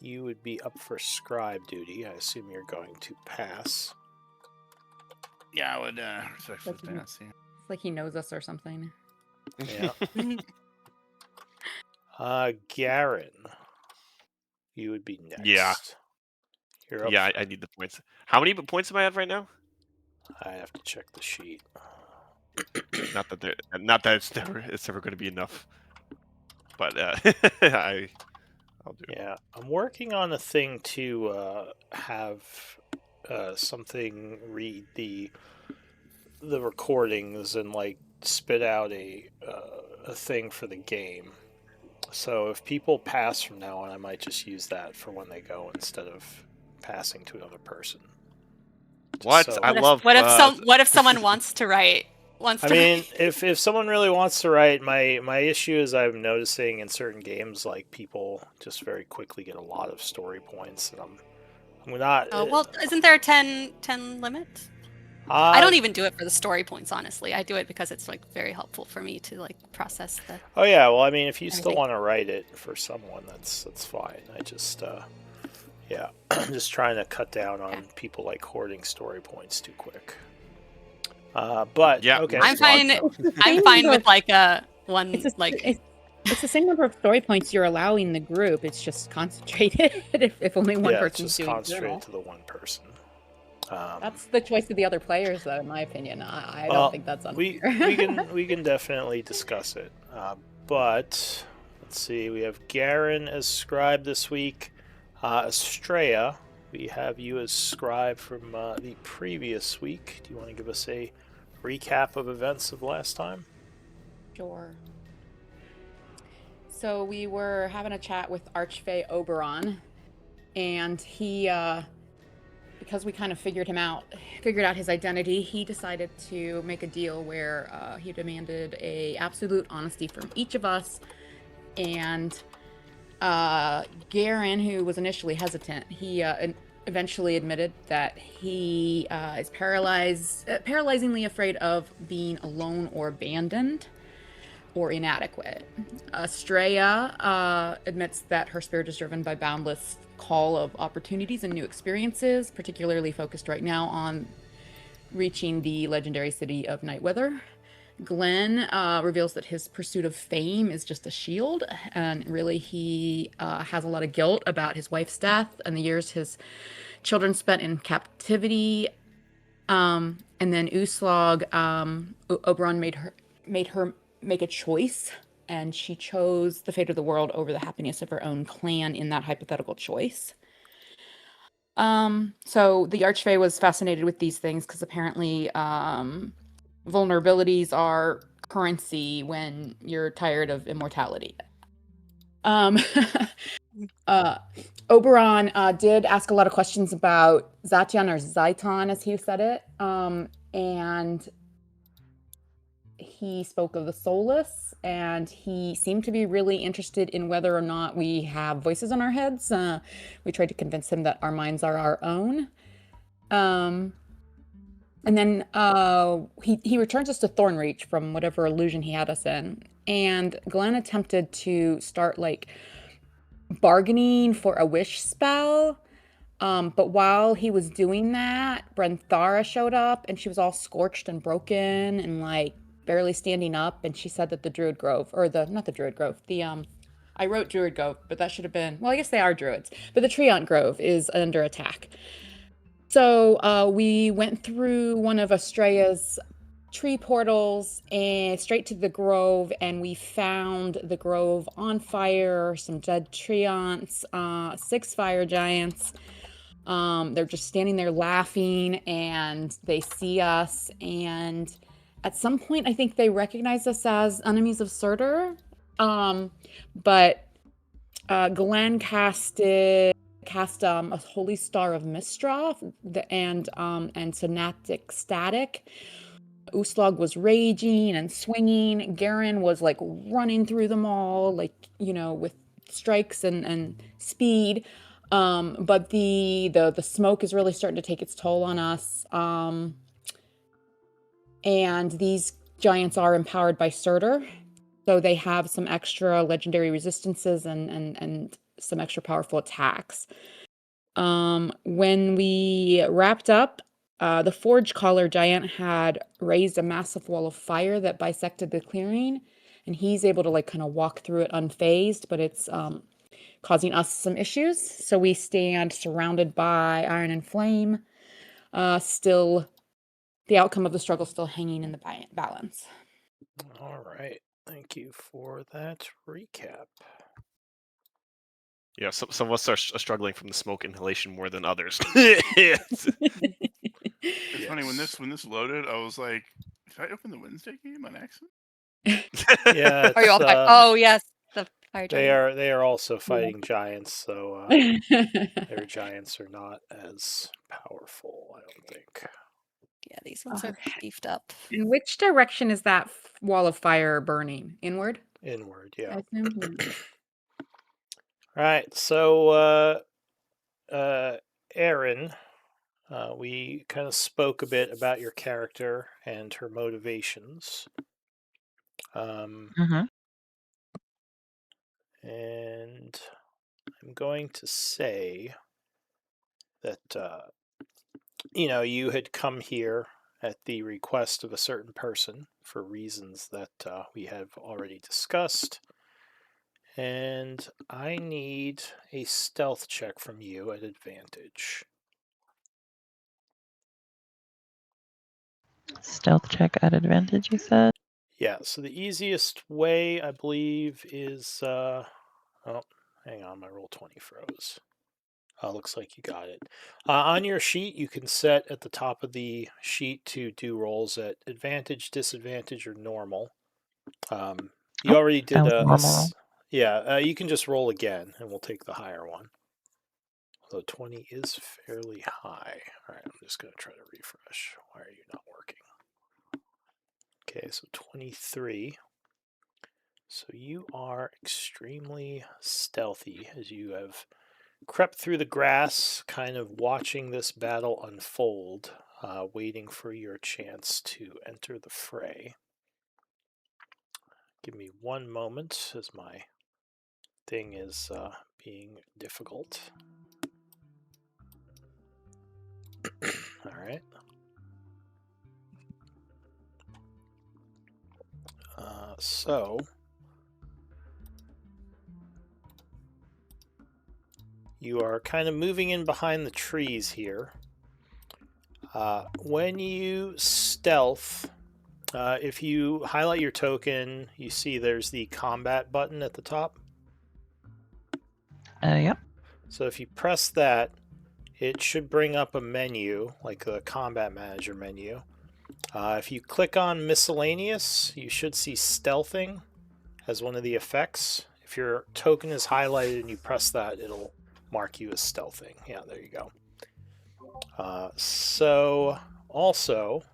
you would be up for scribe duty. I assume you're going to pass. Yeah, I would respectfully pass. Yeah. It's like he knows us or something. Yeah. Garen, you would be next. Yeah. You're up. Yeah, I need the points. How many points am I at right now? I have to check the sheet. Not that it's never going to be enough. But I'll do it. Yeah, I'm working on a thing to have something read the recordings and like spit out a thing for the game. So if people pass from now on, I might just use that for when they go instead of passing to another person. What? So, What if someone wants to write? I mean, if someone really wants to write, my issue is I'm noticing in certain games, like, people just very quickly get a lot of story points, and I'm not... Oh, well, isn't there a 10 limit? I don't even do it for the story points, honestly. I do it because it's, like, very helpful for me to, like, process the... Oh, yeah, well, I mean, if you still want to write it for someone, that's fine. I just, yeah, I'm just trying to cut down on people, like, hoarding story points too quick. But yeah, okay. I'm fine with like one It's the same number of story points you're allowing the group. It's just concentrated if only one person's doing it. It's just concentrated to the one person. That's the choice of the other players, though, in my opinion. I don't think that's unfair. we can definitely discuss it. But let's see. We have Garen as scribe this week. Estrella, we have you as scribe from the previous week. Do you want to give us a recap of events of last time? Sure. So we were having a chat with Archfey Oberon, and he, because we kind of figured out his identity, he decided to make a deal where he demanded a absolute honesty from each of us, and Garen, who was initially hesitant, he eventually admitted that he is paralyzingly afraid of being alone or abandoned or inadequate. Estrella admits that her spirit is driven by boundless call of opportunities and new experiences, particularly focused right now on reaching the legendary city of Nightweather. Glenn reveals that his pursuit of fame is just a shield, and really he has a lot of guilt about his wife's death and the years his children spent in captivity. And then Uslag, Oberon made her make a choice, and she chose the fate of the world over the happiness of her own clan in that hypothetical choice. So the Archfey was fascinated with these things because apparently vulnerabilities are currency when you're tired of immortality. Oberon did ask a lot of questions about Zatian, or Zaitan as he said it, and he spoke of the soulless, and he seemed to be really interested in whether or not we have voices in our heads. We tried to convince him that our minds are our own. And then he returns us to Thornreach from whatever illusion he had us in. And Glenn attempted to start, like, bargaining for a wish spell. But while he was doing that, Brenthara showed up, and she was all scorched and broken and, like, barely standing up. And she said that the Druid Grove, or not the Druid Grove, I wrote Druid Grove, but that should have been, well, I guess they are Druids. But the Treant Grove is under attack. So we went through one of Estrella's tree portals and straight to the grove, and we found the grove on fire, some dead treants, 6 fire giants. They're just standing there laughing, and they see us, and at some point I think they recognize us as enemies of Surtur. But Glenn cast a Holy Star of Mistra and Synaptic Static. Uslag was raging and swinging. Garen was, like, running through them all, like, with strikes and speed. But the smoke is really starting to take its toll on us. And these giants are empowered by Surtur, so they have some extra legendary resistances and some extra powerful attacks. When we wrapped up, the Forge Caller Giant had raised a massive wall of fire that bisected the clearing, and he's able to like kind of walk through it unfazed, but it's causing us some issues. So we stand surrounded by Iron and Flame. Still, the outcome of the struggle still hanging in the balance. All right. Thank you for that recap. Yeah, some of us are struggling from the smoke inhalation more than others. It's funny when Yes. this loaded, I was like, "Did I open the Wednesday game on accident?" Yeah, Are you all back? Oh yes, the fire giant. they are also fighting giants, so their giants are not as powerful, I don't think. Yeah, these ones are beefed up. In which direction is that wall of fire burning? Inward? Inward, yeah. I assume. Yeah. Right. So, Erin, we kind of spoke a bit about your character and her motivations. Mm-hmm. And I'm going to say that, you had come here at the request of a certain person for reasons that we have already discussed. And I need a stealth check from you at advantage. Stealth check at advantage, you said? Yeah, so the easiest way, I believe, is... oh, hang on, my Roll20 froze. Looks like you got it. On your sheet, you can set at the top of the sheet to do rolls at advantage, disadvantage, or normal. You already did a normal. Yeah, you can just roll again, and we'll take the higher one. Although 20 is fairly high. All right, I'm just going to try to refresh. Why are you not working? Okay, so 23. So you are extremely stealthy as you have crept through the grass, kind of watching this battle unfold, waiting for your chance to enter the fray. Give me one moment as my thing is being difficult. All right. So you are kind of moving in behind the trees here. When you stealth, if you highlight your token, you see there's the combat button at the top. Yep. So if you press that, it should bring up a menu, like the combat manager menu. If you click on miscellaneous, you should see stealthing as one of the effects. If your token is highlighted and you press that, it'll mark you as stealthing. Yeah, there you go. So also,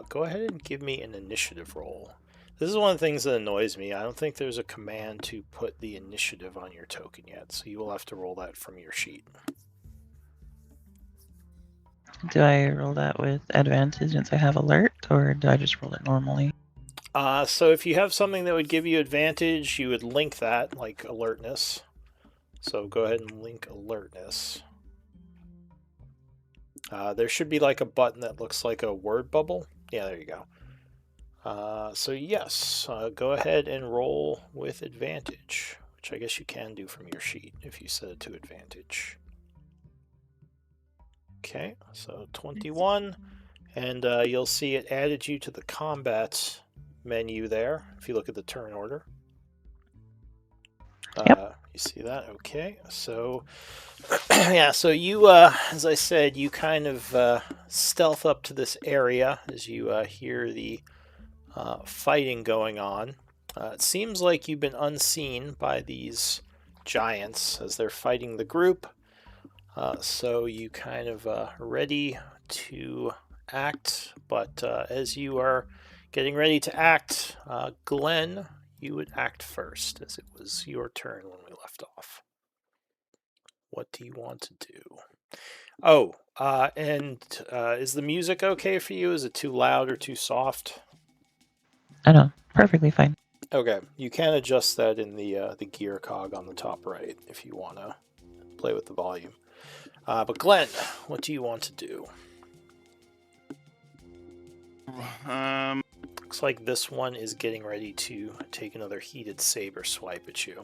go ahead and give me an initiative roll. This is one of the things that annoys me. I don't think there's a command to put the initiative on your token yet, so you will have to roll that from your sheet. Do I roll that with advantage since I have alert, or do I just roll it normally? So if you have something that would give you advantage, you would link that, like alertness. So go ahead and link alertness. There should be like a button that looks like a word bubble. Yeah, there you go. So yes, go ahead and roll with advantage, which I guess you can do from your sheet if you set it to advantage. Okay, so 21, and you'll see it added you to the combat menu there, if you look at the turn order. Yep. You see that? Okay, so yeah, so you, as I said, you kind of stealth up to this area as you hear the fighting going on. It seems like you've been unseen by these giants as they're fighting the group. So you kind of ready to act, but as you are getting ready to act, Glenn, you would act first, as it was your turn when we left off. What do you want to do? Oh, and is the music okay for you? Is it too loud or too soft? I know, perfectly fine. Okay, you can adjust that in the gear cog on the top right if you want to play with the volume. But Glenn, what do you want to do? Looks like this one is getting ready to take another heated saber swipe at you.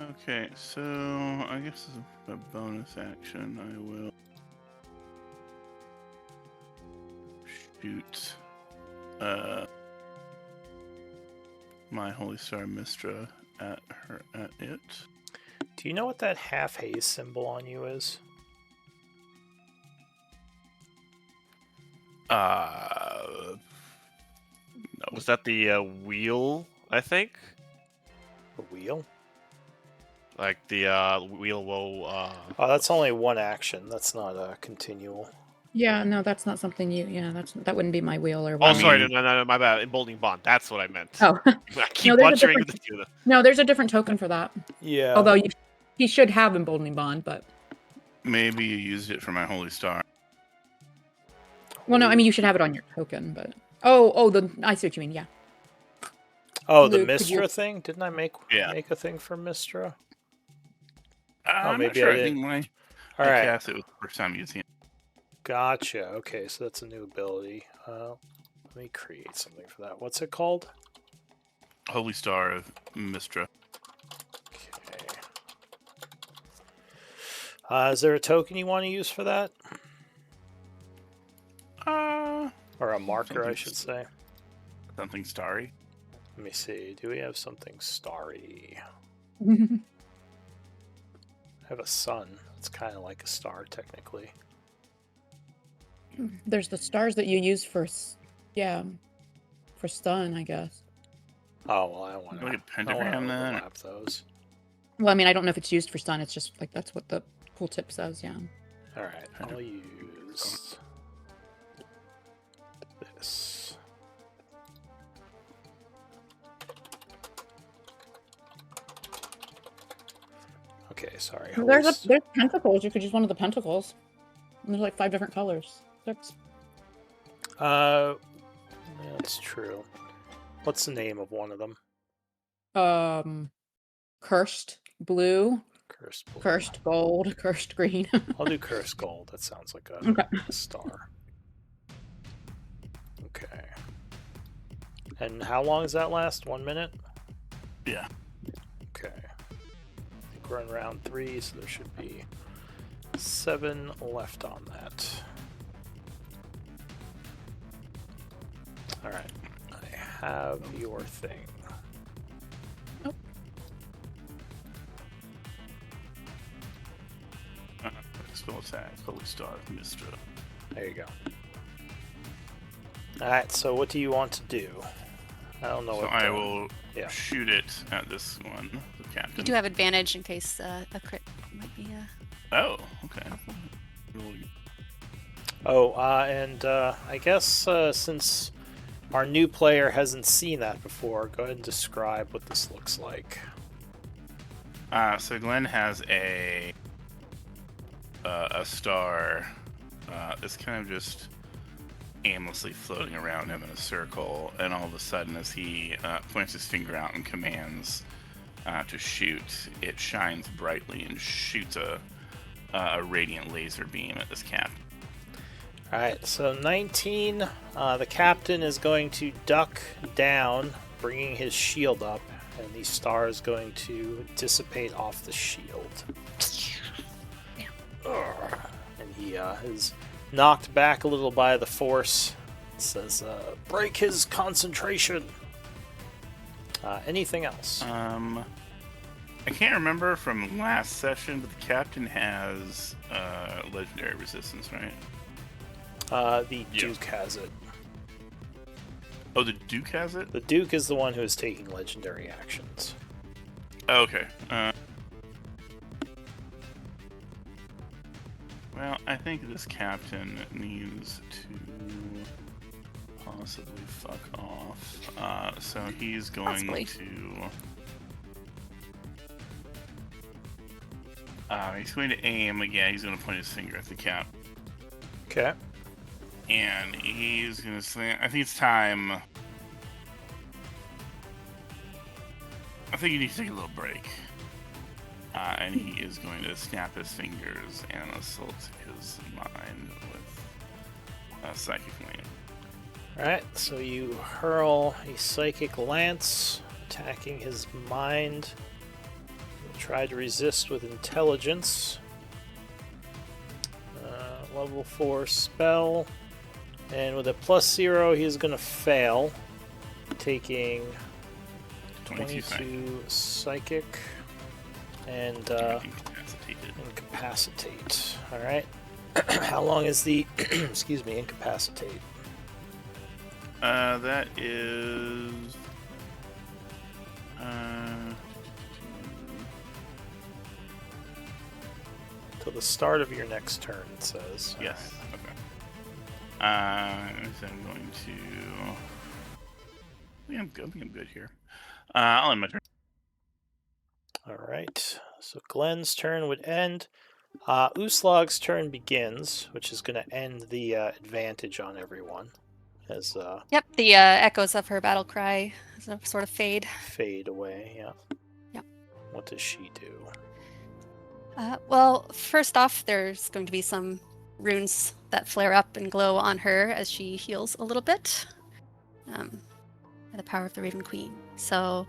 Okay, so I guess as a bonus action, I will shoot my Holy Star Mistra at it. Do you know what that half haze symbol on you is? No. Was that the wheel, I think? A wheel? Like the wheel will... Oh, that's only one action. That's not a continual. Yeah, no, that's not something you. Yeah, that wouldn't be my wheel or. Oh, wheel. sorry, mean- no, my bad. Emboldening Bond. That's what I meant. Oh, I keep No, there's a butchering different- the two. no, there's a different token for that. Yeah. Although he should have emboldening bond, but Maybe you used it for my Holy Star. well, no, I mean you should have it on your token, but oh, I see what you mean. Yeah. Oh, the Luke, could you- Mistra thing? Didn't I make a thing for Mistra? I'm maybe not sure. I I didn't. think All I right. cast it with the first time using it. Gotcha. Okay, so that's a new ability. Let me create something for that. What's it called? Holy Star of Mistra. Okay. Is there a token you want to use for that? Or a marker, I something should say. Something starry. Let me see. Do we have something starry? Oh, I have a sun. It's kind of like a star, technically. There's the stars that you use for stun, I guess. Oh, well, I want Like a to pentagram then? overlap those. Well, I mean, I don't know if it's used for stun. It's just like that's what the cool tip says. Yeah. All right, I'll use this. Okay, sorry. There's pentacles. You could use one of the pentacles. And there's like 5 different colors. Yeah, that's true. What's the name of one of them? Cursed blue, Cursed blue. cursed gold, cursed green. I'll do cursed gold. That sounds like a Okay. star. Okay. And how long does that last? 1 minute? Yeah. Okay. I think we're in round 3, so there should be 7 left on that. Alright. I have your thing. Spell attack. Holy Star of Mistra. There you go. Alright, so what do you want to do? I don't know So what I the- will yeah. shoot it at this one, the captain. You do have advantage in case a crit might be Oh, okay. and I guess since our new player hasn't seen that before, go ahead and describe what this looks like. So Glenn has a star that's kind of just aimlessly floating around him in a circle, and all of a sudden, as he points his finger out and commands to shoot, it shines brightly and shoots a radiant laser beam at this cap. Alright, so 19. The captain is going to duck down, bringing his shield up, and the star is going to dissipate off the shield. And he is knocked back a little by the force. It says, break his concentration. Anything else? I can't remember from last session, but the captain has legendary resistance, right? The Duke has it. Oh, the Duke has it? The Duke is the one who is taking legendary actions. Oh, okay. Well, I think this captain needs to possibly fuck off. So he's going Possibly. to He's going to aim again. He's going to point his finger at the cap. Okay. And he's going to slam. I think it's time. I think you need to take a little break. And he is going to snap his fingers and assault his mind with a psychic lance. Alright, so you hurl a psychic lance, attacking his mind. Try to resist with intelligence. Level 4 spell. And with a +0, he's going to fail, taking 22 psychic and incapacitate. Alright. How long is the excuse me, incapacitate? That is till the start of your next turn, it says. yes. Right. Okay. So I'm going to. I think I'm good here. I'll end my turn. Alright. So Glenn's turn would end. Uslog's turn begins, which is going to end the advantage on everyone. As Yep, the echoes of her battle cry sort of fade. fade away, yeah. Yep. What does she do? Well, first off, there's going to be some runes that flare up and glow on her as she heals a little bit. By the power of the Raven Queen. So,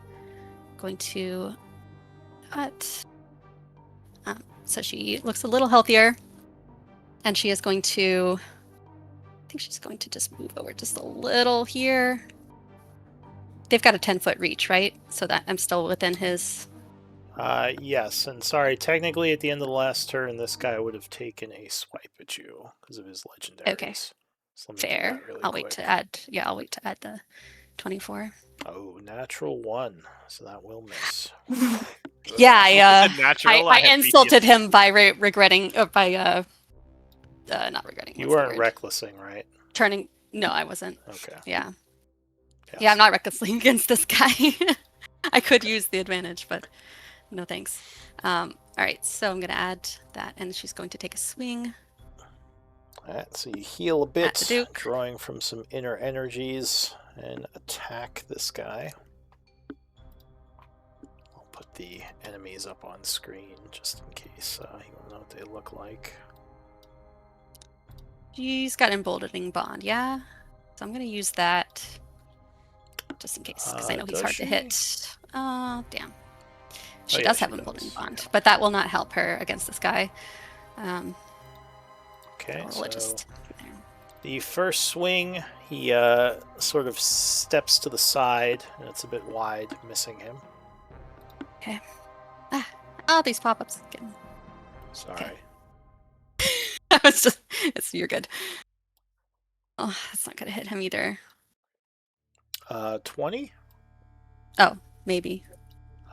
going to so she looks a little healthier, and she is going to. I think she's going to just move over just a little here. They've got a 10-foot reach, right? So that I'm still within his. Yes, and sorry, technically at the end of the last turn, this guy would have taken a swipe at you because of his legendaries. Okay. So let me do Fair. that really I'll quick. wait to add. Yeah, I'll wait to add the 24. Oh, natural 1, so that will miss. Yeah, Natural, I had insulted PTSD. him by regretting, not regretting. You what's the weren't word? recklessing, right? Turning. No, I wasn't. Okay. Yeah. Yes. Yeah, I'm not recklessing against this guy. I could use the advantage, but no thanks. All right, so I'm going to add that, and she's going to take a swing. Alright, so you heal a At bit, the Duke. drawing from some inner energies, and attack this guy. I'll put the enemies up on screen just in case you will know what they look like. She's got emboldening bond, yeah? So I'm going to use that just in case, because I know he's does hard she? to hit. Damn. She yeah, does she have does, emboldening bond, yeah. but that will not help her against this guy. Okay, I'll so just... the first swing, he sort of steps to the side, and it's a bit wide, missing him. Okay. Oh, these pop-ups again. Sorry. I was just... you're good. Oh, that's not going to hit him either. 20? Oh, maybe.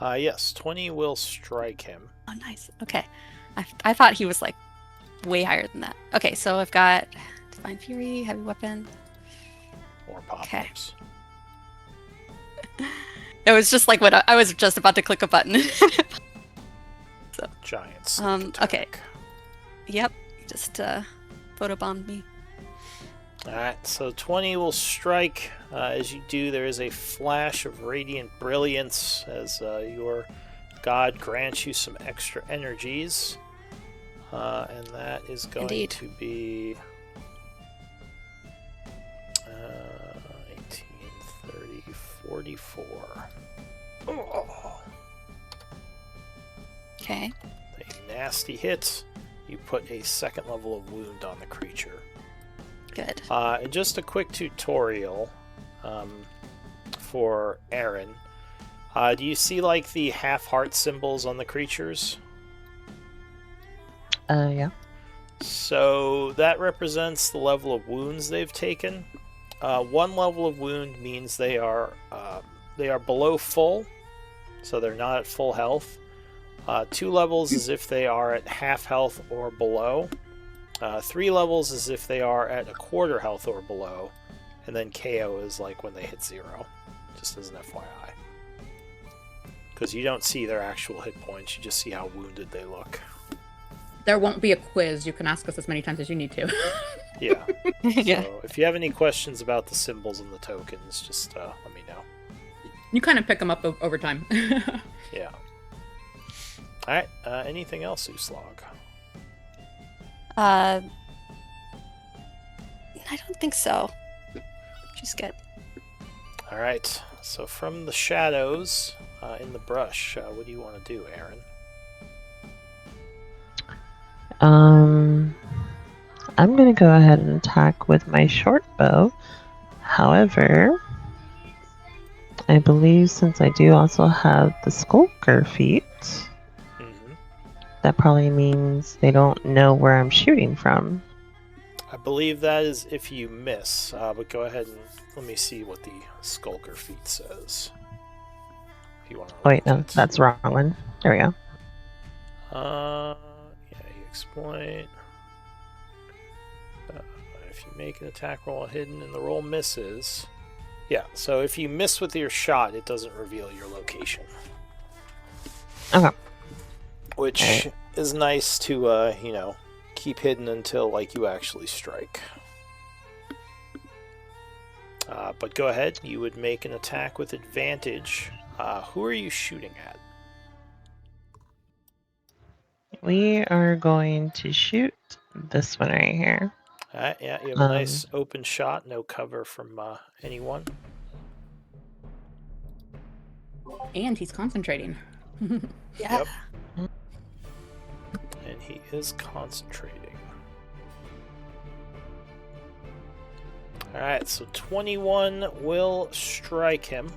Yes, 20 will strike him. Oh, nice. Okay. I thought he was, like, way higher than that. Okay, so I've got Divine Fury, Heavy Weapon. More pop-ups. It was just like what I was just about to click a button. Giant sneak okay. attack. Yep, just photobombed me. Alright, so 20 will strike. As you do, there is a flash of radiant brilliance as your god grants you some extra energies. And that is going Indeed. to be 18, 30, 44. Oh, Okay. a nasty hit. You put a second level of wound on the creature. Good. And just a quick tutorial for Aaron. Do you see like the half heart symbols on the creatures? Yeah. So that represents the level of wounds they've taken. One level of wound means they are below full, so they're not at full health. 2 levels is if they are at half health or below. 3 levels is if they are at a quarter health or below, and then KO is like when they hit 0. Just as an FYI, because you don't see their actual hit points, you just see how wounded they look. There won't be a quiz. You can ask us as many times as you need to. Yeah. Yeah. So if you have any questions about the symbols and the tokens, just let me know. You kind of pick them up over time. Yeah. All right. Anything else, Uslog? I don't think so. She's good. All right. So from the shadows in the brush, what do you want to do, Aaron? I'm gonna go ahead and attack with my short bow. However, I believe since I do also have the skulker feat, Mm-hmm. that probably means they don't know where I'm shooting from. I believe that is if you miss, but go ahead and let me see what the Skulker feat says. If you want to Oh, wait, no, look at- that's the wrong one. There we go. yeah, you exploit. If you make an attack roll hidden and the roll misses, yeah. So if you miss with your shot, it doesn't reveal your location. Okay. Which is nice to keep hidden until like you actually strike. But go ahead. You would make an attack with advantage. Who are you shooting at? We are going to shoot this one right here. Yeah, you have a nice open shot, no cover from anyone. And he's concentrating. Yeah. Yep. And he is concentrating. Alright, so 21 will strike him.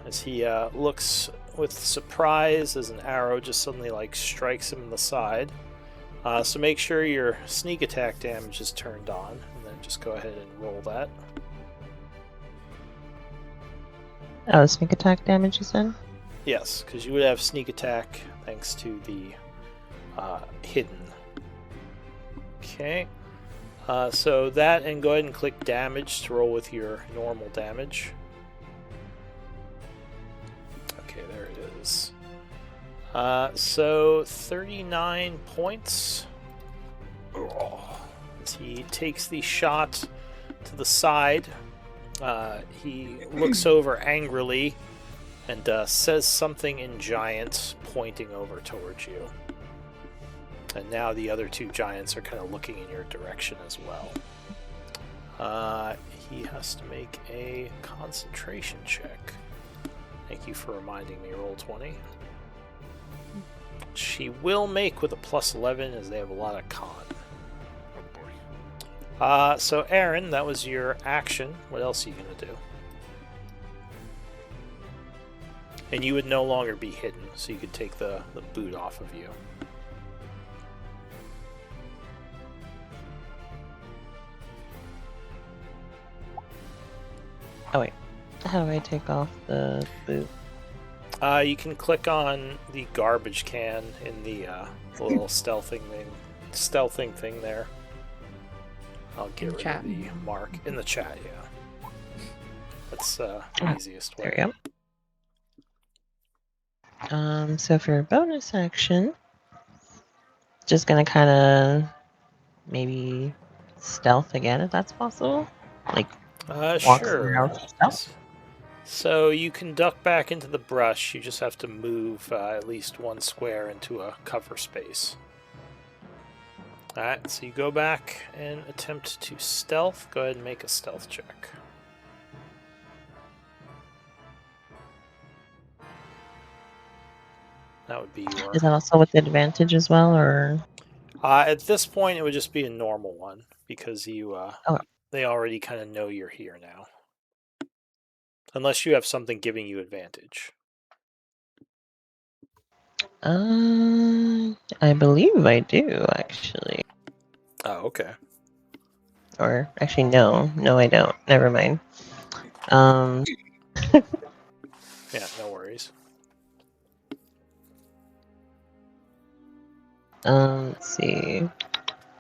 As he looks with surprise as an arrow just suddenly like strikes him in the side. So make sure your sneak attack damage is turned on, and then just go ahead and roll that. Oh, sneak attack damage you said? Yes, because you would have sneak attack thanks to the hidden. Okay. So that, and go ahead and click damage to roll with your normal damage. Okay, there it is. So 39 points. As he takes the shot to the side, he looks over angrily and says something in giant, pointing over towards you. And now the other two giants are kind of looking in your direction as well. He has to make a concentration check. Thank you for reminding me, roll 20. She will make with a plus 11 as they have a lot of con. Oh boy. So Aaron, that was your action. What else are you going to do? And you would no longer be hidden, so you could take the boot off of you. Oh, wait. How do I take off the boot? You can click on the garbage can in the little stealthing thing there. I'll get rid of the mark in the chat. Yeah, that's the easiest way. There we go. So for bonus action, just gonna kind of maybe stealth again if that's possible. Like walk Sure. stealth. So you can duck back into the brush. You just have to move at least one square into a cover space. Alright, so you go back and attempt to stealth. Go ahead and make a stealth check. That would be your... Is that also with advantage as well, or? At this point, it would just be a normal one, because you Okay. they already kind of know you're here now. Unless you have something giving you advantage. I believe I do, actually. Oh, okay. Or actually, no, I don't. Never mind. Yeah, no worries. Let's see.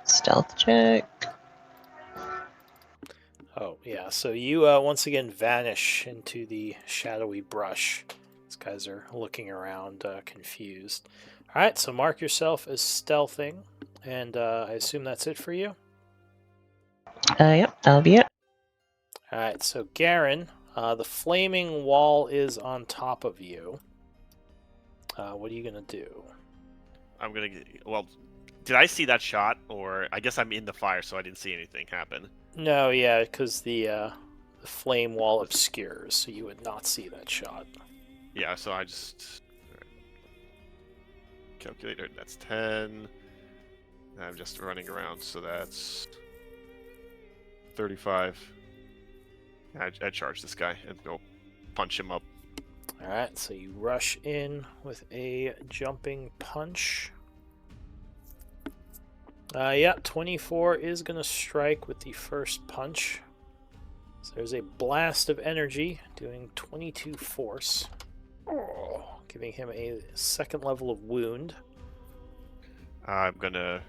Stealth check. Oh, yeah. So you once again vanish into the shadowy brush. These guys are looking around confused. All right, so mark yourself as stealthing, and I assume that's it for you. Yep, that'll be it. All right, so Garen, the flaming wall is on top of you. What are you gonna do? I'm gonna get. Well, did I see that shot, or I guess I'm in the fire, so I didn't see anything happen. No, yeah, because the flame wall obscures, so you would not see that shot. Yeah, so I just calculator. That's 10. I'm just running around, so that's 35. I charge this guy and go punch him up. All right, so you rush in with a jumping punch. Yeah, 24 is going to strike with the first punch. So there's a blast of energy doing 22 force, giving him a second level of wound. I'm gonna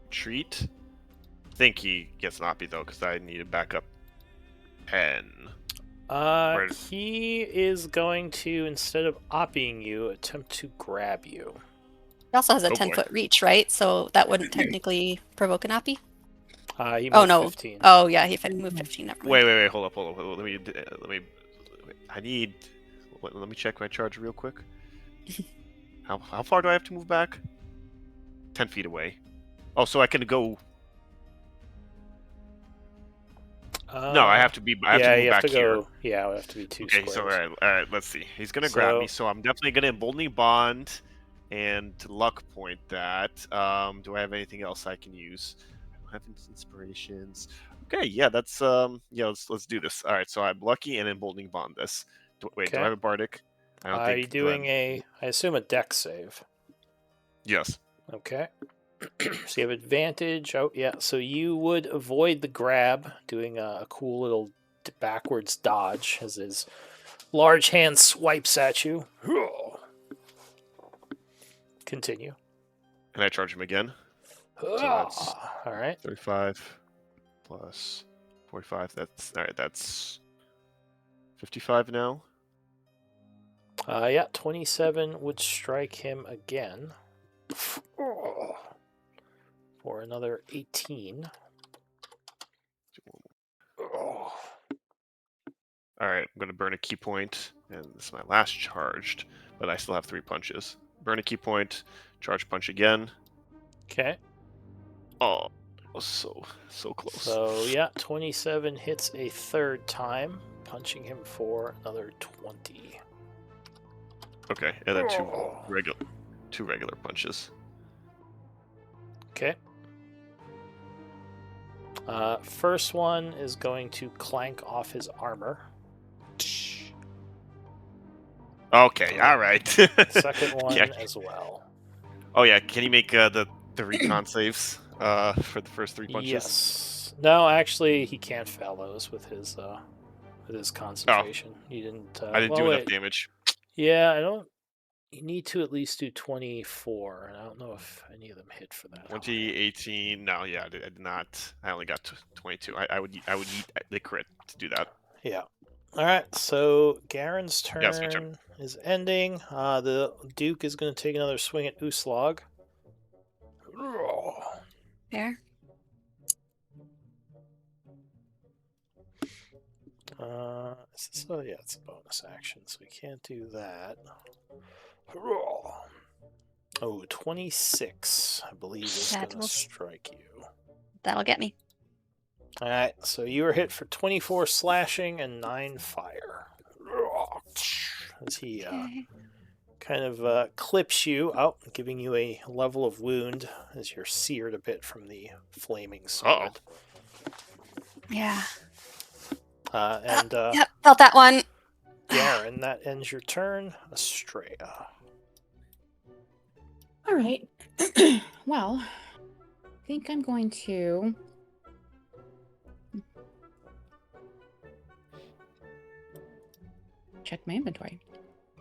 treat. Think he gets an oppie though, because I need a backup 10. He is going to, instead of opping you, attempt to grab you. He also has a Oh, 10-foot reach, right? So that wouldn't technically provoke an oppie. He Oh moved no. 15. Oh yeah, he moved 15. Never mind. Wait, hold up. Let me. I need. Let me check my charge real quick. How far do I have to move back? 10 feet away. Oh, so I can go. No, I have to be. I have to move you have back to here. go. Yeah, it would have to be 2 Okay, squares. so all right. Let's see. He's gonna grab me, so I'm definitely gonna emboldening bond and luck point that. Do I have anything else I can use? I don't have inspirations. Okay, yeah, that's yeah. Let's do this. All right, so I'm lucky and emboldening bond this. Wait, do I Okay. have a bardic? I don't Are think. you doing I assume a dex save? Yes. Okay. So you have advantage. Oh, yeah. So you would avoid the grab, doing a cool little backwards dodge as his large hand swipes at you. Continue. And I charge him again. So that's All right. 35 plus 45. That's all right. That's 55 now. Yeah, 27 would strike him again for another 18. All right, I'm gonna burn a key point, and this is my last charged, but I still have 3 punches. Burn a key point, charge punch again. Okay. Oh, so close. So yeah, 27 hits a third time, punching him for another 20. Okay, and then two regular punches. Okay. First one is going to clank off his armor. Okay, all right. Second one Yeah. as well. Oh yeah, can you make the recon saves for the first 3 punches? Yes. No, actually, he can't fail those with his concentration. He didn't. I didn't do enough damage. Yeah, I don't. You need to at least do 24, and I don't know if any of them hit for that. 20, 18. No, yeah, I did not. I only got 22. I would need the crit to do that. Yeah. All right. So Garen's turn, Yeah, it's my turn. is ending. The Duke is going to take another swing at Uslag. Fair. Yeah, it's a bonus action, so we can't do that. Oh, 26, I believe, is That going will- to strike you. That'll get me. All right, so you are hit for 24 slashing and 9 fire. As he Okay. kind of clips you out, giving you a level of wound as you're seared a bit from the flaming sword. Yeah. And Yep, felt that one. Garen, that ends your turn. Estrella. All right. Well, I think I'm going to check my inventory.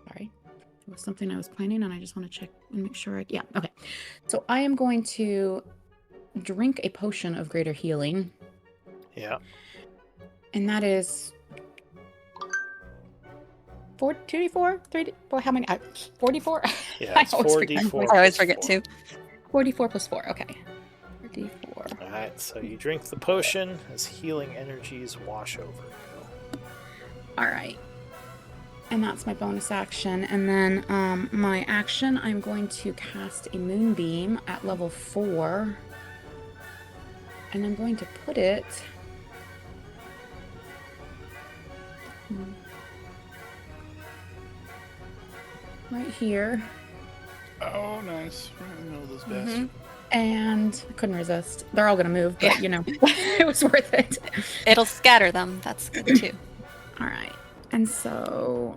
Sorry. It was something I was planning and I just want to check and make sure yeah, okay. So I am going to drink a potion of greater healing. Yeah. And that is 2d4? 3d? Boy, how many? 44? Yeah, it's 4d4. I always forget too. 44 plus 4, okay. 4d4. Alright, so you drink the potion as healing energies wash over you. Alright. And that's my bonus action. And then my action, I'm going to cast a moonbeam at level 4. And I'm going to put it... right here. Oh, nice. Right in the middle of this basket. And I couldn't resist. They're all going to move, but you know, it was worth it. It'll scatter them. That's good too. All right. And so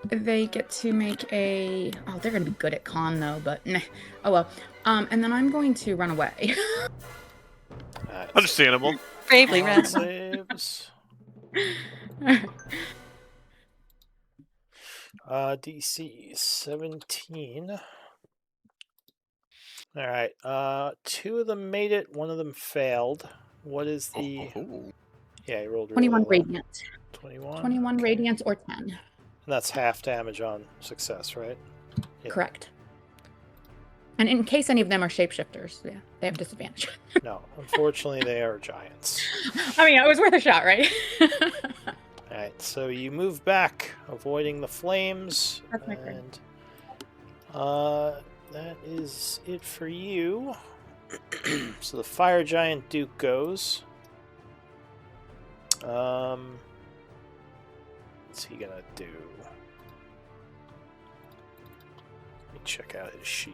they get to make a... Oh, they're going to be good at con, though, but nah. Oh, well. And then I'm going to run away. Understandable. Bravely ran. Saves. DC 17. Alright, 2 of them made it, 1 of them failed. What is the... Yeah, he rolled really 21 low. radiant. 21? 21 Okay. radiant or 10. And that's half damage on success, right? Yeah. Correct. And in case any of them are shapeshifters, yeah, they have disadvantage. No, unfortunately they are giants. I mean, it was worth a shot, right? Alright, so you move back, avoiding the flames. That's my turn. And that is it for you. So the fire giant Duke goes. What's he gonna do? Let me check out his sheet.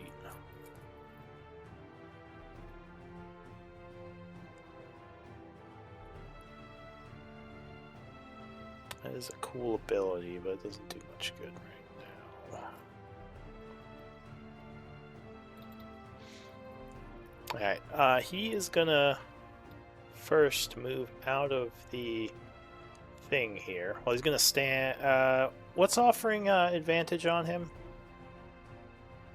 That is a cool ability, but it doesn't do much good right now. Alright, he is gonna first move out of the thing here. Well, he's gonna stand... what's offering advantage on him?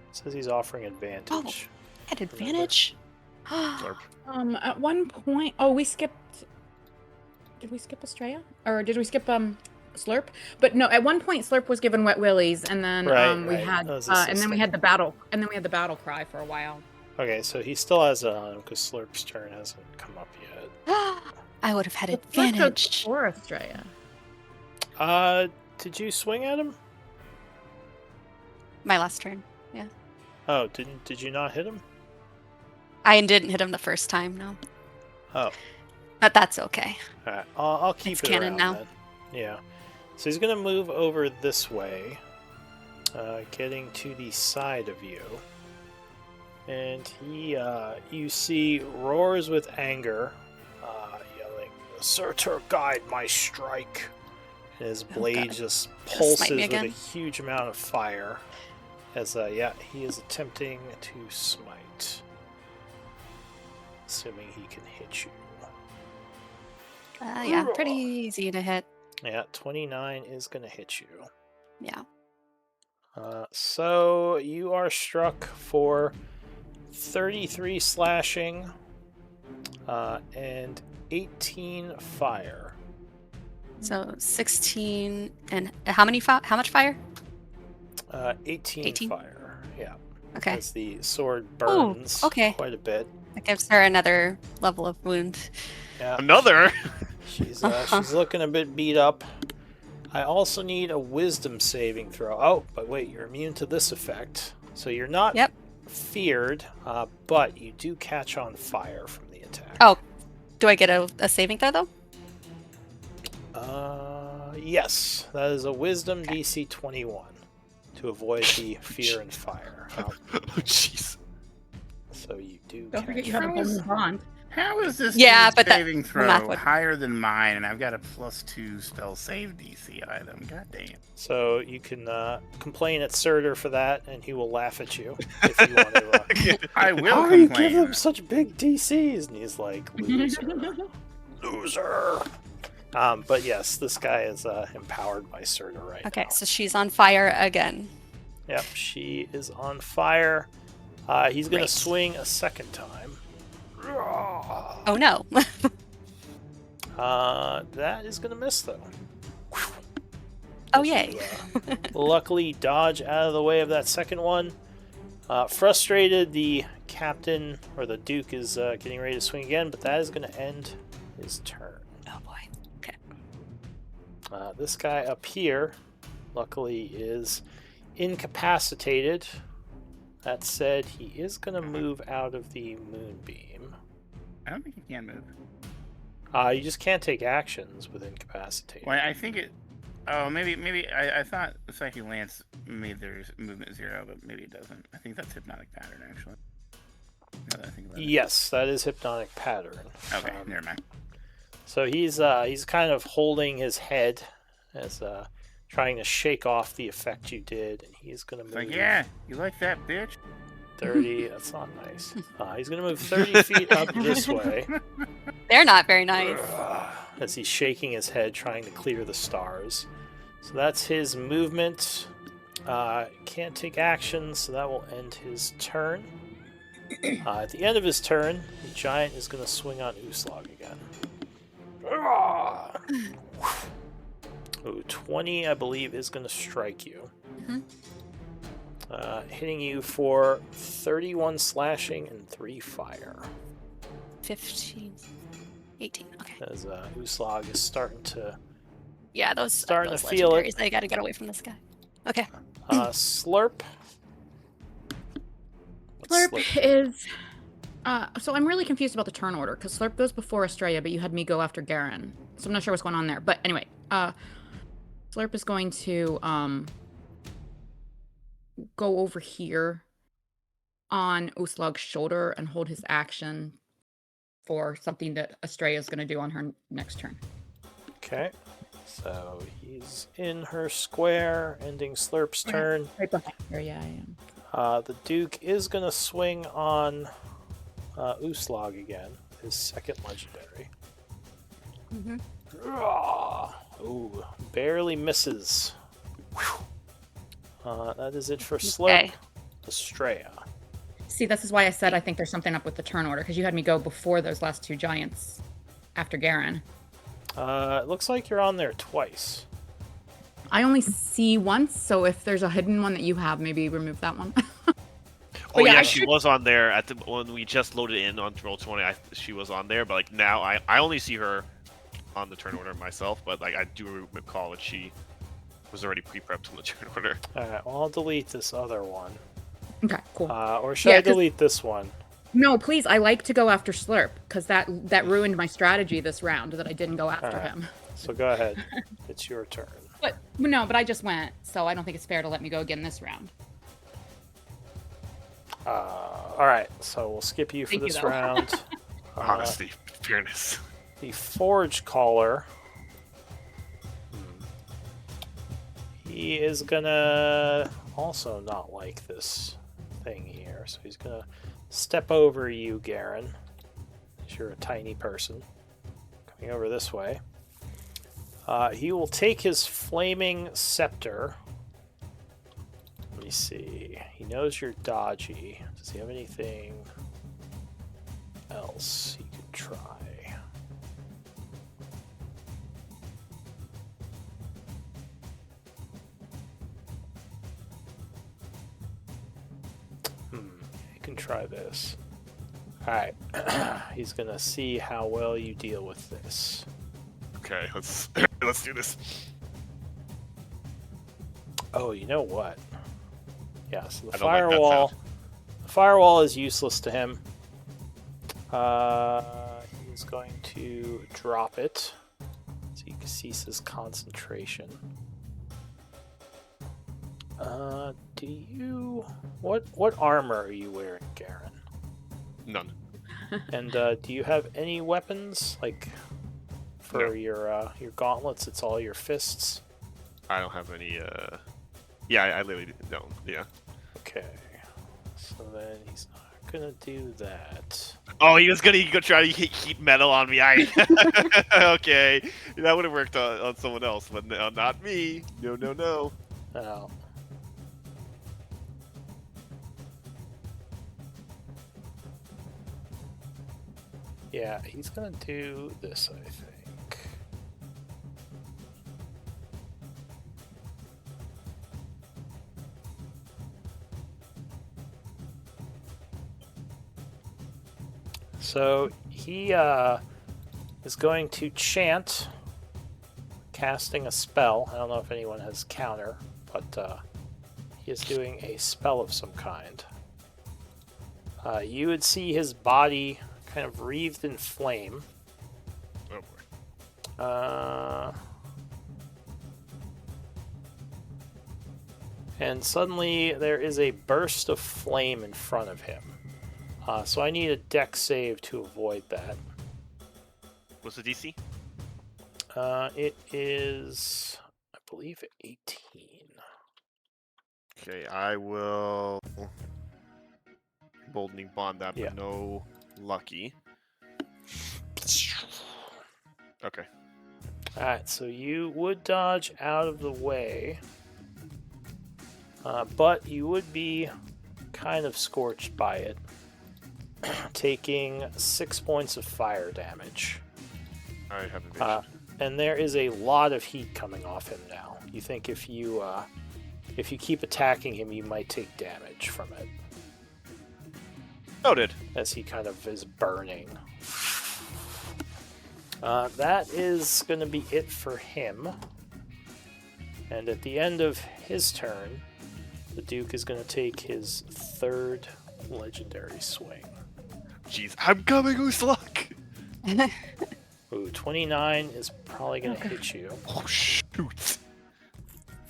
It says he's offering advantage. Had advantage. At one point... Oh, we skipped... Did we skip Estrella? Or did we skip Slurp? But no, at one point Slurp was given Wet Willies, and then we had and then we had the battle, cry for a while. Okay, so he still has it on him because Slurp's turn hasn't come up yet. I would have had But Slurp goes advantage. before Estrella. Did you swing at him? My last turn. Yeah. Oh, did you not hit him? I didn't hit him the first time, no. Oh. But that's okay. Alright, I'll keep It's it canon around now. then. Yeah. So he's gonna move over this way, getting to the side of you. And he, you see, roars with anger, yelling, "Surtur, guide my strike!" And his blade God. just Gonna pulses smite me with a again? huge amount of fire. As, he is attempting to smite. Assuming he can hit you. Yeah, pretty easy to hit. Yeah, 29 is going to hit you. Yeah. So you are struck for 33 slashing and 18 fire. So 16 and how much fire? 18 fire. Yeah. Okay. As the sword burns okay. quite a bit. That gives her another level of wound. Yeah. Another? She's looking a bit beat up. I also need a wisdom saving throw. Oh, but wait, you're immune to this effect. So you're not feared, but you do catch on fire from the attack. Oh, do I get a saving throw, though? Yes. That is a wisdom DC 21 to avoid the fear and fire. Oh, jeez. So you do Don't forget catch you have a whole new bond. How is this Yeah, but saving the math throw would- higher than mine, and I've got a +2 spell save DC item? God damn. So you can complain at Surtur for that, and he will laugh at you if you want to. I will How do you complain. give him such big DCs? And he's like, loser. Loser. But yes, this guy is empowered by Surtur right now. Okay, so she's on fire again. Yep, she is on fire. He's going Great. to swing a second time. Oh no. That is going to miss, though. Oh, as yay. you, luckily dodge out of the way of that second one. Frustrated, the captain, or the Duke, is getting ready to swing again, but that is going to end his turn. Oh, boy. Okay. This guy up here, luckily, is incapacitated. That said, he is going to move out of the moonbeam. I don't think he can move. You just can't take actions with incapacitated. Well, I think it. Oh, maybe. I thought Psychic Lance made their movement 0, but maybe it doesn't. I think that's Hypnotic Pattern, actually. Now that I think about it. Yes, that is Hypnotic Pattern. Okay, never mind. So he's kind of holding his head as trying to shake off the effect you did, and he's going to move. It's like, yeah, you like that, bitch? 30. That's not nice. He's going to move 30 feet up this way. They're not very nice. As he's shaking his head, trying to clear the stars. So that's his movement. Can't take action, so that will end his turn. At the end of his turn, the giant is going to swing on Uslag again. Oh, 20, I believe, is going to strike you. Hitting you for 31 slashing and 3 fire. 15, 18. Okay. As Uslag is starting to Yeah, those Starting those to feel it. legendaries. I gotta get away from this guy. Okay. Slurp. What's Slurp is. So I'm really confused about the turn order because Slurp goes before Estrella, but you had me go after Garen. So I'm not sure what's going on there. But anyway, Slurp is going to go over here on Uslag's shoulder and hold his action for something that Estrella is going to do on her next turn. Okay. So he's in her square, ending Slurp's turn. Right behind her, yeah, I am. The Duke is going to swing on Uslag again, his second legendary. Ooh, barely misses. That is it for Slurp. Okay. Estrella. See, this is why I said I think there's something up with the turn order, because you had me go before those last two giants after Garen. It looks like you're on there twice. I only see once, so if there's a hidden one that you have, maybe remove that one. Oh yeah, yeah, I she was on there at the when we just loaded in on Roll20. She was on there, but like now I only see her on the turn order myself. But like I do recall that she was already pre-prepped on the turn order. Alright, well, I'll delete this other one. Okay, cool. Or should I delete this one? No, please. I like to go after Slurp because that ruined my strategy this round that I didn't go after him. So go ahead. It's your turn. But no, but I just went, so I don't think it's fair to let me go again this round. Alright, so we'll skip you for Thank you, this though. round. Honesty, fairness. The Forge Caller. He is gonna also not like this thing here, so he's gonna step over you, Garen, as you're a tiny person. Coming over this way. He will take his Flaming Scepter. Let me see. He knows you're dodgy. Does he have anything else he could try? You can try this. Alright. He's gonna see how well you deal with this. Okay, let's let's do this. Oh, you know what? Yeah, so the I don't like that firewall. sound. The firewall is useless to him. He's going to drop it so he ceases concentration. Do you? What armor are you wearing, Garen? None. And do you have any weapons like for No. your gauntlets? It's all your fists. I don't have any. Yeah, I literally don't. Yeah. Okay. So then he's not gonna do that. Oh, he was gonna go try to keep metal on me. Okay, that would have worked on someone else, but no, not me. No, no, no. Oh. Yeah, he's gonna do this, I think. So he is going to chant, casting a spell. I don't know if anyone has counter, but he is doing a spell of some kind. You would see his body kind of wreathed in flame. Oh boy. And suddenly there is a burst of flame in front of him. So I need a dex save to avoid that. What's the DC? It is, I believe, 18. Okay, I will emboldening bond that, but Yeah. no lucky. Okay. Alright, so you would dodge out of the way, but you would be kind of scorched by it, taking 6 points of fire damage. I have evasion. And there is a lot of heat coming off him now. You think if you keep attacking him, you might take damage from it, Noted. as he kind of is burning. That is going to be it for him. And at the end of his turn, the Duke is going to take his third legendary swing. Jeez, I'm coming, Uslak! Ooh, 29 is probably going to hit you. Oh, shoot.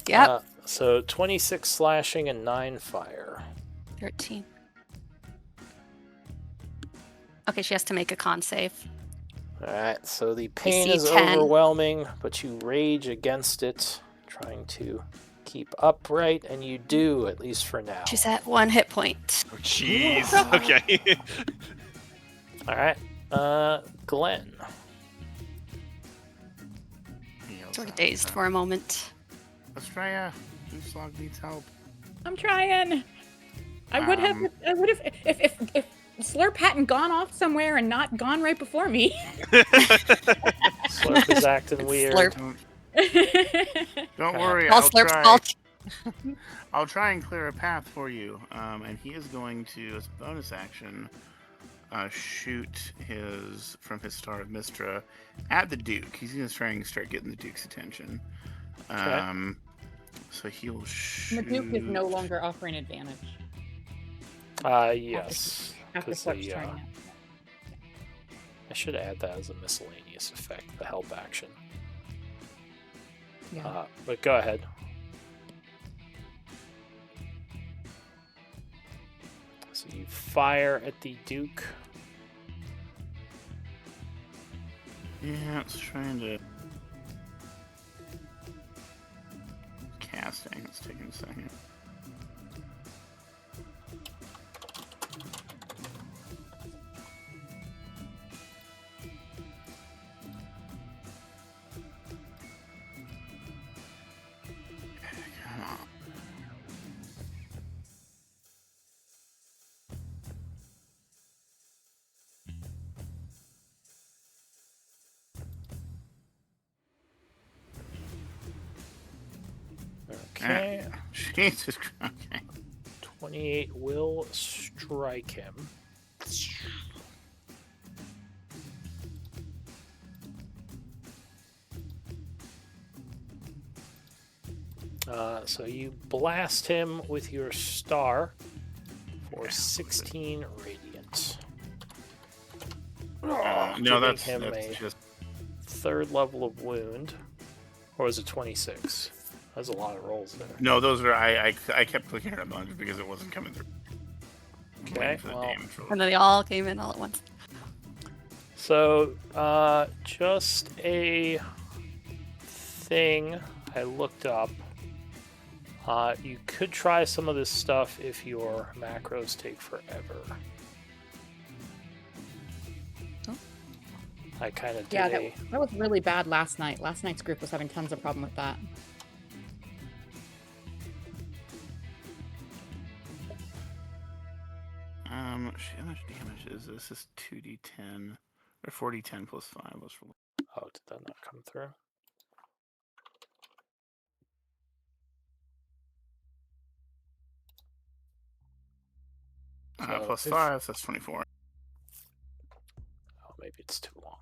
Yep. So 26 slashing and 9 fire. 13. Okay, she has to make a con save. Alright, so the pain DC is 10. overwhelming, but you rage against it, trying to keep upright, and you do, at least for now. She's at 1 hit point. Oh, jeez. Okay. Alright, Glenn. Sort of dazed for a moment. Australia, Uslog needs help. I'm trying. I would have if Slurp hadn't gone off somewhere and not gone right before me. Slurp is acting weird. Slurp. Don't worry, All I'll Slurp's try. fault. I'll try and clear a path for you. And he is going to, as a bonus action, shoot from his Star of Mistra at the Duke. He's going to try and start getting the Duke's attention. Okay. So he will shoot. The Duke is no longer offering advantage. Yes. After 'cause Slurp's the, turn. I should add that as a miscellaneous effect, the help action. Yeah. But go ahead. So you fire at the Duke. Yeah, it's trying to. Casting. It's taking a second. Come on. Okay. Jesus Christ. Okay. 28 will strike him. So you blast him with your star for 16 radiant. No, Giving that's him a just. third level of wound. Or was it 26? That's a lot of rolls there. No, those are. I kept clicking at a bunch because it wasn't coming through. Okay, Waiting for the well, damage roll. And then they all came in all at once. So, just a thing I looked up. You could try some of this stuff if your macros take forever. Oh. I kind of did Yeah, that was really bad last night. Last night's group was having tons of problem with that. How much damage is this? This is 2d10 or 4d10 plus 5. Let's roll. Oh, did that not come through? So Plus if- 5, so that's 24. maybe it's too long.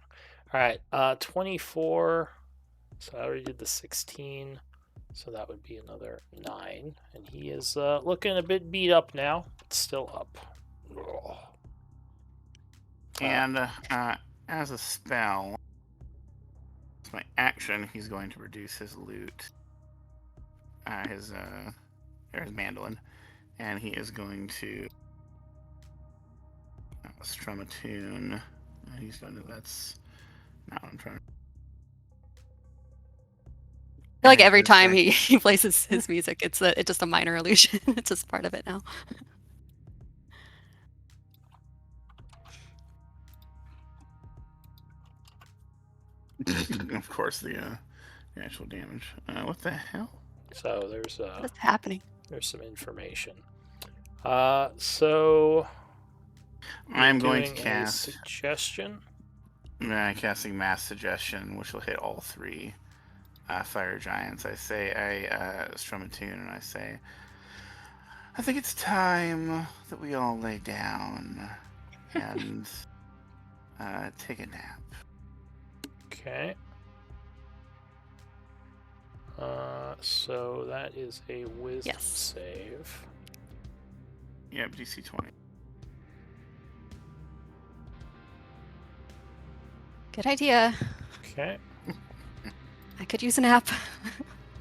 All right, 24. So I already did the 16. So that would be another 9. And he is looking a bit beat up now, but still up. Ugh. And as a spell, as my action, he's going to reduce his lute, his mandolin, and he is going to strum a tune. He's going to. That's not what I'm trying to. I feel like every time he plays his music, it's just a minor illusion. It's just part of it now. Of course, the actual damage. What the hell? So there's What's happening? There's some information. So I'm going to doing a cast suggestion. casting mass suggestion, which will hit all 3 fire giants. I strum a tune, and I say, I think it's time that we all lay down and take a nap. Okay. So that is a wisdom save. Yep, DC 20. Good idea. Okay. I could use a nap.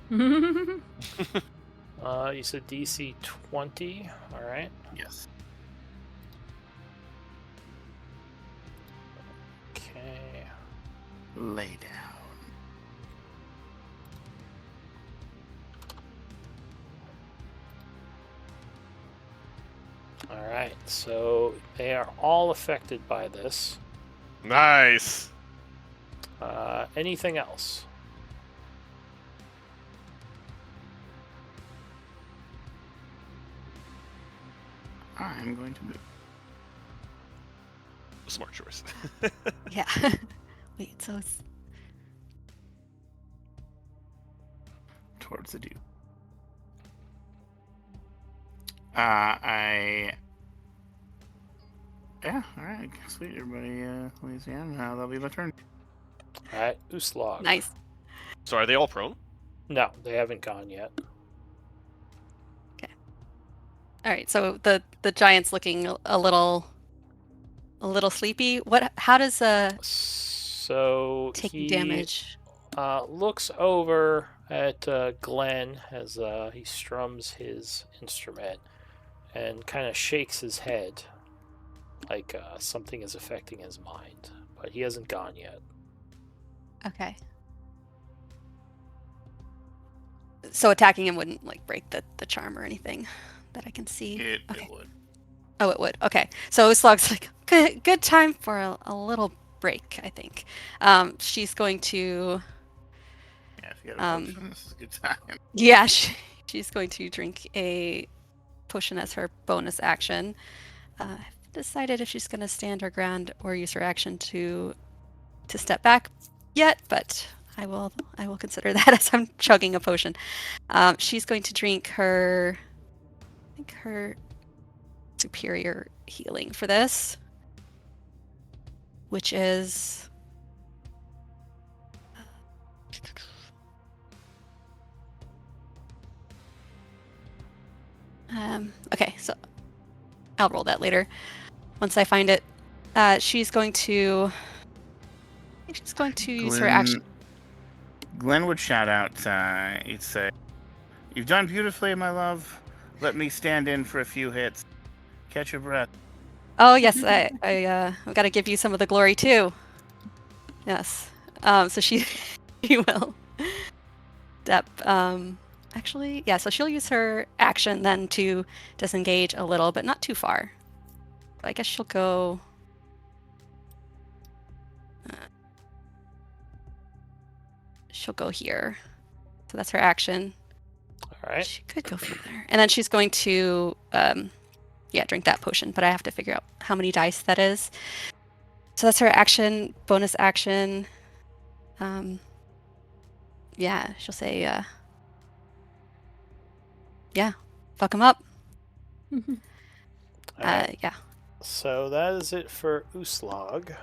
You said DC 20. All right. Yes. Okay. Lay down. All right. So they are all affected by this. Nice. Anything else? I'm going to move. Smart choice. Yeah. Wait, so it's Towards the dew. Yeah, alright. Sweet, everybody lays down. That'll be my turn. All right. Uslog. nice. So are they all prone? No, they haven't gone yet. All right, so the giant's looking a little sleepy. How does So taking he damage? looks over at Glenn as he strums his instrument and kind of shakes his head like something is affecting his mind, but he hasn't gone yet. Okay. So attacking him wouldn't like break the charm or anything that I can see. It Okay. would. Oh, it would. Okay. So Uslog's like, good time for a little break, I think. She's going to... Yeah, if you got a potion, this is a good time. Yeah, she's going to drink a potion as her bonus action. I haven't decided if she's going to stand her ground or use her action to step back yet, but I will consider that as I'm chugging a potion. She's going to drink her superior healing for this, which is okay, so I'll roll that later once I find it. She's going to use her action. Glenn would shout out, he'd say, "You've done beautifully, my love. Let me stand in for a few hits. Catch your breath." Oh yes, I've got to give you some of the glory too. Yes. So she will step. Actually, yeah. So she'll use her action then to disengage a little, but not too far. I guess she'll go. She'll go here. So that's her action. All right. She could go further, and then she's going to drink that potion, but I have to figure out how many dice that is. So that's her action, bonus action. Yeah, she'll say, fuck him up. All right. Yeah. So that is it for Uslog.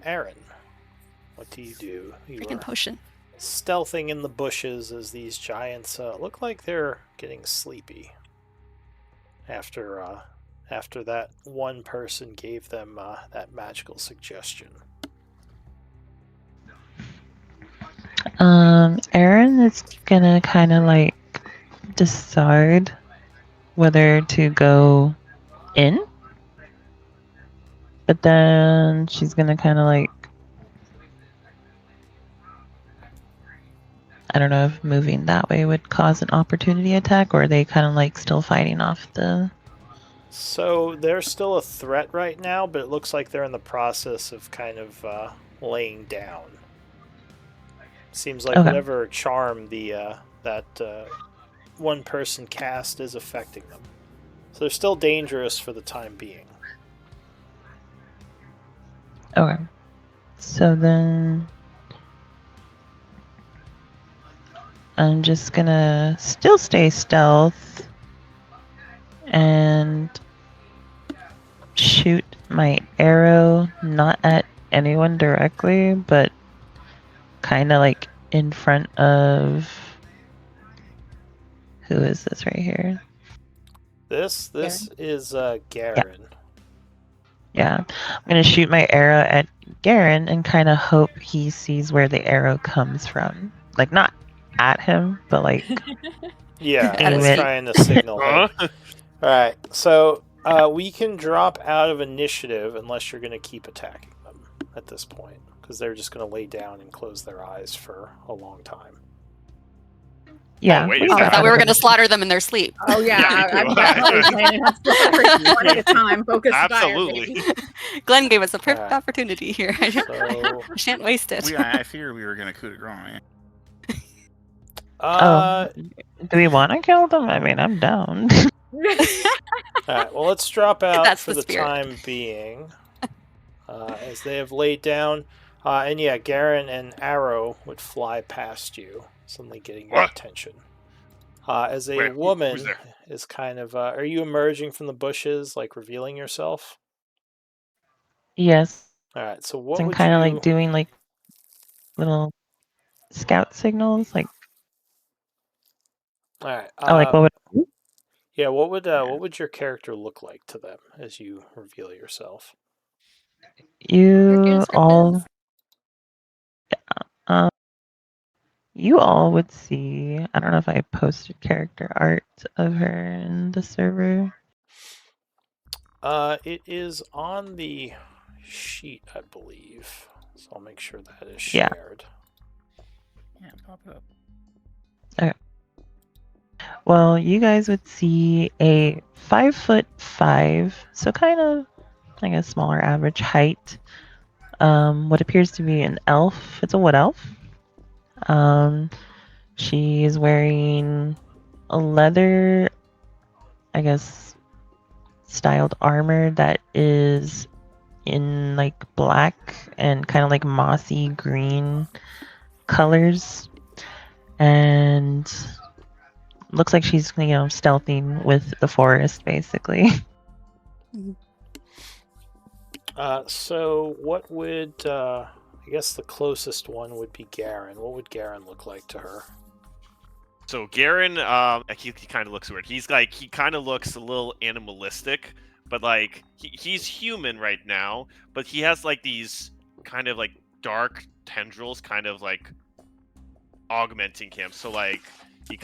Aaron, what do you do? You Freaking are potion. stealthing in the bushes as these giants look like they're getting sleepy after that one person gave them that magical suggestion. Aaron is gonna kind of like decide whether to go in, but then she's gonna kind of like, I don't know if moving that way would cause an opportunity attack, or are they kind of like still fighting off the... So they're still a threat right now, but it looks like they're in the process of kind of laying down. Seems like Okay. whatever charm that one person cast is affecting them. So they're still dangerous for the time being. Okay. So then I'm just gonna still stay stealth and shoot my arrow not at anyone directly, but kind of like in front of... Who is this right here? This is Garen. Yeah. I'm gonna shoot my arrow at Garen and kind of hope he sees where the arrow comes from. Like, not at him, but like... Yeah, At his we're feet. trying to signal him. Alright, so we can drop out of initiative unless you're going to keep attacking them at this point, because they're just going to lay down and close their eyes for a long time. Yeah. Oh, wait, we is can Oh, I that- drop thought we out were of going to slaughter them in their sleep. Oh yeah, Yeah, me too. I'm planning on slaughtering one at a time. Focus fire, Absolutely. baby. Glenn gave us a perfect Alright. opportunity here. I So, shan't waste it. I fear we were going to coup de grace. Do we want to kill them? I mean, I'm down. alright, well, let's drop out That's for the the spirit. time being, as they have laid down. And yeah, Garen and Arrow would fly past you, suddenly getting your What? attention. As a Wait, woman who's there? is kind of, are you emerging from the bushes, like revealing yourself? Yes. All right. So what I'm would kind you? of like doing like little scout signals. Like, All right. like what would... Yeah. What would your character look like to them as you reveal yourself? You all... you all would see... I don't know if I posted character art of her in the server. It is on the sheet, I believe. So I'll make sure that is Yeah. shared. Yeah, pop it up. Well, you guys would see a 5'5", so kind of, I guess, smaller average height. What appears to be an elf. It's a wood elf. She is wearing a leather, I guess, styled armor that is in like black and kind of like mossy green colors, and looks like she's, you know, stealthing with the forest basically. So what would I guess the closest one would be Garen. What would Garen look like to her? So Garen, he kind of looks weird. He kind of looks a little animalistic, but like he's human right now. But he has like these kind of like dark tendrils, kind of like augmenting him. So like he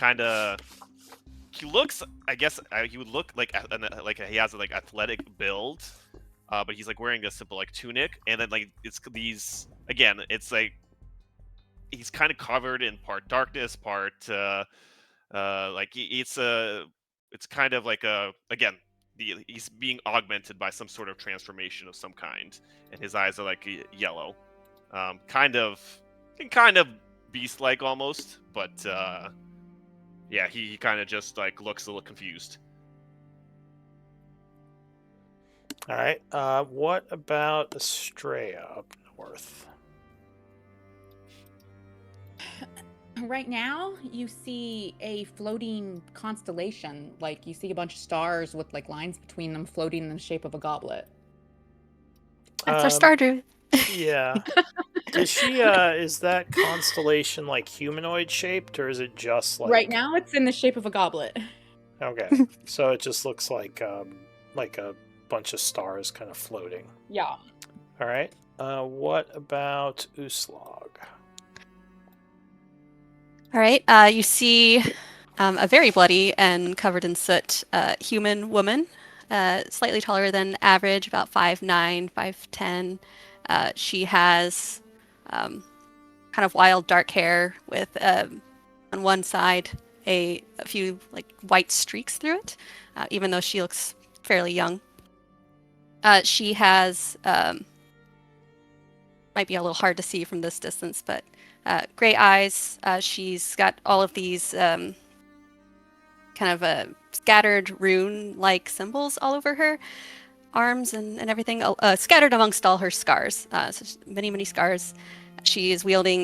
looks. I guess he would look like he has a like athletic build, but he's like wearing a simple like tunic, and then like it's these again. It's like he's kind of covered in part darkness, part like it's kind of like he's being augmented by some sort of transformation of some kind, and his eyes are like yellow, kind of beast-like almost, but yeah, he kind of just like looks a little confused. All right. What about Estrella up north? Right now, you see a floating constellation. Like, you see a bunch of stars with, like, lines between them floating in the shape of a goblet. That's our star druid. Yeah. Does she? Is that constellation like humanoid shaped, or is it just like? Right now, it's in the shape of a goblet. Okay, so it just looks like a bunch of stars kind of floating. Yeah. All right. What about Uslog? All right. You see a very bloody and covered in soot human woman, slightly taller than average, about 5'9", 5'10". She has kind of wild dark hair with on one side a few like white streaks through it, even though she looks fairly young. She has might be a little hard to see from this distance, but gray eyes. She's got all of these kind of scattered rune-like symbols all over her arms and everything, scattered amongst all her scars. So many, many scars. She is wielding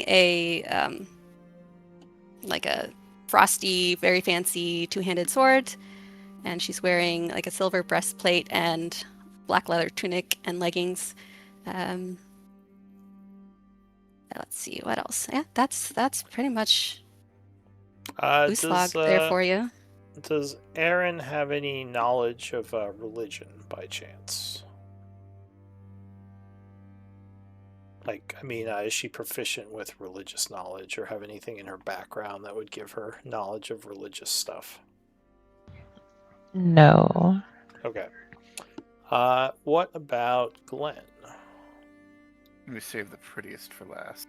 like a frosty, very fancy two-handed sword, and she's wearing like a silver breastplate and black leather tunic and leggings. Let's see what else. Yeah, that's pretty much Uslog there for you. Does Aaron have any knowledge of religion by chance? Like, I mean, is she proficient with religious knowledge, or have anything in her background that would give her knowledge of religious stuff? No. Okay. What about Glenn? Let me save the prettiest for last.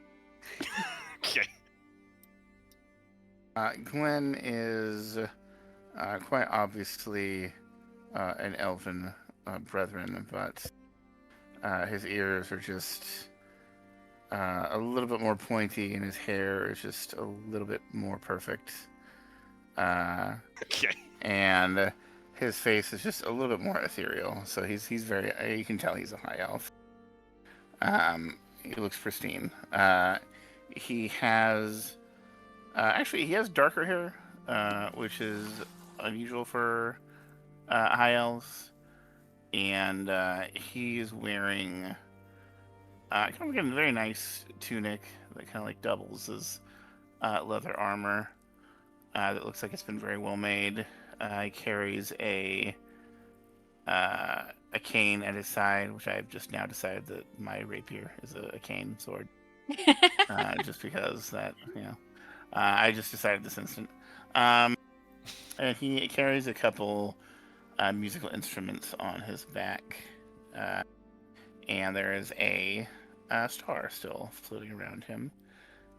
Okay. Glenn is quite obviously an elven brethren, but his ears are just a little bit more pointy, and his hair is just a little bit more perfect. Okay. And his face is just a little bit more ethereal. So he's very. You can tell he's a high elf. He looks pristine. He has actually he has darker hair, which is unusual for high elves, and he is wearing kind of a very nice tunic that kind of like doubles as leather armor. That looks like it's been very well made. He carries a cane at his side, which I've just now decided that my rapier is a cane sword. Just because that, I just decided this instant. And he carries a couple musical instruments on his back. And there is a star still floating around him.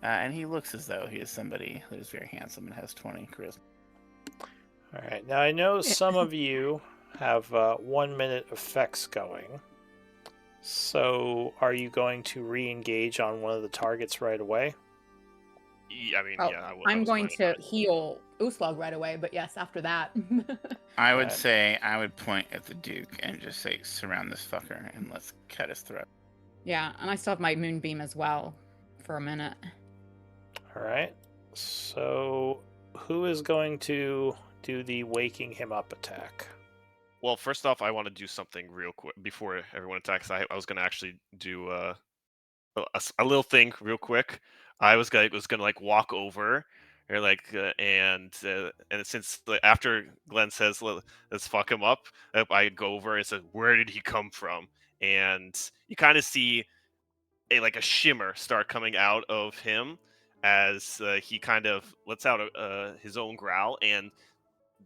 And he looks as though he is somebody that is very handsome and has 20 charisma. All right. Now, I know some of you have 1 minute effects going. So, are you going to re-engage on one of the targets right away? Yeah, I mean, Oh, yeah. I'm going to heal Uslog right away, but yes, after that. I would say I would point at the Duke and just say, surround this fucker and let's cut his throat. Yeah, and I still have my moonbeam as well for a minute. All right. So, who is going to do the waking him up attack? Well, first off, I want to do something real quick before everyone attacks. I was going to actually do a little thing real quick. I was gonna like walk over, or like and since after Glenn says let's fuck him up, I go over and say, where did he come from? And you kind of see a shimmer start coming out of him as he kind of lets out his own growl, and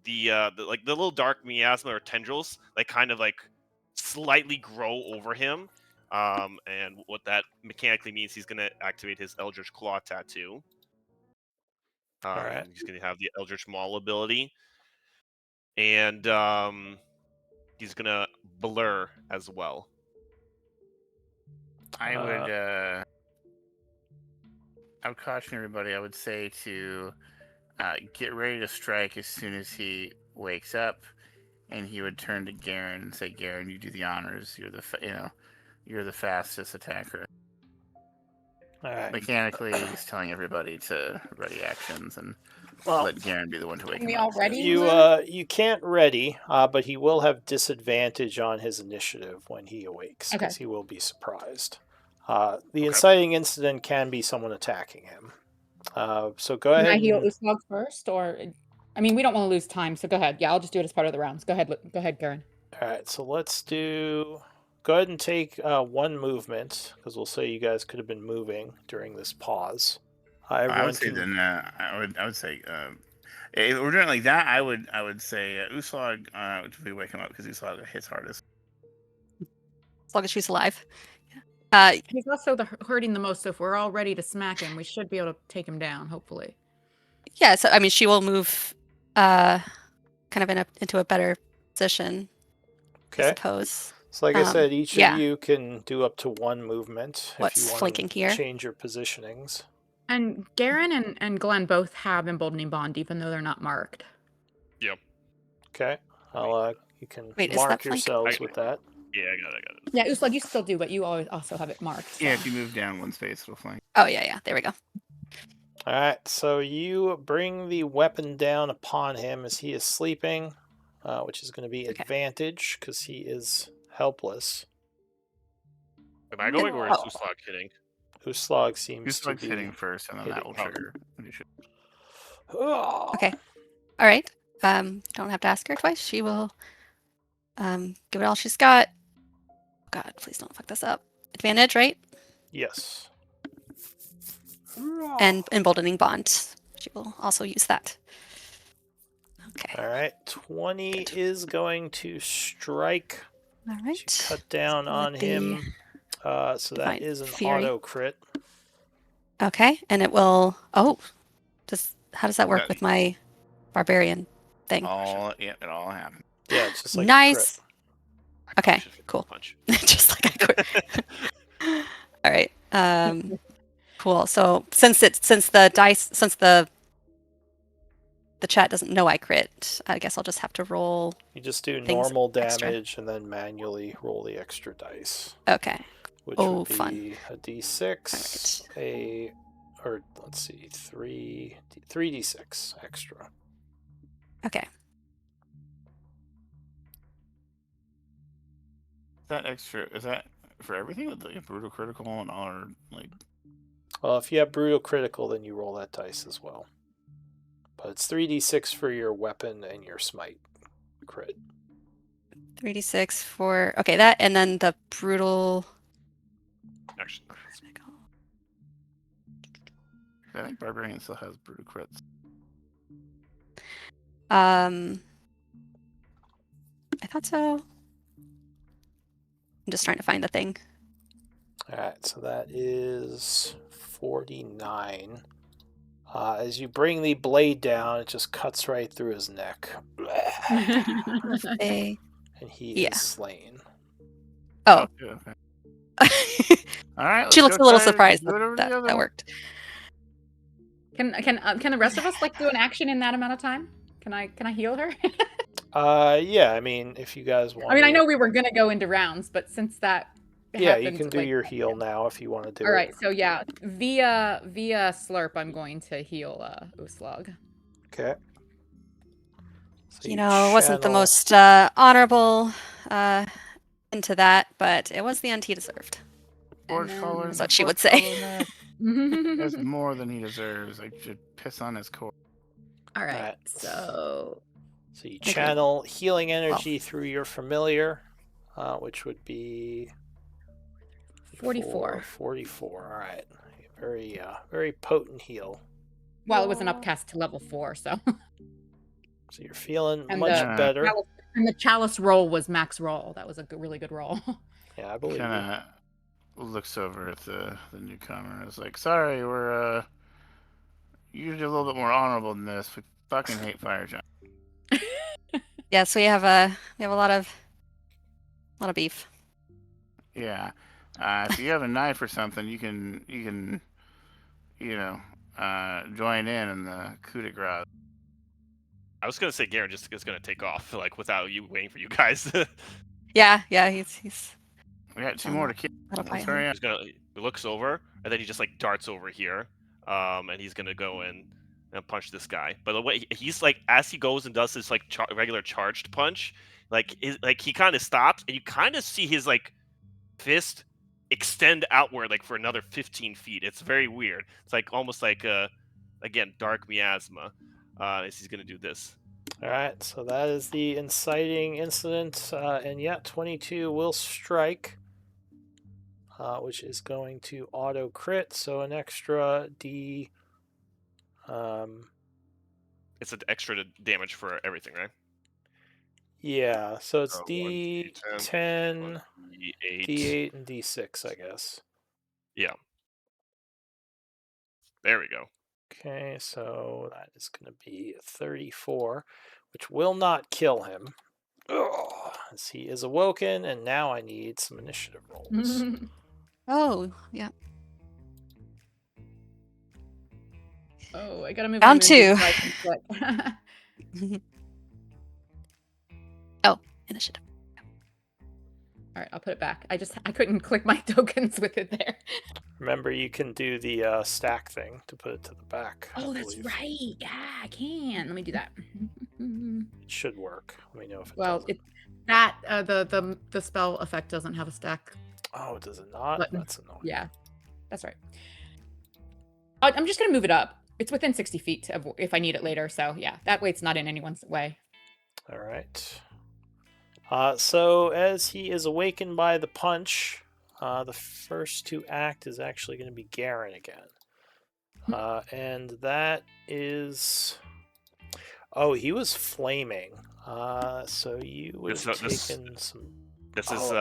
the little dark miasma or tendrils kind of slightly grow over him. And what that mechanically means, he's gonna activate his Eldritch Claw tattoo. All right. He's gonna have the Eldritch Maul ability, and he's gonna blur as well. I would caution everybody. I would say to get ready to strike as soon as he wakes up, and he would turn to Garen and say, "Garen, you do the honors. You're the fastest attacker." All right. Mechanically, he's telling everybody to ready actions and let Garen be the one to wake him we up. all ready? You can't ready, but he will have disadvantage on his initiative when he awakes because he will be surprised. The inciting incident can be someone attacking him. So go Can ahead. I heal Uslog first, or I mean, we don't want to lose time, so go ahead. Yeah, I'll just do it as part of the rounds. Go ahead, Karen. All right, so let's do. Go ahead and take one movement, because we'll say you guys could have been moving during this pause. I would say then. I would say. If we're doing it like that, I would say Uslog would be wake him up because Uslog hits hardest. As long as she's alive. He's also hurting the most, so if we're all ready to smack him, we should be able to take him down, hopefully. Yeah, so I mean, she will move kind of into a better position, I suppose. So like I said, each yeah. of you can do up to one movement if you want flanking to here? change your positionings. And Garen and Glenn both have Emboldening Bond, even though they're not marked. Yep. Okay. You can Wait, mark yourselves with that. Yeah, I got it. Yeah, Uslug, you still do, but you always also have it marked. So. Yeah, if you move down one space, it'll flank. Oh, yeah. There we go. All right, so you bring the weapon down upon him as he is sleeping, which is going to be advantage because he is helpless. Am I going or is Uslog hitting? Uslog seems to be hitting first, and then that will trigger. Okay. All right. Don't have to ask her twice. She will give it all she's got. God, please don't fuck this up. Advantage, right? Yes. And Emboldening Bond. She will also use that. Okay. All right. 20 is going to strike. All right. Cut down on him. So that is an auto crit. Okay, and it will. Oh, how does that work with my barbarian thing? It all happened. Yeah, it's just like nice. A crit. Okay, cool. Just like I quit. All right. Cool. So since the chat doesn't know I crit, I guess I'll just have to roll. You just do normal damage and then manually roll the extra dice. Okay. Which would be fun. a d6, let's see, 3d6 extra. Okay. That extra, is that for everything with the brutal critical and all, or like? Well, if you have brutal critical, then you roll that dice as well. But it's 3d6 for your weapon and your smite crit. 3d6 for that, and then the brutal. Actually, I think Barbarian still has brutal crits. I thought so. I'm just trying to find the thing. Alright, so that is 49. As you bring the blade down, it just cuts right through his neck. And he is slain. Oh. Okay. All right. She looks a little surprised that worked. Can the rest of us do an action in that amount of time? Can I heal her? Yeah. I mean, if you guys want. I mean, I know we were gonna go into rounds, but since that. Yeah, you can do your heal now if you want to do it. All right. So yeah, via slurp, I'm going to heal Uslog. Okay. So it wasn't the most honorable into that, but it was the end he deserved. That's what she would say. There's more than he deserves. I should piss on his core. All right. So you channel healing energy through your familiar, which would be 44. 44. All right. Very potent heal. Well, it was an upcast to level 4, so. So you're feeling much better. And the chalice roll was max roll. That was a really good roll. Yeah, I believe it. Looks over at the newcomer and is like, sorry, we're usually a little bit more honorable than this. We fucking hate fire giants. Yeah, so we have a lot of beef. Yeah. If you have a knife or something, you can join in the coup de grace. I was gonna say Garen just is gonna take off without you waiting for you guys. Yeah, he's. We got 2 more to kill. He looks over and then he just darts over here, and he's gonna go in and punch this guy. But the way he's as he goes and does this regular charged punch, he kind of stops and you kind of see his fist extend outward like for another 15 feet. It's very weird. It's like almost like again, dark miasma. As he's gonna do this. All right, so that is the inciting incident, and yeah, 22 will strike, which is going to auto crit. So an extra D. It's an extra damage for everything, right? Yeah, so it's 1 D10, 1d8. D8, and D6, I guess. Yeah. There we go. Okay, so that is going to be 34, which will not kill him. Ugh, as he is awoken, and now I need some initiative rolls. Oh, yeah. Oh, I gotta move Down my two. so I can click. Oh, initiative. All right, I'll put it back. I couldn't click my tokens with it there. Remember, you can do the stack thing to put it to the back. Oh, I that's believe. right. Yeah, I can. Let me do that. It should work. Let me know if it Well, doesn't. The spell effect doesn't have a stack. Oh, does it not? Button. That's annoying. Yeah, that's right. I'm just gonna move it up. It's within 60 feet of if I need it later. So yeah, that way it's not in anyone's way. All right. So as he is awakened by the punch, the first to act is actually going to be Garen again. And that is... Oh, he was flaming. So you would have taken some... This is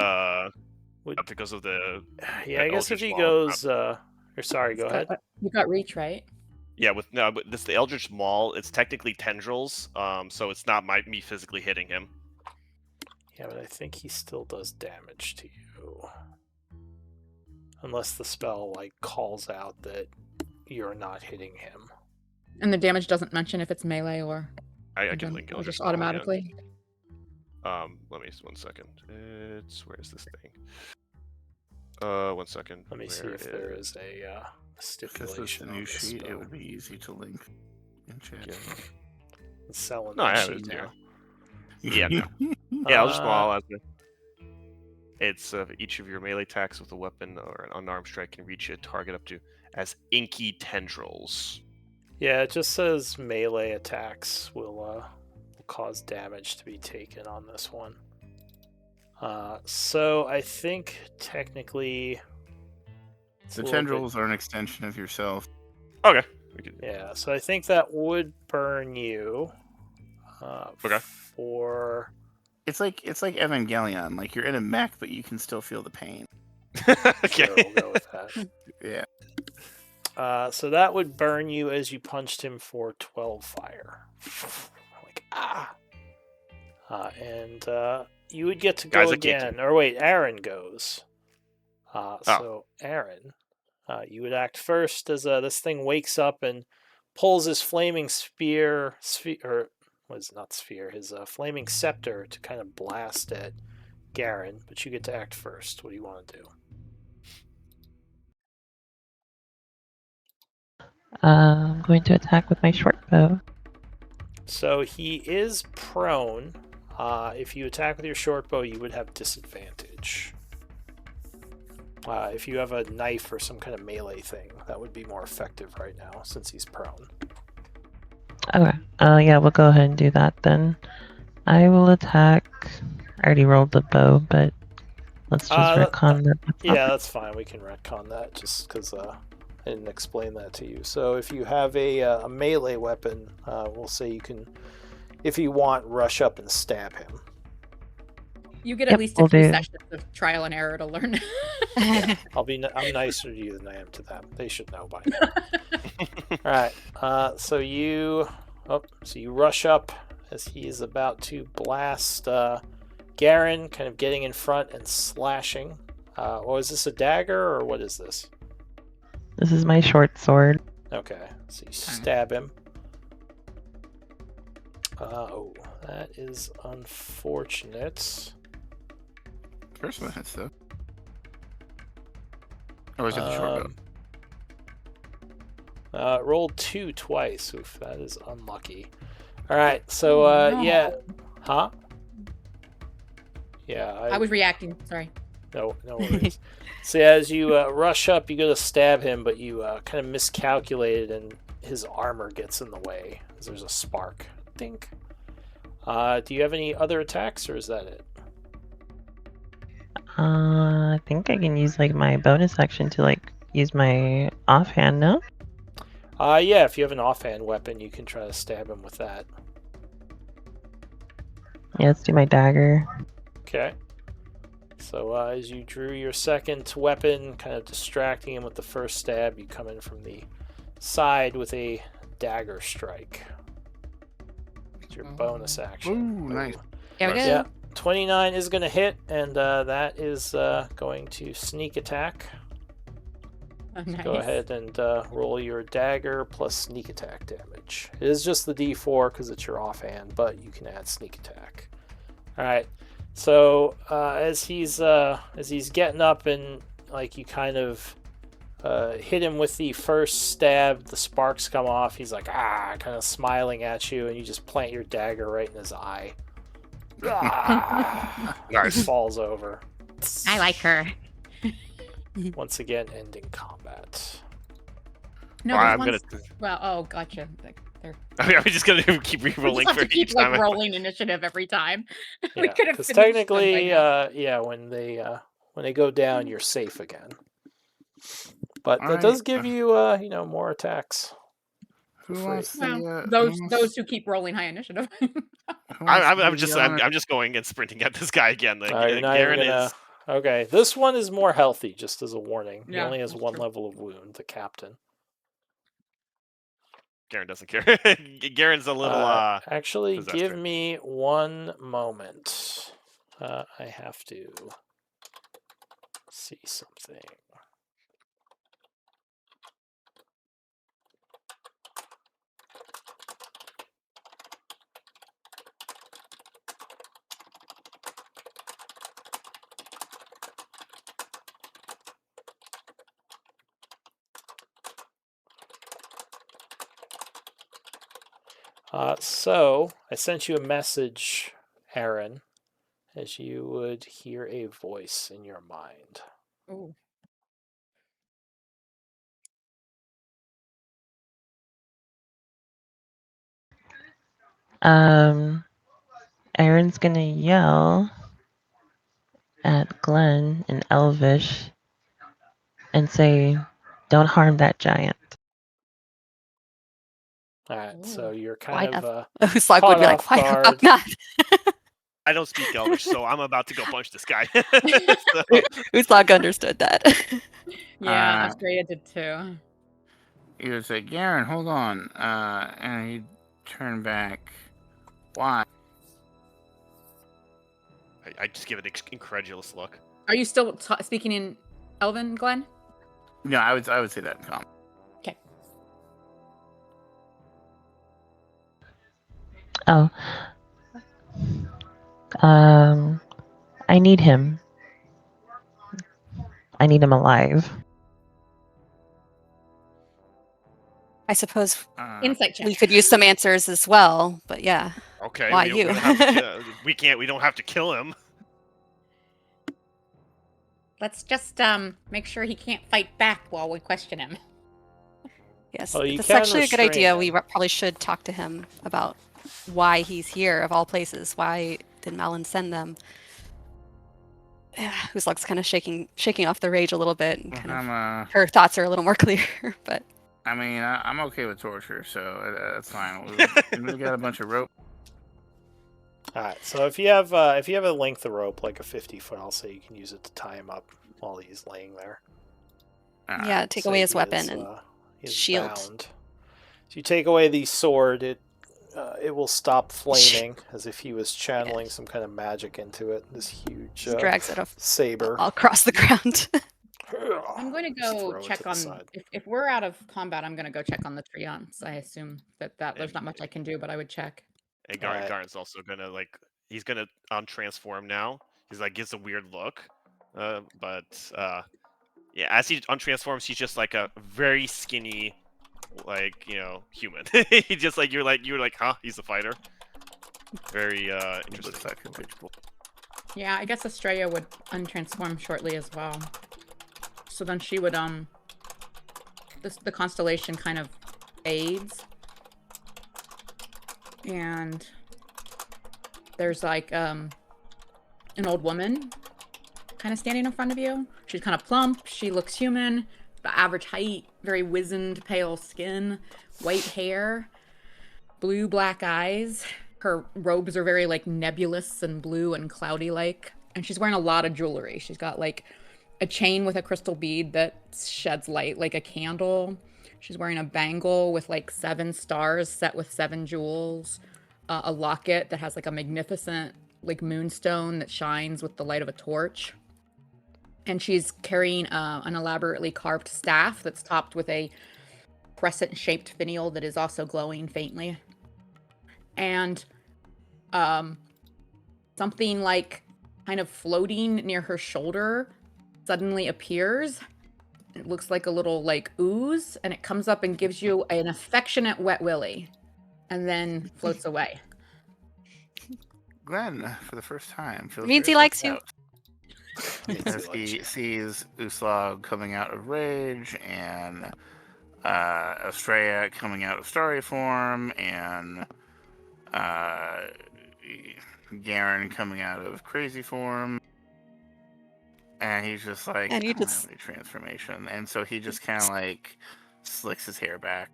because of the... Yeah, I guess if he goes... Or sorry, go ahead. You got reach, right? Yeah, but this the Eldritch Maul. It's technically tendrils, so it's not me physically hitting him. Yeah, but I think he still does damage to you. Unless the spell, like, calls out that you're not hitting him. And the damage doesn't mention if it's melee or... I can link Eldritch just Maul automatically. Again. Let me... 1 second. Where's this thing? 1 second. Let me see if there is a stipulation. Because this new sheet, it would be easy to link in chat. Selling no, I that have sheet it now. here. Yeah, no. Yeah, I'll just Maul. It's each of your melee attacks with a weapon or an unarmed strike can reach a target up to as inky tendrils. Yeah, it just says melee attacks will cause damage to be taken on this one. So I think technically the tendrils are an extension of yourself. Okay. Yeah, so I think that would burn you. Okay. For it's like Evangelion. Like you're in a mech, but you can still feel the pain. Okay. Sure, we'll go with that. Yeah. So that would burn you as you punched him for 12 fire. Like and you would get to go again. Or wait, Aaron goes. So Aaron, you would act first as this thing wakes up and pulls his flaming sphere, or was not sphere, his flaming scepter to kind of blast at Garen. But you get to act first. What do you want to do? I'm going to attack with my short bow. So he is prone. If you attack with your short bow, you would have disadvantage. If you have a knife or some kind of melee thing, that would be more effective right now since he's prone. Okay. Yeah, we'll go ahead and do that then. I will attack. I already rolled the bow, but let's just retcon that. Yeah, that's fine. We can retcon that just because I didn't explain that to you. So if you have a melee weapon, we'll say you can, if you want, rush up and stab him. You get at least a few sessions of trial and error to learn. Yeah, I'm nicer to you than I am to them. They should know by now. All right. So you rush up as he is about to blast Garen, kind of getting in front and slashing. Is this a dagger or what is this? This is my short sword. Okay, so you stab him. Oh, that is unfortunate. First one hits though. Oh, is it the short bow? Rolled 2 twice. Oof, that is unlucky. All right, so yeah, huh? Yeah, I was reacting. Sorry. No worries. So as you rush up, you go to stab him, but you kind of miscalculated, and his armor gets in the way. As there's a spark. Dink. Do you have any other attacks, or is that it? I think I can use like my bonus action to like use my offhand. No. Yeah. If you have an offhand weapon, you can try to stab him with that. Yeah, let's do my dagger. Okay. So as you drew your second weapon, kind of distracting him with the first stab, you come in from the side with a dagger strike. It's your bonus action. Ooh, nice. There we go. Yeah, 29 is going to hit, and that is going to sneak attack. Oh, nice. Go ahead and roll your dagger plus sneak attack damage. It is just the D4 because it's your offhand, but you can add sneak attack. All right. So as he's getting up and like you kind of hit him with the first stab, the sparks come off. He's like kind of smiling at you, and you just plant your dagger right in his eye. Nice. He falls over. I like her. Once again, ending combat. No, Well, these I'm ones- gonna. Well, oh, gotcha. Like, they're... Are we just gonna keep We re-rolling just have for to keep each like time? rolling initiative every time. We Yeah, could have because finished them by technically, now. when they go down, you're safe again. But that Alright, does give you more attacks. Who free. wants the, Well, who wants- those who keep rolling high initiative. who wants to I'm do just the honor- I'm just going and sprinting at this guy again. Like, You're not even Garen gonna... is. Okay, this one is more healthy, just as a warning. He Yeah, only has that's one true. level of wound, the captain. Garen doesn't care. Garen's a little Actually, possessed give her. me one moment. I have to see something. So I sent you a message, Aaron, as you would hear a voice in your mind. Ooh. Aaron's gonna yell at Glenn in Elvish and say, "Don't harm that giant." All right, so Ooh. you're Why kind of Uslag would caught be like, off why the guard. fuck not? I don't speak Elvish, so I'm about to go punch this guy. So, Uslag understood that. Yeah, Australia did too. He would say, Garen, hold on. And he'd turn back. Why? I just give an incredulous look. Are you still speaking in Elven, Glenn? No, I would say that in common. Okay. Oh. I need him. I need him alive. I suppose Insight check. we could use some answers as well, but yeah. Okay, Why we don't, you? we don't have to kill, we can't. We don't have to kill him. Let's just make sure he can't fight back while we question him. Yes, Well, you that's can actually a good restrain idea. him. We probably should talk to him about why he's here, of all places. Why did Malin send them? Uslag's kind of shaking off the rage a little bit, and kind of her thoughts are a little more clear. But I mean, I'm okay with torture, so that's fine. We got a bunch of rope. All right, so if you have a length of rope, like a 50-foot, I'll say you can use it to tie him up while he's laying there. yeah, take So away his he weapon is, and he is shield. bound. So you take away the sword, it will stop flaming, as if he was channeling some kind of magic into it. This huge just drags it off saber. all across the ground. I'm going to Just go throw it check to the on side. if we're out of combat. I'm going to go check on the Treants. I assume that there's not much I can do, but I would check. And Alright. Garen's also gonna he's gonna transform now. He's gives a weird look, but yeah, as he untransforms, he's just like a very skinny, human. He just you're like, huh? He's a fighter. Very Looks interesting. like a bitch boy. Yeah, I guess Estrella would untransform shortly as well. So then she would, the constellation kind of fades. And there's like, an old woman kind of standing in front of you. She's kind of plump. She looks human, the average height, very wizened, pale skin, white hair, blue-black eyes. Her robes are very like nebulous and blue and cloudy like, and she's wearing a lot of jewelry. She's got like a chain with a crystal bead that sheds light like a candle. She's wearing a bangle with like 7 stars set with 7 jewels, a locket that has like a magnificent like moonstone that shines with the light of a torch. And she's carrying an elaborately carved staff that's topped with a crescent-shaped finial that is also glowing faintly. And something like kind of floating near her shoulder suddenly appears. It looks like a little like ooze, and it comes up and gives you an affectionate wet willy, and then floats away. Glenn, for the first time, feels Means very he likes left you. out as he sees Uslag coming out of rage, and Estrella coming out of starry form, and Garen coming out of crazy form. And he's just like, And you I don't just- have any transformation. And so he just kind of like slicks his hair back.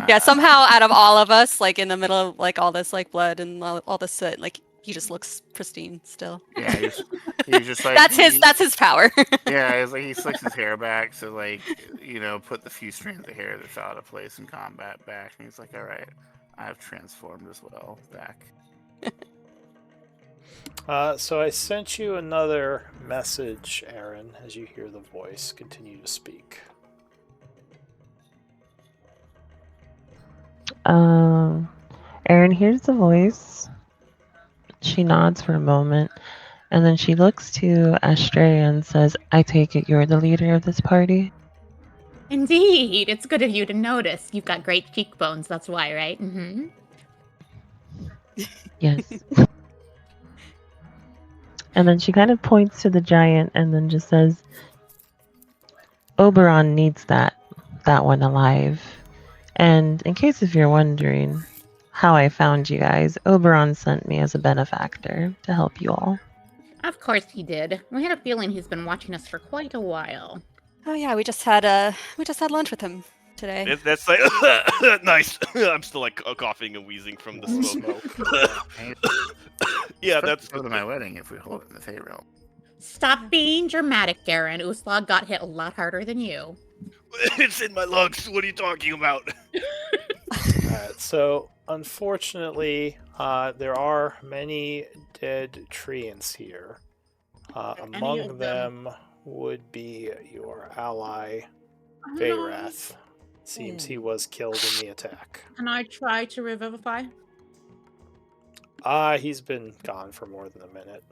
Yeah, somehow out of all of us, like in the middle of like all this like blood and all this soot, like he just looks pristine still. Yeah, he's just like that's his power. Yeah, it's like he slicks his hair back to like, put the few strands of hair that's out of place in combat back, and he's like, all right, I've transformed as well back. So I sent you another message, Aaron, as you hear the voice continue to speak. Erin hears the voice. She nods for a moment, and then she looks to Estrella and says, I take it you're the leader of this party? Indeed. It's good of you to notice. You've got great cheekbones, that's why, right? Mm-hmm. Yes. And then she kind of points to the giant and then just says, Oberon needs that one alive. And in case if you're wondering how I found you guys, Oberon sent me as a benefactor to help you all. Of course he did. We had a feeling he's been watching us for quite a while. Oh yeah, we just had lunch with him today. That's like nice. I'm still like coughing and wheezing from the smoke. Yeah, that's go to my wedding if we hold it in the Fey realm. Stop being dramatic, Garen. Uslag got hit a lot harder than you. It's in my lungs. What are you talking about? Alright, so unfortunately, there are many dead treants here. Among them would be your ally, Veyrath. Seems he was killed in the attack. Can I try to revivify? He's been gone for more than a minute.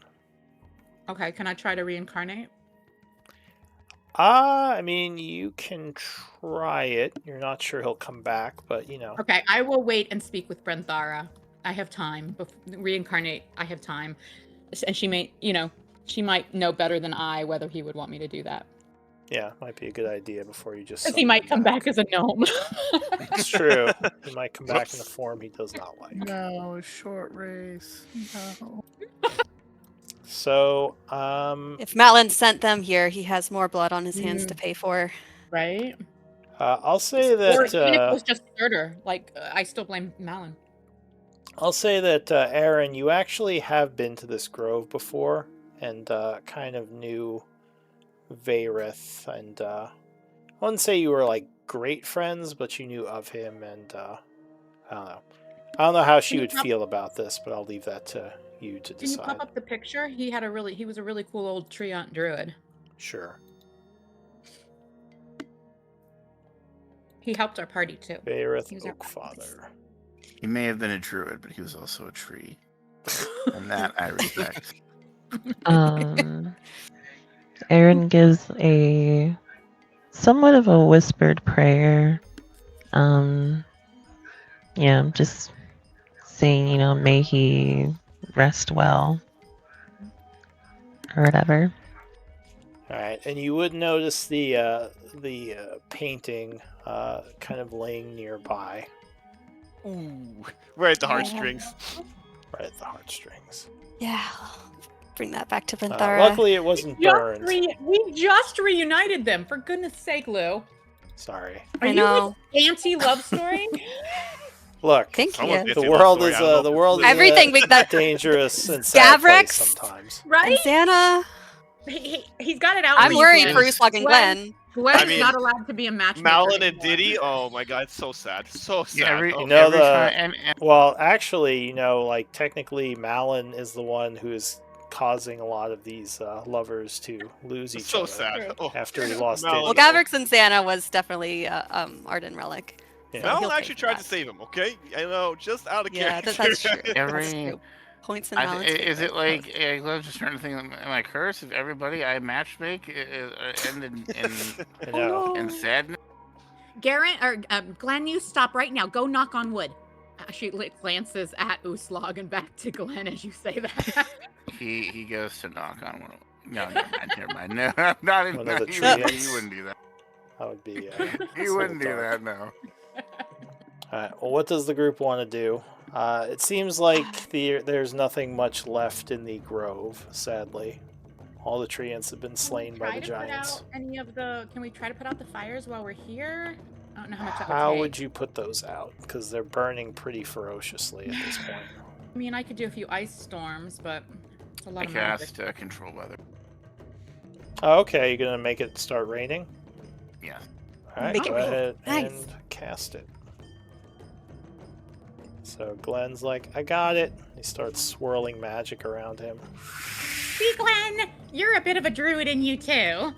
Okay, can I try to reincarnate? I mean, you can try it. You're not sure he'll come back, but Okay, I will wait and speak with Brenthara. I have time. Reincarnate, I have time. And she might know better than I whether he would want me to do that. Yeah, might be a good idea before you just... Because he might come back as a gnome. It's true. He might come back in a form he does not like. No, short race. No. So, If Malin sent them here, he has more blood on his hands to pay for. Right? I'll say that... Or even if it was just murder, I still blame Malin. I'll say that, Aaron, you actually have been to this grove before, and kind of knew Veyrath, and I wouldn't say you were like great friends, but you knew of him, and I don't know how she would feel about this, but I'll leave that to you to decide. Can you pop up the picture? He was a really cool old Treant druid. Sure. He helped our party too. Veyrath He was our Oakfather. He may have been a druid, but he was also a tree. And that I respect. Aaron gives a somewhat of a whispered prayer. Just saying, may he rest well. or whatever. All right, and you would notice the painting kind of laying nearby, Ooh, right at the heartstrings. right at the heartstrings. Yeah. Bring that back to Vinthara. Luckily, it wasn't burned. We just reunited them, for goodness sake, Lou. Sorry. Are I you know. like anti-love story? Look, Thank Someone's you. the It's a world love is story, I don't know the if world it's is Everything that dangerous and sad place Gavrex? sometimes. And Right? Xana. He's got it out. I'm for you, worried Glenn. for Uslog and Glenn. Glenn I is mean, not allowed to be a matchmaker Malin and anymore. Diddy. Oh my god, it's so sad. So sad. Yeah, every, Oh, You know every time, and Well, actually, like technically, Malin is the one who is causing a lot of these lovers to lose each so other sad. Oh, after he lost Malin. Well, Diddy. Gavrix and Xana was definitely Arden Relic. Yeah. So Malin he'll pay actually for tried that. to save him. Okay, I know, just out of Yeah, character. that's true. That's every. true. Points in Malin's Is favor. it like I'm just trying to think? Am I cursed if everybody I matchmake ended I know. in sadness? Garen or Glenn, you stop right now. Go knock on wood. She glances at Uslog and back to Glenn as you say that. He goes to knock on one. No, never mind. No, not in. One No, of the he treants. wouldn't do that. That would be. He wouldn't do that. No. All right. Well, what does the group want to do? It seems like there's nothing much left in the grove. Sadly, all the treants have been slain by the giants. Any of the? Can we try to put out the fires while we're here? I don't know how much that would How take. would you put those out? Because they're burning pretty ferociously at this point. I mean, I could do a few ice storms, but it's a lot I of magic. cast control weather. Oh, okay, you're gonna make it start raining? Yeah. Alright, Make it go rain. ahead Nice. and cast it. So Glenn's like, I got it. He starts swirling magic around him. See, Glenn, you're a bit of a druid in you too.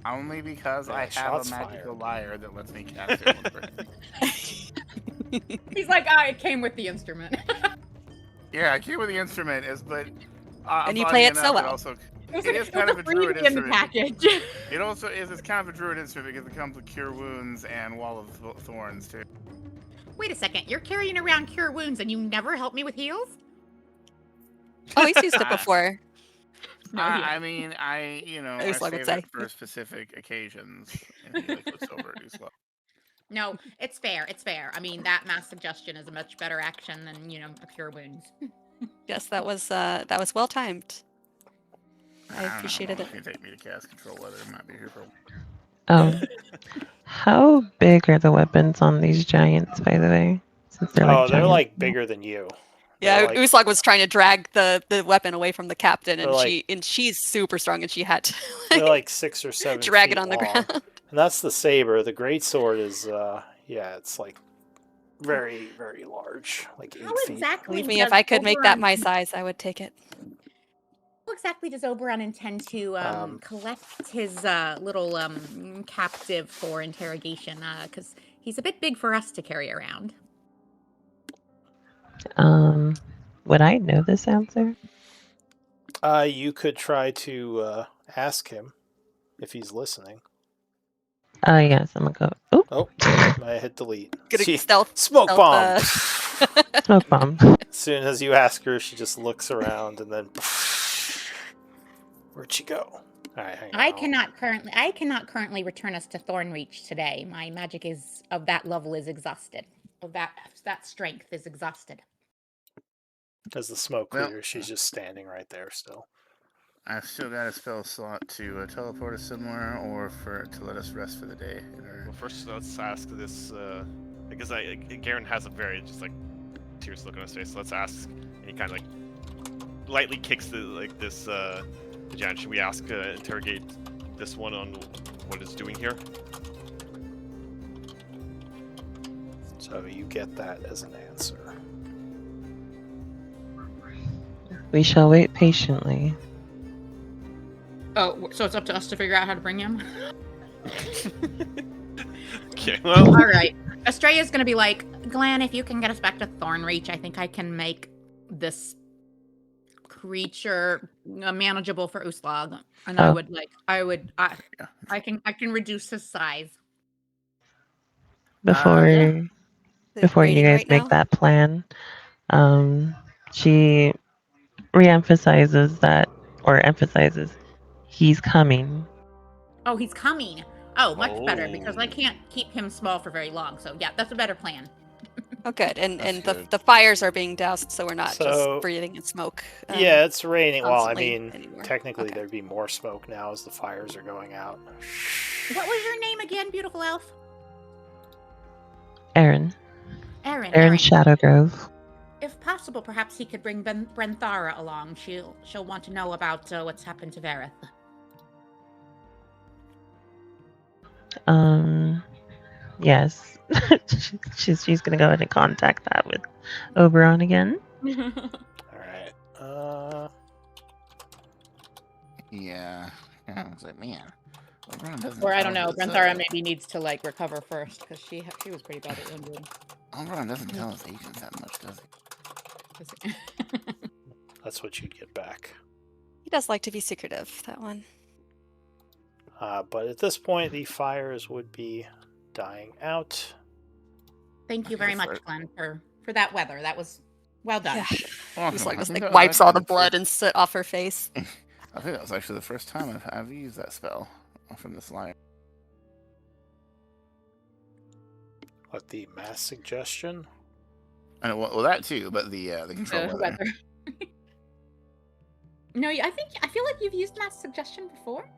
Only because Yeah, I have shots a magical fired. lyre that lets me cast it. One person. He's like, it came with the instrument. Yeah, I came with the instrument, but And you funny play it so enough, well. It also It It is kind of a druid freebie in the instrument. package. It also is. It's kind of a druid instrument because it comes with Cure Wounds and Wall of Thorns too. Wait a second, you're carrying around Cure Wounds and you never help me with heals? Oh, he's used it before. No, I mean, I I just like save would say. it for specific occasions. And he like looks over at Usla. No, it's fair. It's fair. I mean, that mass suggestion is a much better action than a Cure Wounds. Yes, that was well timed. I appreciated it. it. It's gonna take me to cast Control Weather. I might be here for. How big are the weapons on these giants, by the way? Since they're Oh, like they're giants. like bigger than you. Yeah, They're like- Uslag was trying to drag the weapon away from the captain, and They're like- she's super strong, and she had to They're like 6 or 7 drag feet it on the long. ground. And that's the saber. The greatsword is, it's like very, very large, like 8 How feet. exactly? Believe me, does if I could make that Oberon- my size, I would take it. How exactly does Oberon intend to collect his little captive for interrogation? Because he's a bit big for us to carry around. Would I know this answer? You could try to ask him if he's listening. Yes, I'm gonna go. Oop. Oh, I hit delete. Gonna See, stealth smoke bomb. Smoke bomb. As soon as you ask her, she just looks around and then where'd she go? All right, hang on. I cannot currently return us to Thornreach today. My magic is of that level is exhausted. Of that strength is exhausted. As the smoke Well- clears, she's just standing right there still. I've still got a spell slot to teleport us somewhere, or to let us rest for the day. Well, first let's ask this because Garen has a very just like tears look on his face. So let's ask, and he kind of like lightly kicks the giant. Should we ask interrogate this one on what it's doing here? So you get that as an answer. We shall wait patiently. Oh, so it's up to us to figure out how to bring him? Okay, well, All right. Estrella's going to be like, Glenn, if you can get us back to Thornreach, I think I can make this creature manageable for Uslag. And Oh. I can reduce his size. Before Yeah. before you guys make that plan, she reemphasizes that or emphasizes, he's coming. Oh, he's coming. Oh, much better, because I Oh. can't keep him small for very long. So yeah, that's a better plan. Oh, good. And That's and good. the fires are being doused, so we're not So- just breathing in smoke. Yeah, it's raining. Well, I constantly mean, anymore. technically Okay. there'd be more smoke now as the fires are going out. What was your name again, beautiful elf? Aaron. Aaron. Aaron Shadowgrove. If possible, perhaps he could bring Brenthara along. She'll want to know about what's happened to Vareth. Yes. she's gonna go ahead and contact that with Oberon again. Alright. Yeah. I was like, man. Oberon doesn't Or I tell don't know. us, Brenthara maybe needs to like recover first because she was pretty badly injured. Oberon doesn't tell his agents that much, does he? That's what you'd get back. He does like to be secretive, that one. But at this point, the fires would be dying out. Thank you very much, Glenn, for that weather. That was well done. Yeah. Awesome. Just like, I think like that was wipes all actually the blood and soot off her face. I think that was actually the first time I've used that spell from this line. What, the mass suggestion? And well, that too, but the control The weather. weather. No, I feel like you've used mass suggestion before.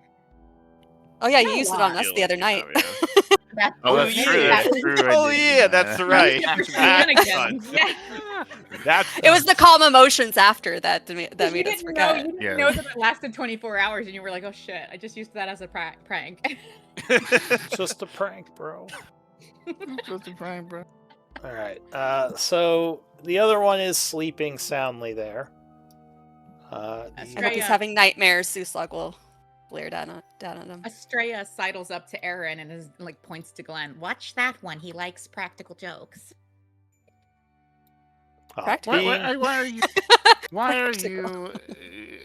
Oh yeah, you No, used it on us Feel the like other you night. have, yeah. That's Oh, that's yeah, true. That's true. I Oh did yeah, use that's that. right. For That's shenanigans. fun. Yeah. That's It was the calm emotions after that You made us didn't know. forget. You didn't Yeah. know that it lasted 24 hours, and you were like, "Oh shit! I just used that as a prank." Just a prank, bro. Just a prank, bro. Alright, so the other one is sleeping soundly there. I That's hope he's Freya. having nightmares. Zuslog will glare down on him. Estrella sidles up to Aaron and is like points to Glenn. Watch that one. He likes practical jokes. Practical. Why are you? Why are Practical. you?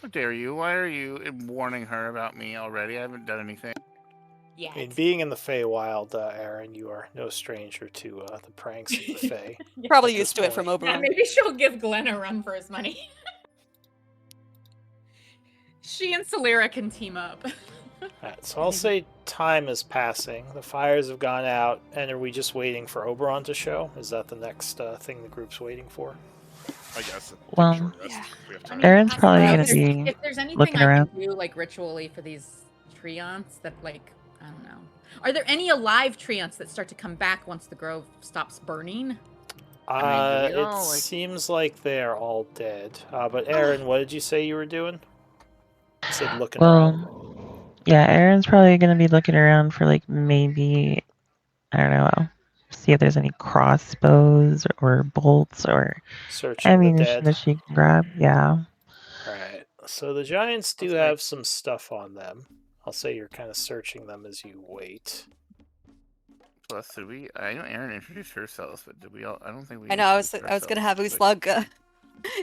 How dare you? Why are you warning her about me already? I haven't done anything. Yeah. In being in the Feywild, Aaron, you are no stranger to the pranks of the Fey. Probably at used this to it from point. Yeah, Oberon. maybe she'll give Glenn a run for his money. She and Celera can team up. Alright, so I'll say time is passing. The fires have gone out, and are we just waiting for Oberon to show? Is that the next thing the group's waiting for? I guess. Well, Short rest. yeah. We have I time. mean, Aaron's probably if gonna there's- be If there's anything looking I around. can do, like ritually, for these treants that, like, I don't know. Are there any alive treants that start to come back once the grove stops burning? I mean, do we It all, like- seems like they're all dead. But Aaron, what did you say you were doing? You said looking around. Well, yeah, Aaron's probably gonna be looking around for like maybe, I don't know, see if there's any crossbows or bolts or Searching the ammunition dead. that she can grab. Yeah. Alright, so the giants do That's right. have some stuff on them. I'll say you're kind of searching them as you wait. Plus, did we? I know Erin introduced herself, but did we all? I don't think we. I know. I was introduced gonna have ourselves. Uslug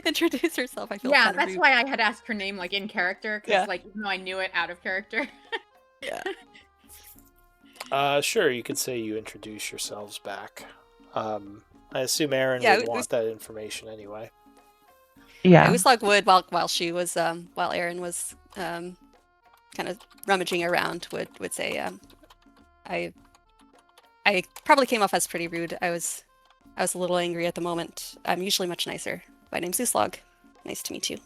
introduce herself. I feel Yeah, kind of that's rude. why I had asked her name, like, in character, because, Yeah. like, even though I knew it out of character. Yeah. Sure, you could say you introduce yourselves back. I assume Aaron Yeah, would it want was- that information anyway. Yeah. Uslug would while she was while Aaron was kind of rummaging around would say I probably came off as pretty rude. I was a little angry at the moment. I'm usually much nicer. My name's Uslog. Nice to meet you.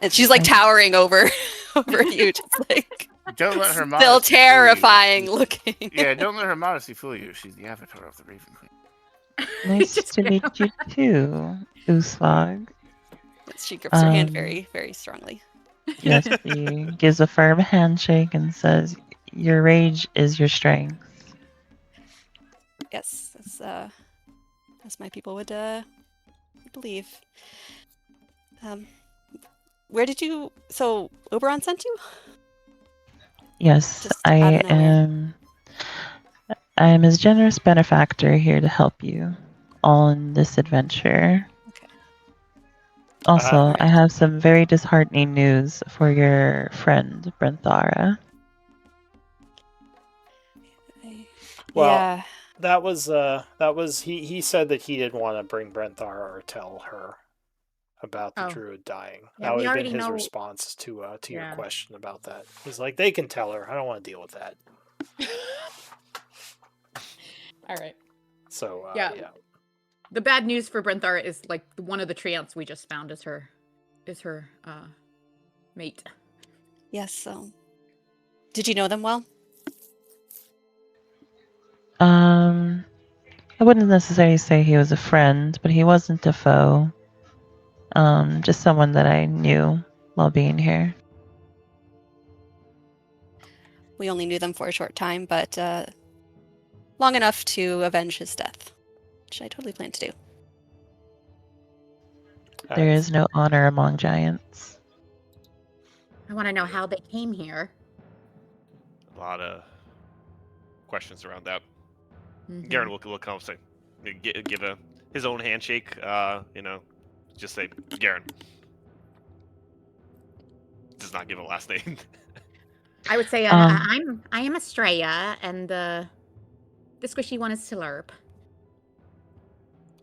And she's like towering over you, just like Don't let her still modesty fool you. terrifying looking. Yeah, don't let her modesty fool you. She's the avatar of the Raven Queen. Nice to meet you too, Uslag. She grips her hand Um, very, very strongly. Yes, he gives a firm handshake and says, "Your rage is your strength." Yes, as my people would believe. Where did you? So Oberon sent you? Yes, Just I out of nowhere. am. I am his generous benefactor here to help you on this adventure. Okay. Also, I have some very disheartening news for your friend Brenthara. Well, yeah. That was he said that he didn't want to bring Brenthara or tell her about the Oh. druid dying. Yeah, That we would have been already his know- response to your Yeah. question about that. He's like, they can tell her. I don't want to deal with that. All right. So Yeah. yeah. The bad news for Brenthar is like one of the treants we just found is her mate. Yes, so. Did you know them well? I wouldn't necessarily say he was a friend, but he wasn't a foe. Just someone that I knew while being here. We only knew them for a short time, but long enough to avenge his death, which I totally plan to do. There is no honor among giants. I want to know how they came here. A lot of questions around that. Mhm. Garen will come say, give his own handshake. Just say Garen. Does not give a last name. I would say I am Estrella, and the squishy one is Slurp.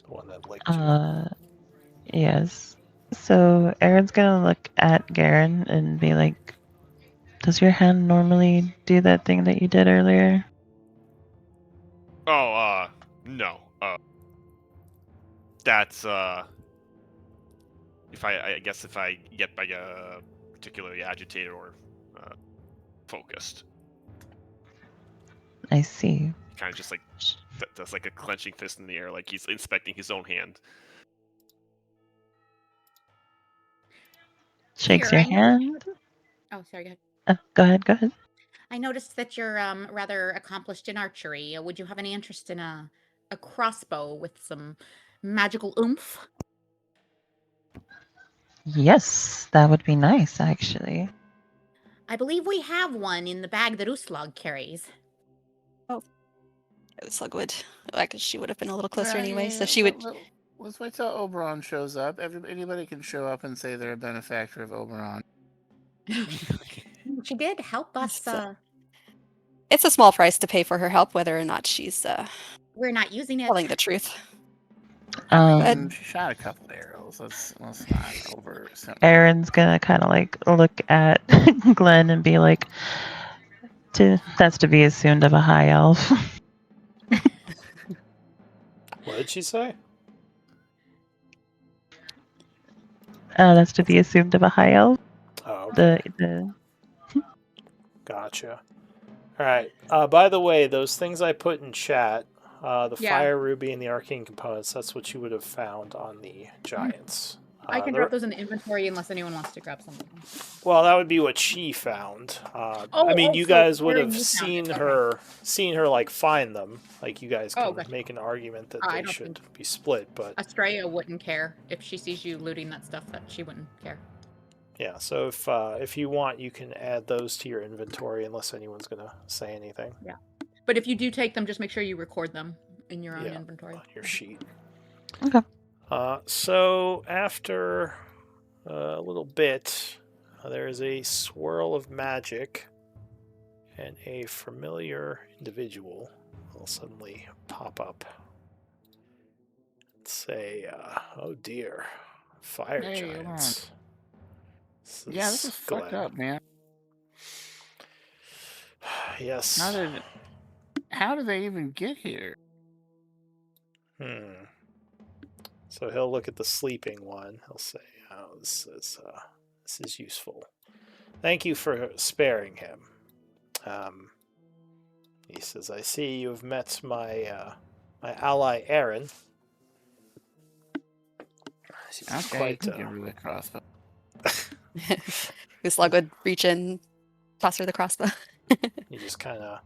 The one that licked you. Yes. So Aaron's gonna look at Garen and be like, does your hand normally do that thing that you did earlier? Oh, no. That's if I guess if I get like particularly agitated or focused, I see. kind of just like does like a clenching fist in the air, like he's inspecting his own hand. Shakes Here, your hand. Oh, sorry, go ahead. Go ahead, go ahead. I noticed that you're rather accomplished in archery. Would you have any interest in a crossbow with some magical oomph? Yes, that would be nice, actually. I believe we have one in the bag that Uslog carries. Slug would. I guess she would have been a little closer Right, anyway, so yeah, she would. Let's wait till Oberon shows up. Anybody can show up and say they're a benefactor of Oberon. She did help us. So- It's a small price to pay for her help, whether or not she's We're not using it. telling the truth. I mean, she shot a couple arrows. Let's not over. Aaron's gonna kind of like look at Glenn and be like, that's to be assumed of a high elf. What did she say? That's to be assumed of a high elf. Oh, okay. Gotcha. All right. By the way, those things I put in chat, the fire ruby and the arcane components, that's what you would have found on the giants. I can drop those in the inventory unless anyone wants to grab something. Well, that would be what she found. I mean, you guys would have seen her like find them. Like you guys can make an argument that they should be split, but Estrella wouldn't care if she sees you looting that stuff. That she wouldn't care. Yeah. So if you want, you can add those to your inventory unless anyone's gonna say anything. Yeah. But if you do take them, just make sure you record them in your own inventory. On your sheet. Okay. So after a little bit, there is a swirl of magic, and a familiar individual will suddenly pop up and say, "Oh dear, fire giants." This is fucked up, man. Yes. How did they even get here? So he'll look at the sleeping one. He'll say, "Oh, this is useful. Thank you for sparing him." He says, "I see you have met my ally Aaron." She's quite the crossbow. Slug would reach in, toss her the crossbow. He just kind of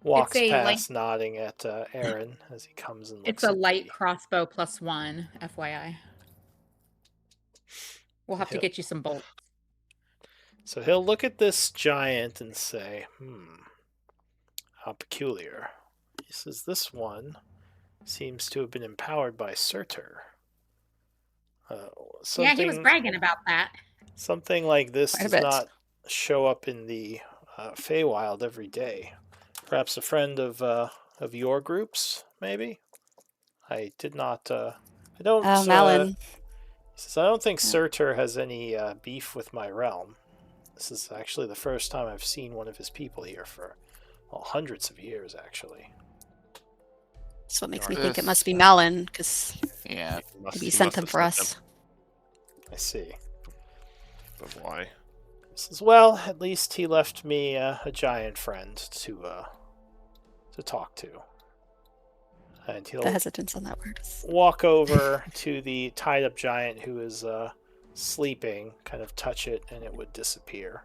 walks past, nodding at Aaron as he comes and looks. It's a light crossbow +1, FYI. We'll have to get you some bolts. So he'll look at this giant and say, how peculiar. He says, this one seems to have been empowered by Surtur. Yeah, he was bragging about that. Something like this does not show up in the Feywild every day. Perhaps a friend of your groups, maybe? I did not. I don't. Malin. He Says, I don't think Surtur has any beef with my realm. This is actually the first time I've seen one of his people here for, well, hundreds of years, actually. That's what makes me think it must be Malin, because Yeah. he sent them for us. I see. But why? Says, well, at least he left me a giant friend to talk to. And he'll The hesitance on that word. walk over to the tied-up giant who is sleeping, kind of touch it, and it would disappear.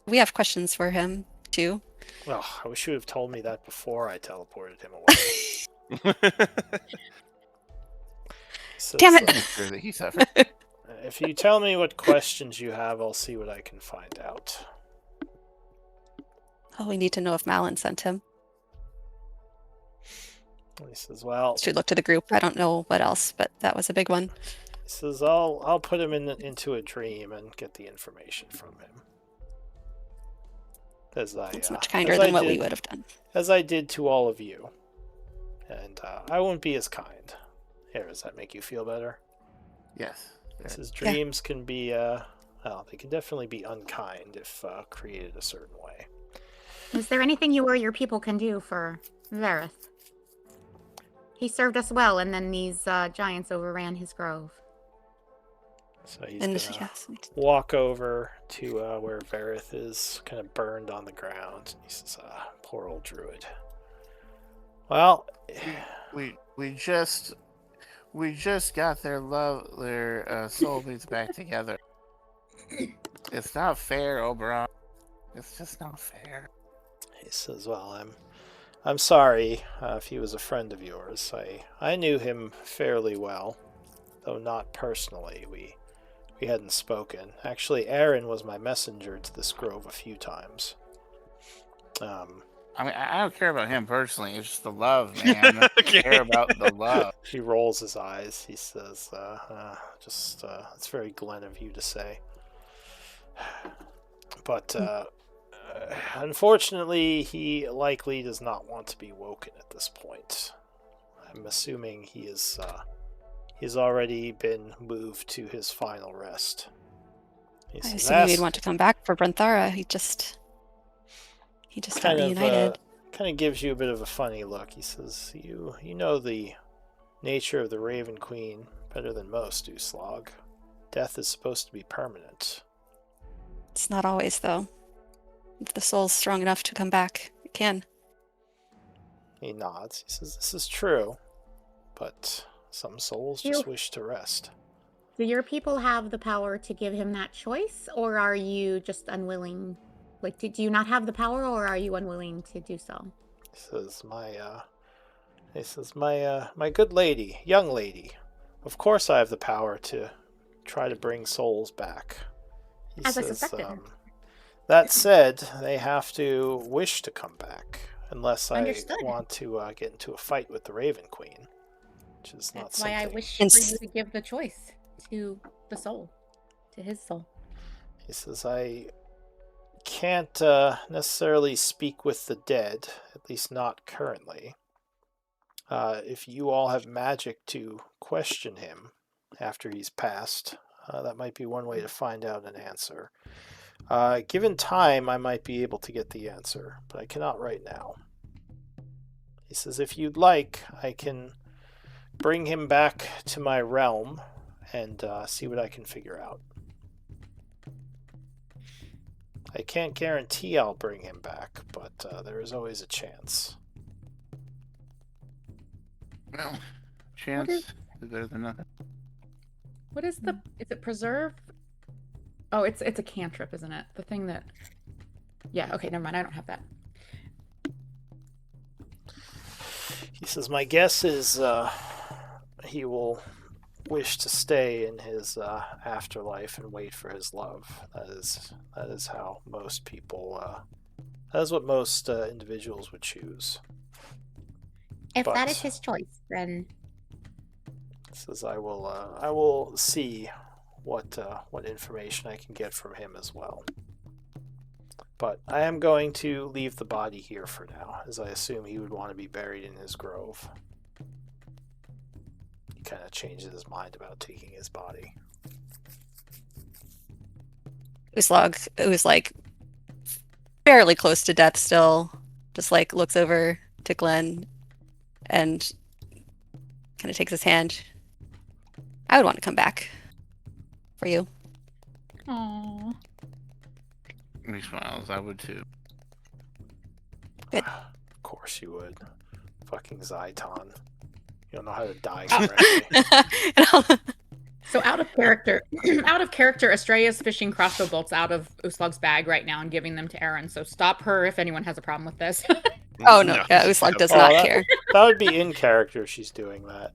We have questions for him, too. Well, I wish you would have told me that before I teleported him away. Says, Damn it! I'm sure that he suffered. If you tell me what questions you have, I'll see what I can find out. Oh, we need to know if Malin sent him. He says, well... Should look to the group. I don't know what else, but that was a big one. He says, I'll put him into a dream and get the information from him. It's much kinder than what we would have done. As I did to all of you. And I won't be as kind. Here, does that make you feel better? Yes. He says, dreams can be, well, they can definitely be unkind if created a certain way. Is there anything you or your people can do for Vareth? He served us well, and then these giants overran his grove. So he's going to walk over to where Vareth is kind of burned on the ground. He says, poor old druid. Well, we just got their soulmates back together. It's not fair, Oberon. It's just not fair. He says, well, I'm sorry if he was a friend of yours. I knew him fairly well, though not personally. We hadn't spoken. Actually, Aaron was my messenger to this grove a few times. I mean, I don't care about him personally. It's just the love, man. I care about the love. He rolls his eyes. He says, it's very Glenn of you to say. But, unfortunately, he likely does not want to be woken at this point. I'm assuming he's already been moved to his final rest. I assume he'd want to come back for Brenthara. He just got reunited. Kind of gives you a bit of a funny look. He says, "You know the nature of the Raven Queen better than most, Uslag. Death is supposed to be permanent." It's not always, though. If the soul's strong enough to come back, it can. He nods. He says, "This is true, but some souls just wish to rest." Do your people have the power to give him that choice, or are you just unwilling? Like, do you not have the power, or are you unwilling to do so? He says, my good lady, young lady, of course I have the power to try to bring souls back. As I suspected. That said, they have to wish to come back, unless Understood. I want to get into a fight with the Raven Queen, which is not That's something. why I wish for you to give the choice to the soul, to his soul. He says, I can't necessarily speak with the dead, at least not currently. If you all have magic to question him after he's passed, that might be one way to find out an answer. Given time, I might be able to get the answer, but I cannot right now. He says, if you'd like, I can bring him back to my realm and see what I can figure out. I can't guarantee I'll bring him back, but there is always a chance. Well, chance is better than nothing. What is the... Is it preserve? Oh, it's a cantrip, isn't it? The thing that... Yeah, okay, never mind. I don't have that. He says, my guess is he will wish to stay in his afterlife and wait for his love. That is how most people... that is what most individuals would choose. If that is his choice, then... Says I will see what information I can get from him as well. But I am going to leave the body here for now, as I assume he would want to be buried in his grove. He kind of changes his mind about taking his body. Uslog, who's like fairly close to death still, just like looks over to Glenn and kind of takes his hand. I would want to come back for you. Aww. He smiles. I would too. Good. Of course you would. Fucking Zyton. You don't know how to die correctly. So out of character, Estrella's fishing crossbow bolts out of Uslug's bag right now and giving them to Aaron. So stop her if anyone has a problem with this. Oh no, yeah, Uslug does not care. That would be in character. She's doing that.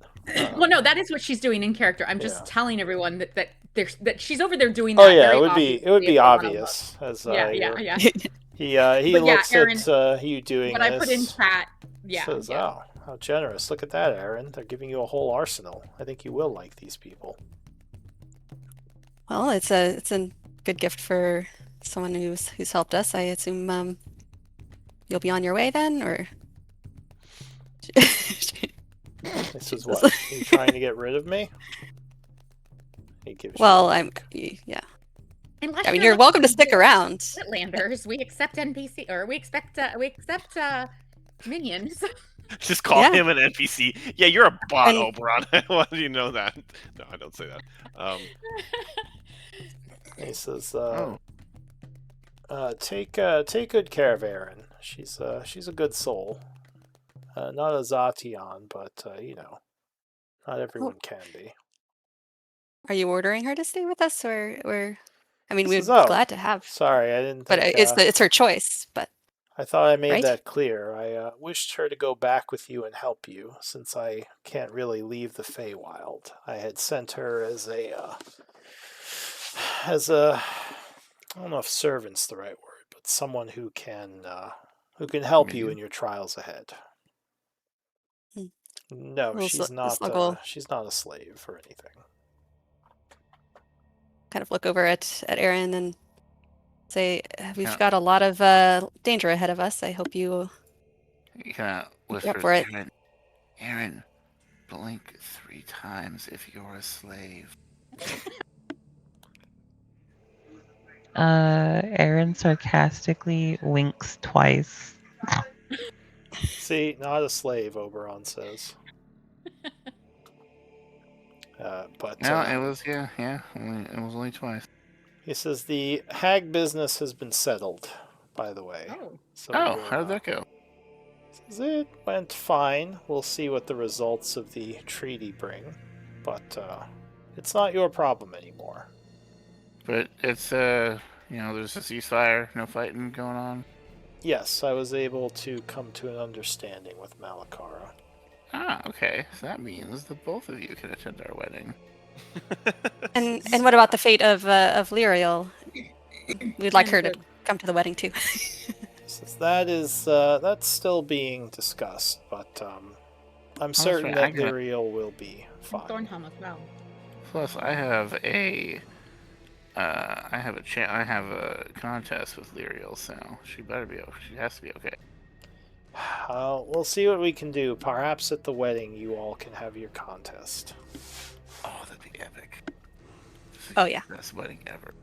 Well, no, that is what she's doing in character. I'm just telling everyone that she's over there doing that. Oh yeah, very it would be obvious as yeah. He But looks Aaron, at you doing what this. I put in chat. Yeah. Says, "Oh, how generous! Look at that, Aaron. They're giving you a whole arsenal. I think you will like these people." Well, it's a good gift for someone who's helped us. I assume you'll be on your way then, or This is what? Are you trying to get rid of me? He gives well, you yeah. Unless I mean, you're welcome to stick around. Splitlanders, we accept NPC, or we accept minions. Just call him an NPC. Yeah, you're a bot, Oberon. Why do you know that? No, I don't say that. He says, take good care of Erin. She's a good soul. Not a Zation, but not everyone can be." Are you ordering her to stay with us, or? I mean, we'd Says, be glad to have. Sorry, I didn't. But think, it's her choice. But I thought I made right? that clear. I wished her to go back with you and help you, since I can't really leave the Feywild. I had sent her as a I don't know if servant's the right word, but someone who can help you in your trials ahead. No, she's not. She's not a slave or anything. Kind of look over at Aaron and say, "We've got a lot of danger ahead of us. I hope you whisper for it." Aaron, blink 3 times if you're a slave. Aaron sarcastically winks twice. See, not a slave, Oberon says. But no, it was it was only twice. He says the hag business has been settled, by the way. So how did that go? Says it went fine. We'll see what the results of the treaty bring, but it's not your problem anymore. But it's there's a ceasefire, no fighting going on. Yes, I was able to come to an understanding with Malakara. Ah, okay. So that means that both of you can attend our wedding. And what about the fate of Lyriel? We'd like her to come to the wedding too. Says that's still being discussed, but I'm certain that Lyriel will be fine. Thornhelm as well. Plus, I have a contest with Lyriel, so she better be. She has to be okay. We'll see what we can do. Perhaps at the wedding, you all can have your contest. Oh, that'd be epic. Oh yeah. Best wedding ever.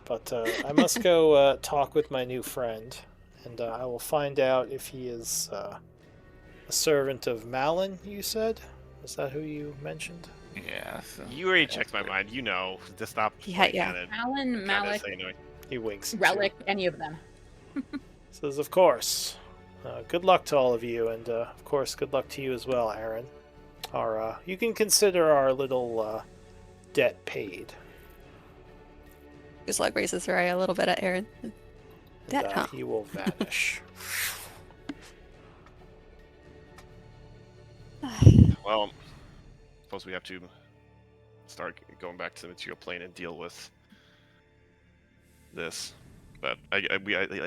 But I must go talk with my new friend, and I will find out if he is a servant of Malin. You said, is that who you mentioned? Yeah. So you already checked my mind. You know to stop. Yeah. Malin, Malik, he winks. Relic, any of them. Says, of course. Good luck to all of you, and of course, good luck to you as well, Aaron. You can consider our little debt paid. Uslug raises her eye a little bit at Aaron. Debt, huh? He will vanish. Well, suppose we have to start going back to the material plane and deal with this. But I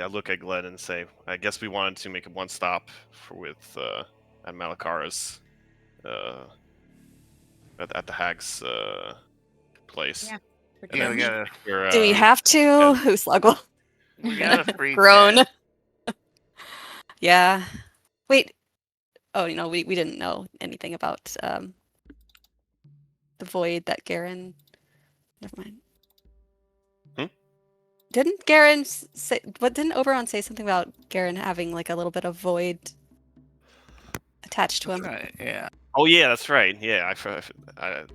look at Glenn and say, I guess we wanted to make one stop at Malakara's at the hag's place. Yeah. Do we have to? Uslug will We got a free groan. Yeah. Wait. Oh, we didn't know anything about the void that Garen. Never mind. Didn't Garen say? What didn't Oberon say something about Garen having like a little bit of void attached to him? That's right. Yeah. Oh yeah, that's right. Yeah, I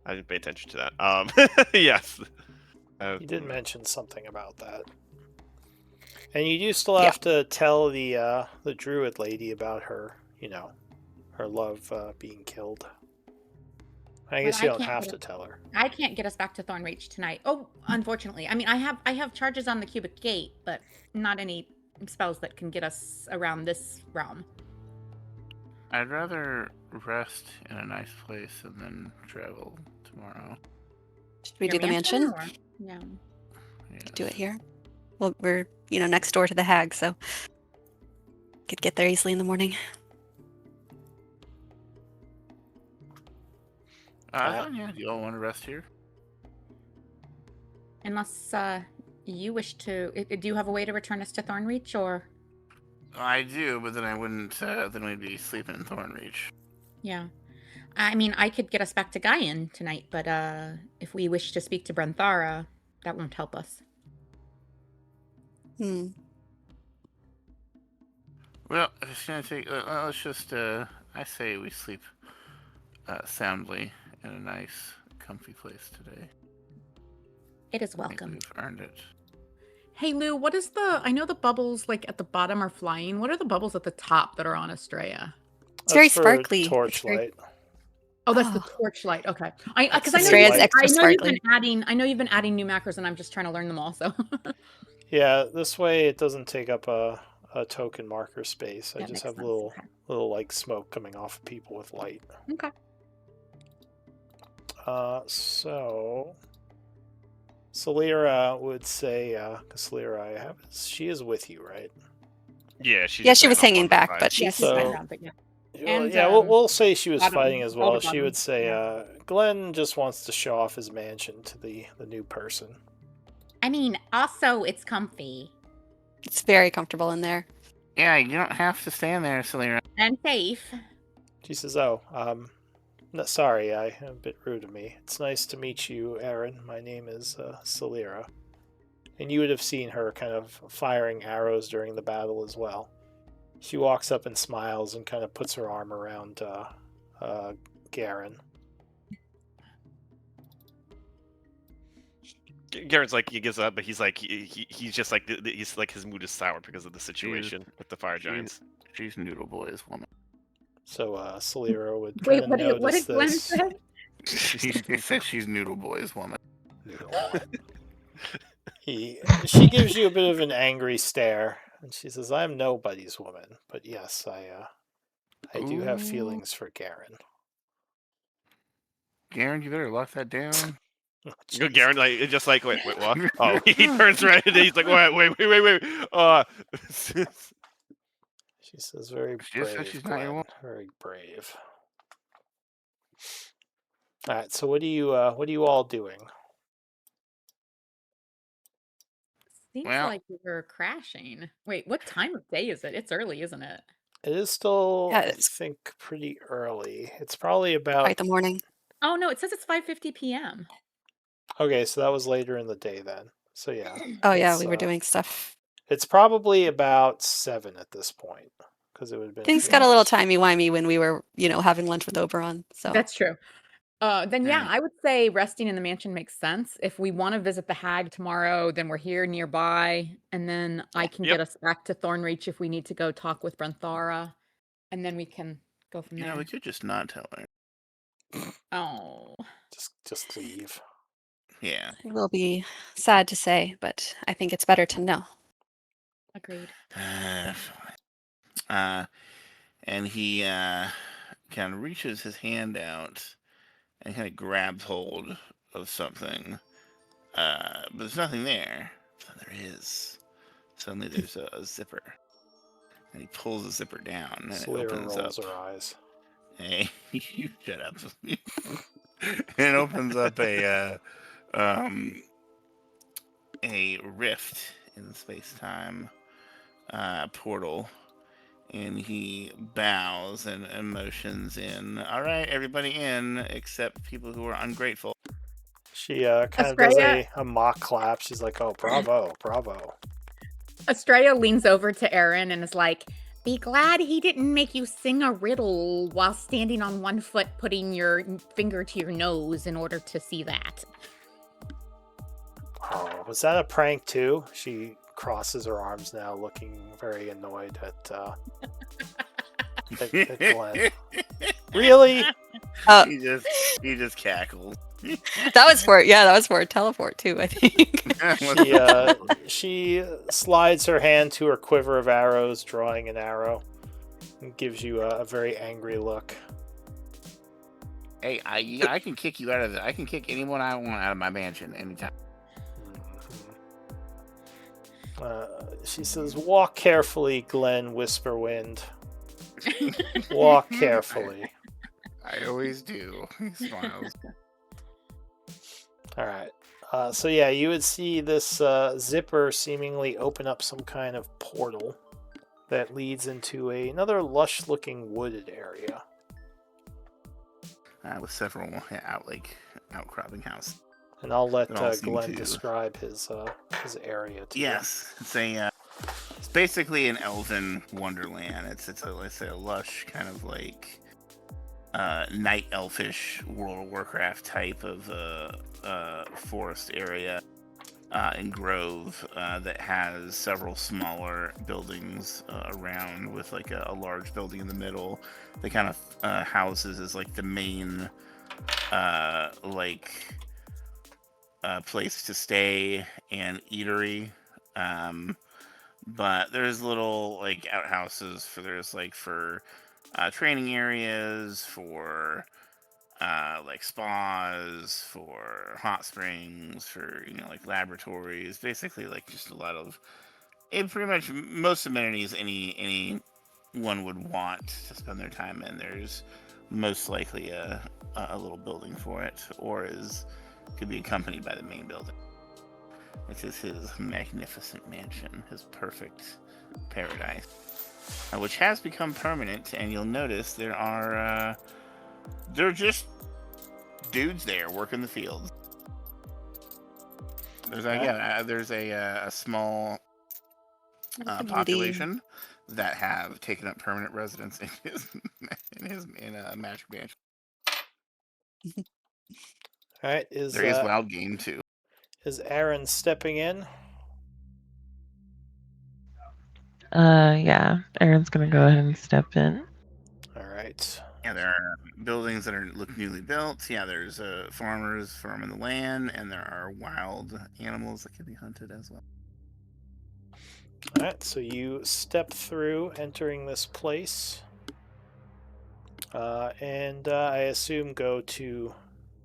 didn't pay attention to that. Yes. You did mention something about that. And you do still have to tell the druid lady about her, her love being killed. I guess you don't have to tell her. I can't get us back to Thornreach tonight. Oh, unfortunately. I mean, I have charges on the cubic gate, but not any spells that can get us around this realm. I'd rather rest in a nice place and then travel tomorrow. Should we do the mansion? Yeah. Yes. Do it here. Well, we're next door to the hag, so could get there easily in the morning. Yeah. Do you all want to rest here? Unless you wish to. Do you have a way to return us to Thornreach, or? I do, but then I wouldn't. Then we'd be sleeping in Thornreach. Yeah. I mean, I could get us back to Gaian tonight, but if we wish to speak to Brenthara, that won't help us. Well, it's gonna take. Let's just. I say we sleep soundly in a nice, comfy place today. It is welcome. We've earned it. Hey Lou, what is I know the bubbles like at the bottom are flying. What are the bubbles at the top that are on Estrella? It's very sparkly. Torchlight. Oh, that's the torchlight. Okay. Because Estrella's extra sparkly. I know you've been adding new macros, and I'm just trying to learn them all. So. Yeah, this way it doesn't take up a token marker space. I just have sense. little like smoke coming off of people with light. Okay. So Celira would say, Celira, she is with you, right? Yeah, she was hanging back, but she's we'll say she was fighting as well. She would say, Glenn just wants to show off his mansion to the new person. I mean, also it's comfy. It's very comfortable in there. Yeah, you don't have to stand there, Celira. And safe. She says, no, sorry, I'm a bit rude of me. It's nice to meet you, Aaron. My name is Celira. And you would have seen her kind of firing arrows during the battle as well. She walks up and smiles and kind of puts her arm around Garen. Garen's like, he gives up, but he's like, he's just like, he's like, his mood is sour because of the situation with the fire giants. She's Noodle Boy's woman. So Celira would kind of notice what did Glenn this. say? He said she's Noodle Boy's woman. She gives you a bit of an angry stare, and she says, "I'm nobody's woman, but yes, I do have feelings for Garen." Garen, you better lock that down. Oh, Garen, like, just like, wait, what? Oh, he turns right and he's like, wait. She says, "Very brave, she's Glenn. Very brave." All right, so what are you all doing? Seems like we were crashing. Wait, what time of day is it? It's early, isn't it? It is still, I think, pretty early. It's probably about the morning. Oh no, it says it's 5:50 p.m. Okay, so that was later in the day then. So yeah. Oh yeah, we were doing stuff. It's probably about 7 at this point, because it would have been. Things got a little timey-wimey when we were, having lunch with Oberon. So that's true. Then yeah, I would say resting in the mansion makes sense. If we want to visit the hag tomorrow, then we're here nearby, and then I can get us back to Thornreach if we need to go talk with Brenthara, and then we can go from there. Yeah, we could just not tell her. Oh, just leave. Yeah, it will be sad to say, but I think it's better to know. Agreed. And he kind of reaches his hand out and kind of grabs hold of something, but there's nothing there. But there is. Suddenly there's a zipper, and he pulls the zipper down, and it opens rolls up. her eyes. Hey, you shut up. It opens up a rift in space-time portal, And he bows and motions in. All right, everybody in, except people who are ungrateful. She kind of does a mock clap. She's like, "Oh, bravo, bravo." Estrella leans over to Aaron and is like, "Be glad he didn't make you sing a riddle while standing on one foot, putting your finger to your nose in order to see that." Oh, was that a prank too? She crosses her arms now, looking very annoyed at Glenn. Really? He just cackled. That was for a teleport too, I think. She slides her hand to her quiver of arrows, drawing an arrow, and gives you a very angry look. Hey, I can kick you out of I can kick anyone I want out of my mansion anytime. She says, "Walk carefully, Glenn Whisperwind. Walk carefully." I always do. He smiles. All right. So yeah, you would see this zipper seemingly open up some kind of portal that leads into another lush-looking wooded area. With several outcropping houses. And I'll let Glenn describe his area to you. Yes, it's basically an elven wonderland. It's a lush kind of like night elfish World of Warcraft type of forest area and grove that has several smaller buildings around, with like a large building in the middle that kind of houses as like the main place to stay and eatery. But there's little like outhouses for training areas, for like spas, for hot springs, for like laboratories, basically like just a lot of pretty much most amenities anyone would want to spend their time in. There's most likely a little building for it, or could be accompanied by the main building. This is his magnificent mansion, his perfect paradise, which has become permanent. And you'll notice there are just dudes there working the fields. There's a small population that have taken up permanent residence in a magic mansion. All right, there is wild game too. Is Aaron stepping in? Yeah, Aaron's gonna go ahead and step in. All right. Yeah, there are buildings that look newly built. Yeah, there's farmers farming the land, and there are wild animals that can be hunted as well. All right, so you step through, entering this place, and I assume go to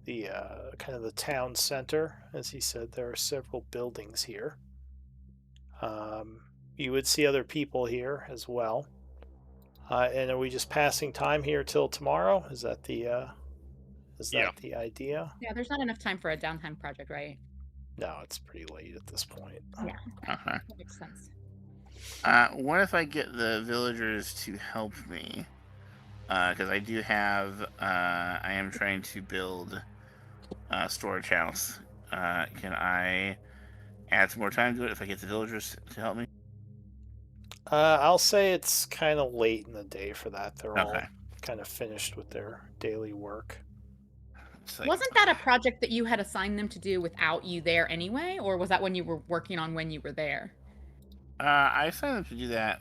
the kind of the town center. As he said, there are several buildings here. You would see other people here as well. And are we just passing time here till tomorrow? Is that the idea? Yeah, there's not enough time for a downtime project, right? No, it's pretty late at this point. Yeah, that makes sense. What if I get the villagers to help me? Because I do have, I am trying to build a storage house. Can I add some more time to it if I get the villagers to help me? I'll say it's kind of late in the day for that. They're all Okay. kind of finished with their daily work. Wasn't that a project that you had assigned them to do without you there anyway? Or was that when you were working on when you were there? I assigned them to do that,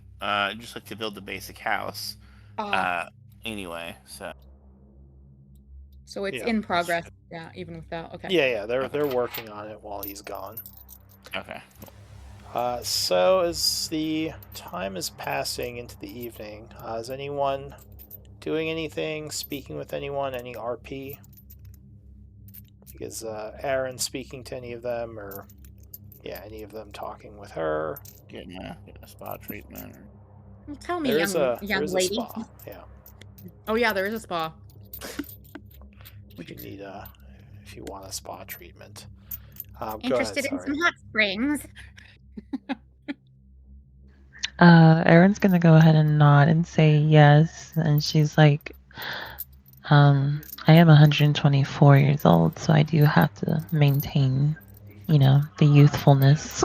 just like to build the basic house. Anyway, so it's in progress. Yeah, even without. Okay. Yeah, they're working on it while he's gone. Okay. So as the time is passing into the evening, is anyone doing anything, speaking with anyone, any RP? Is Aaron speaking to any of them, or any of them talking with her? Getting a spa treatment. Well, tell me, young lady. A spa. Yeah. Oh yeah, there is a spa. If you need if you want a spa treatment. Interested in some hot springs? Erin's gonna go ahead and nod and say yes, and she's like, I am 124 years old, so I do have to maintain, the youthfulness.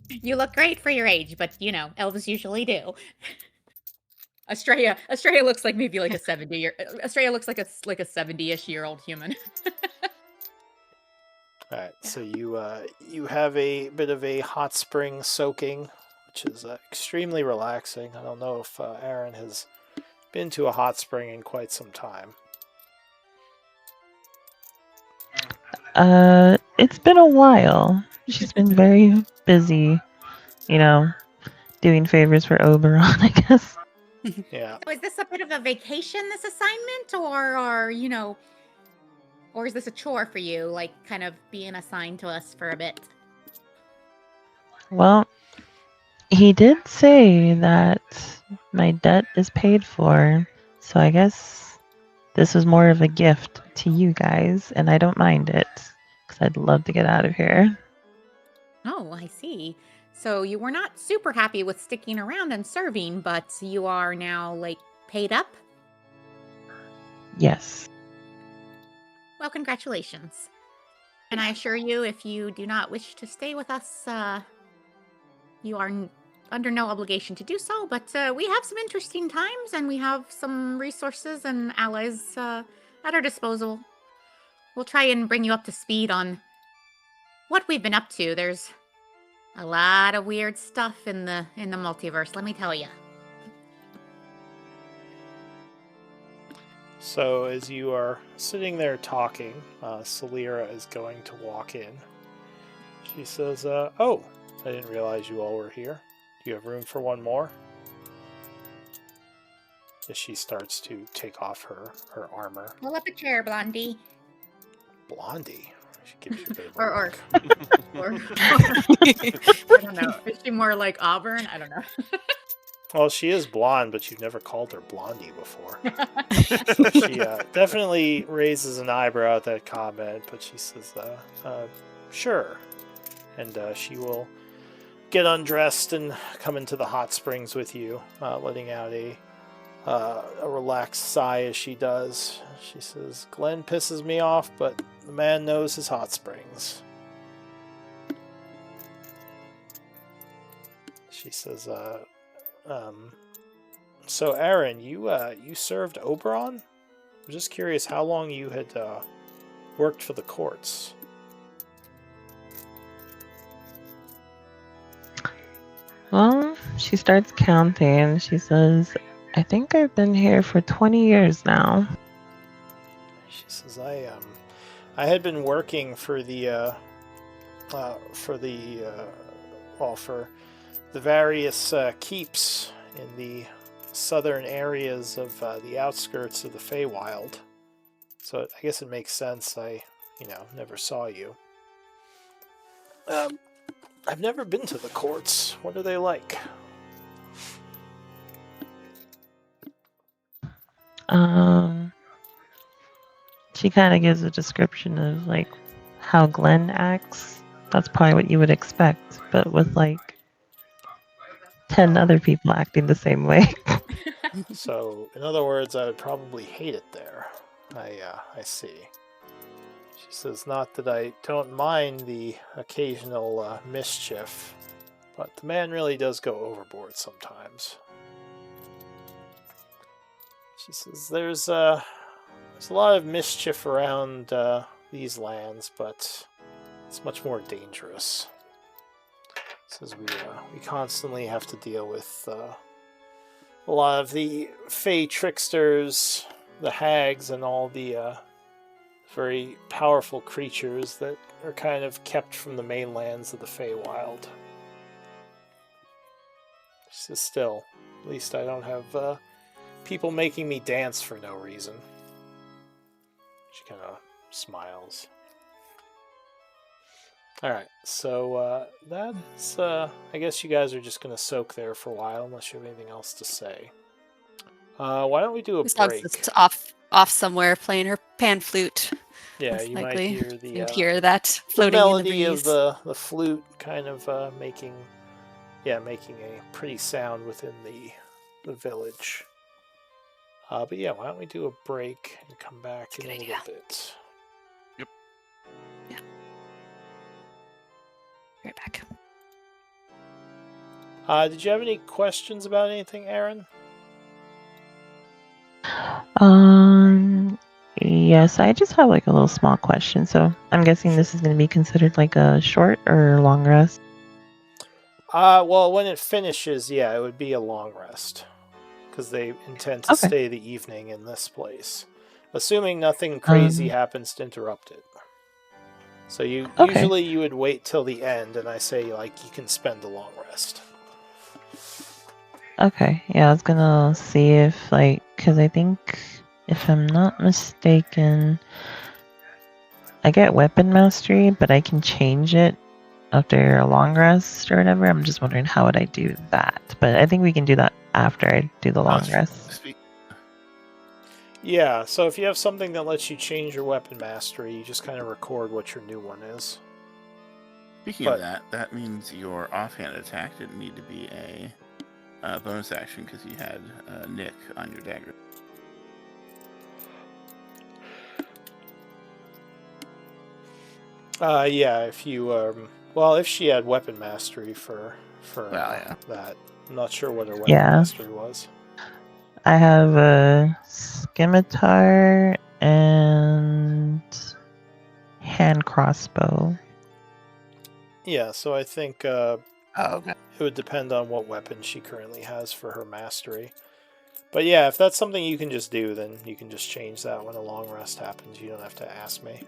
You look great for your age, but elves usually do. Estrella looks like maybe like a 70-year. Estrella looks like a 70-ish-year-old human. All right, so you have a bit of a hot spring soaking, which is extremely relaxing. I don't know if Erin has been to a hot spring in quite some time. It's been a while. She's been very busy, doing favors for Oberon, I guess. Yeah. So is this a bit of a vacation, this assignment, or is this a chore for you, like kind of being assigned to us for a bit? Well, he did say that my debt is paid for, so I guess this was more of a gift to you guys, and I don't mind it, because I'd love to get out of here. Oh, I see. So you were not super happy with sticking around and serving, but you are now, like, paid up? Yes. Well, congratulations. And I assure you, if you do not wish to stay with us, you are under no obligation to do so, but we have some interesting times, and we have some resources and allies at our disposal. We'll try and bring you up to speed on what we've been up to. There's a lot of weird stuff in the multiverse, let me tell you. So as you are sitting there talking, Salira is going to walk in. She says, oh, I didn't realize you all were here. Do you have room for one more? As she starts to take off her armor. Pull up a chair, Blondie. Blondie? She gives you a bit of a Or look. I don't know. Is she more like Auburn? I don't know. Well, she is blonde, but you've never called her Blondie before. So she definitely raises an eyebrow at that comment, but she says, sure. And she will get undressed and come into the hot springs with you, letting out a relaxed sigh as she does. She says, Glenn pisses me off, but the man knows his hot springs. She says, so Aaron, you served Oberon? I'm just curious how long you had worked for the courts. Well, she starts counting. She says, I think I've been here for 20 years now. She says, I had been working for the various keeps in the southern areas of the outskirts of the Feywild. So I guess it makes sense I, never saw you. I've never been to the courts. What are they like? She kind of gives a description of like how Glenn acts. That's probably what you would expect, but with like 10 other people acting the same way. So, in other words, I would probably hate it there. I see. She says, not that I don't mind the occasional mischief, but the man really does go overboard sometimes. She says, there's a lot of mischief around these lands, but it's much more dangerous. Says we constantly have to deal with a lot of the fey tricksters, the hags, and all the very powerful creatures that are kind of kept from the mainlands of the Feywild. She says, still, at least I don't have people making me dance for no reason. She kind of smiles. Alright, so that's, I guess you guys are just going to soak there for a while, unless you have anything else to say. Why don't we do a This dog's break? just off somewhere playing her pan flute. Yeah, most you likely. might hear the You'd hear that the floating in the melody breeze. of the flute kind of making a pretty sound within the village. But yeah, why don't we do a break and come back in a little bit? Yep. Yeah. Right back. Did you have any questions about anything, Aaron? Yes, I just have like a little small question. So I'm guessing this is going to be considered like a short or long rest. Well, when it finishes, yeah, it would be a long rest because they intend to stay the evening in this place, assuming nothing crazy happens to interrupt it. So usually you would wait till the end, and I say like you can spend a long rest. Okay, yeah, I was gonna see if because I think if I'm not mistaken, I get weapon mastery, but I can change it after a long rest or whatever. I'm just wondering how would I do that, but I think we can do that after I do the long rest. Yeah, so if you have something that lets you change your weapon mastery, you just kind of record what your new one is. Speaking of that means your offhand attack didn't need to be a bonus action because you had Nick on your dagger. Yeah, if you if she had weapon mastery for that, I'm not sure what her weapon mastery was. I have a scimitar and hand crossbow. Yeah, so I think it okay. would depend on what weapon she currently has for her mastery. But yeah, if that's something you can just do, then you can just change that when a long rest happens. You don't have to ask me.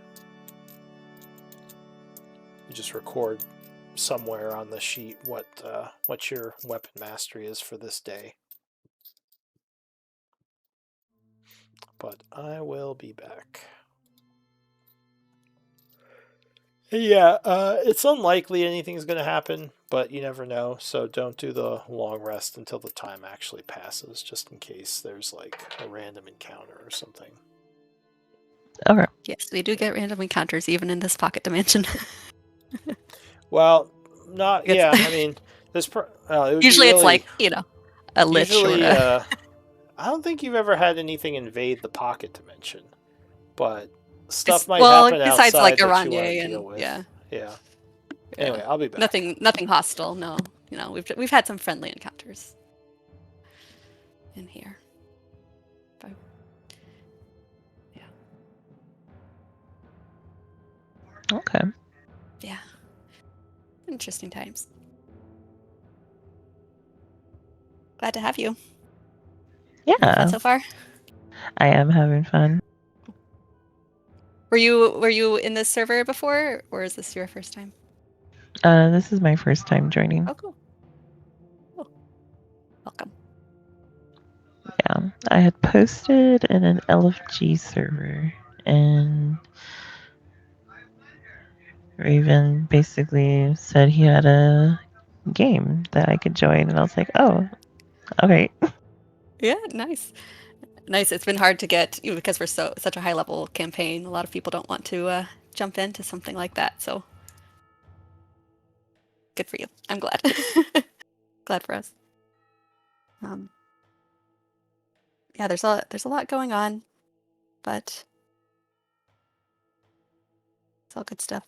You just record somewhere on the sheet what your weapon mastery is for this day. But I will be back. Yeah, it's unlikely anything's going to happen, but you never know. So don't do the long rest until the time actually passes, just in case there's like a random encounter or something. Okay. Yes, we do get random encounters even in this pocket dimension. Well, not yeah. I mean, this usually it's like a lich usually, or I don't think you've ever had anything invade the pocket dimension, but stuff might well, happen besides outside like that you want Aranye to deal and with. yeah. Anyway, I'll be back. Nothing hostile. No, we've had some friendly encounters in here. But, yeah. Okay. Yeah. Interesting times. Glad to have you. Yeah. Fun so far? I am having fun. Were you in this server before, or is this your first time? This is my first time joining. Oh, cool. Welcome. Yeah, I had posted in an LFG server, and Raven basically said he had a game that I could join, and I was like, oh, okay. Yeah, nice. It's been hard to get because we're such a high level campaign. A lot of people don't want to jump into something like that. So good for you. I'm glad. Glad for us. Yeah, there's a lot going on, but it's all good stuff.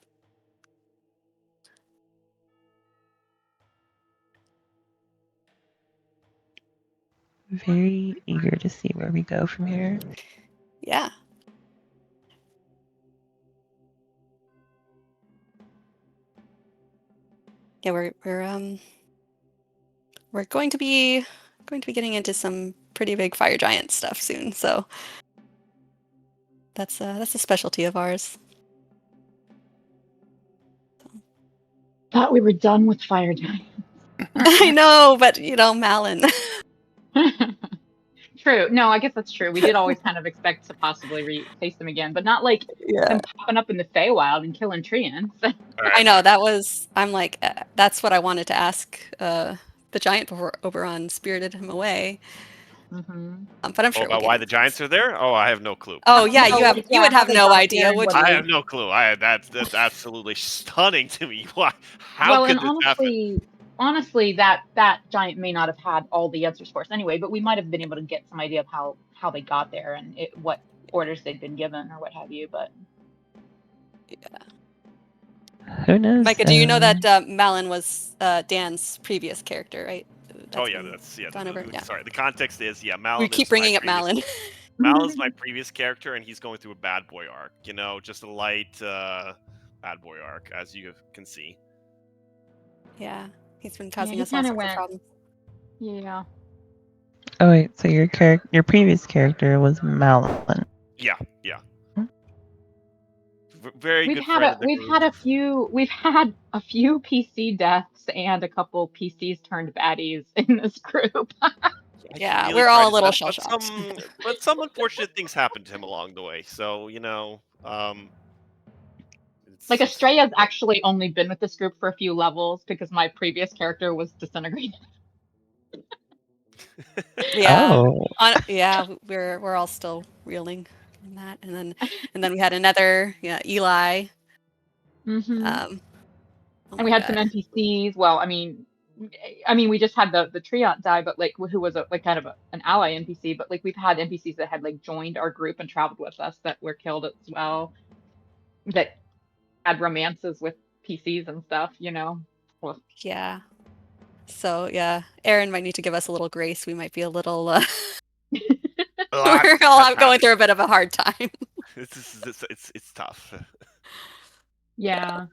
Very eager to see where we go from here. Yeah. Yeah, we're going to be getting into some pretty big fire giant stuff soon. So that's a specialty of ours. Thought we were done with fire giants. I know, but Malin. True. No, I guess that's true. We did always kind of expect to possibly face them again, but not like them popping up in the Feywild and killing treants. I know, I'm like, that's what I wanted to ask the giant before Oberon spirited him away. But I'm sure about why the Giants are there? Oh, I have no clue. Oh yeah, No, you would how have they no got idea, there and would what you? I have no clue. That's absolutely stunning to me. Why? How Well, could and this happen? honestly, that giant may not have had all the answers for us anyway, but we might have been able to get some idea of how they got there and what orders they'd been given or what have you. But Who knows? Micah, do you know that Malin was Dan's previous character, right? Oh yeah, been that's gone over? Yeah. Sorry, the context is Malin. We keep is my bringing up previous- Malin. Malin's my previous character, and he's going through a bad boy arc. You know, just a light bad boy arc, as you can see. Yeah, he's been causing he us all kinda sorts of went- problems. yeah. Oh wait, so your previous character was Malin. Yeah. Very We've good had friend a of the we've group. had a few PC deaths and a couple PCs turned baddies in this group. Yeah, really we're tried all a his little best, shell but shocked. but some unfortunate things happened to him along the way. So it's Like just- Estrella's actually only been with this group for a few levels because my previous character was disintegrated. Yeah, Oh. yeah, we're all still reeling in that, and then we had another Eli. Mm-hmm. Oh And we my had some God. NPCs. Well, I mean, we just had the Treant die, but like who was like kind of an ally NPC. But like we've had NPCs that had like joined our group and traveled with us that were killed as well. That had romances with PCs and stuff. Well, Yeah. So yeah, Aaron might need to give us a little grace. We might be a little. We're all going through a bit of a hard time. It's tough. yeah.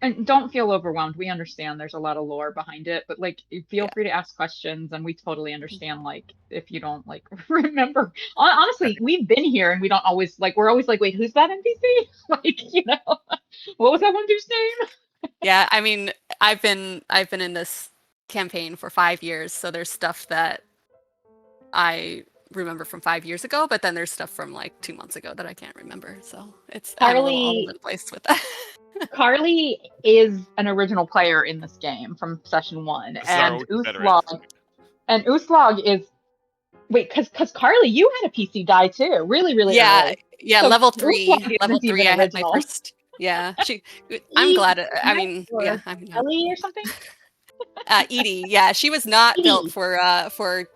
And don't feel overwhelmed. We understand there's a lot of lore behind it, but like feel free to ask questions and we totally understand like if you don't like remember. Honestly, we've been here and we don't always like we're always like, wait, who's that NPC? Like, what was that one dude's name? Yeah, I mean, I've been in this campaign for 5 years, so there's stuff that I remember from 5 years ago, but then there's stuff from like 2 months ago that I can't remember. So I'm a little all over the place with that. Carly is an original player in this game from session 1, and Uslog is because Carly, you had a PC die too, really early. Yeah, So level 3. Level 3, I had my original. first. Yeah, I'm glad. I mean, or I'm not. Ellie or something. Edie, yeah, she was not built Edie. for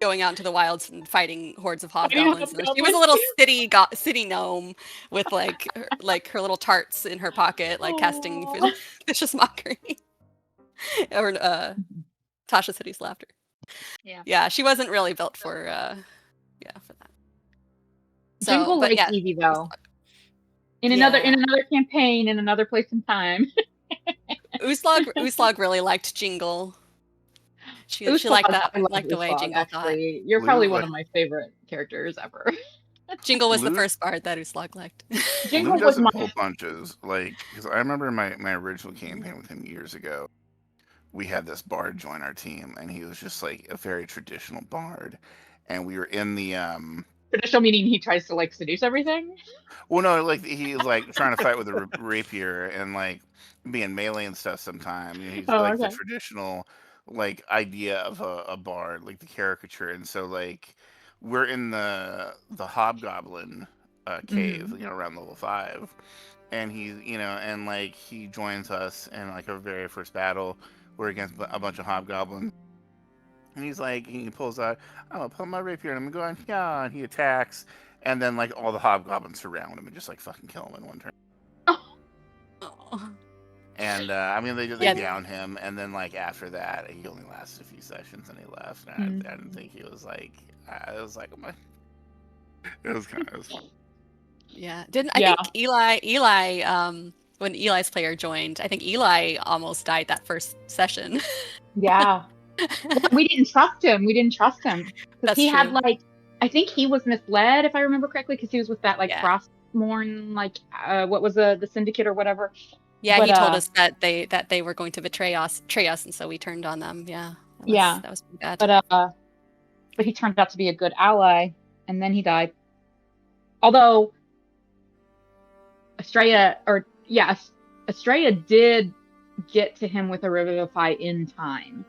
going out into the wilds and fighting hordes of hobgoblins. She was a hobgoblins. little city gnome with like her little tarts in her pocket, like casting vicious mockery. Or Tasha City's laughter. Yeah, she wasn't really built for for that. So, Jingle but likes yeah, Evie though. In another campaign, in another place and time. Uslog really liked Jingle. She liked that. Liked the way Jingle actually. thought. You're probably one of my favorite characters ever. Jingle was the first bard that Uslog liked. Jingle Lou was doesn't my pull punches, because I remember my original campaign with him years ago. We had this bard join our team, and he was just like a very traditional bard, and we were in the traditional meaning he tries to like seduce everything. Well, no, like he's like trying to fight with a rapier and like being melee and stuff. Sometimes he's the traditional like idea of a bard, like the caricature, and so like we're in the hobgoblin cave, around level 5, and he's and like he joins us in like our very first battle. We're against a bunch of hobgoblins. And he's like, he pulls out, I'm gonna pull my rapier and I'm going, yeah, and he attacks, and then like all the hobgoblins surround him and just like fucking kill him in one turn. Oh. And they down him, and then like after that, he only lasted a few sessions and he left. And I didn't think he was like, it was like, it was kind of fun. Yeah, I think Eli when Eli's player joined, I think Eli almost died that first session. Yeah. We didn't trust him. Because he had like, I think he was misled, if I remember correctly, because he was with that like Frostmourne, like what was the Syndicate or whatever. Yeah, but, he told us that they were going to betray us, and so we turned on them. Yeah. That was pretty bad. But he turned out to be a good ally, and then he died. Although Estrella did get to him with a Revivify in time.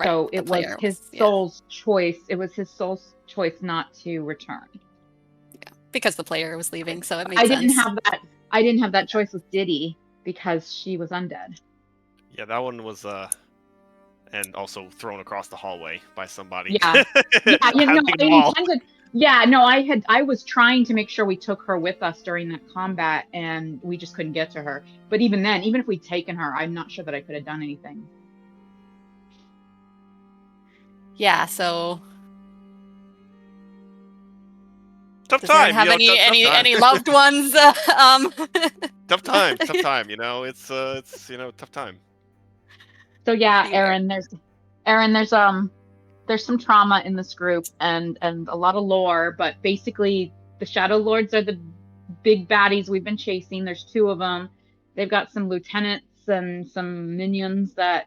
So it was his soul's choice. It was his soul's choice not to return. Yeah, because the player was leaving, so it made sense. I didn't have that choice with Diddy because she was undead. Yeah, that one was and also thrown across the hallway by somebody. Yeah, I intended. Yeah, no, I was trying to make sure we took her with us during that combat, and we just couldn't get to her. But even then, even if we'd taken her, I'm not sure that I could have done anything. Yeah, so tough does time. Have any loved ones? Tough time. It's tough time. So yeah, Aaron, there's some trauma in this group and a lot of lore, but basically the Shadowlords are the big baddies we've been chasing. There's 2 of them. They've got some lieutenants and some minions that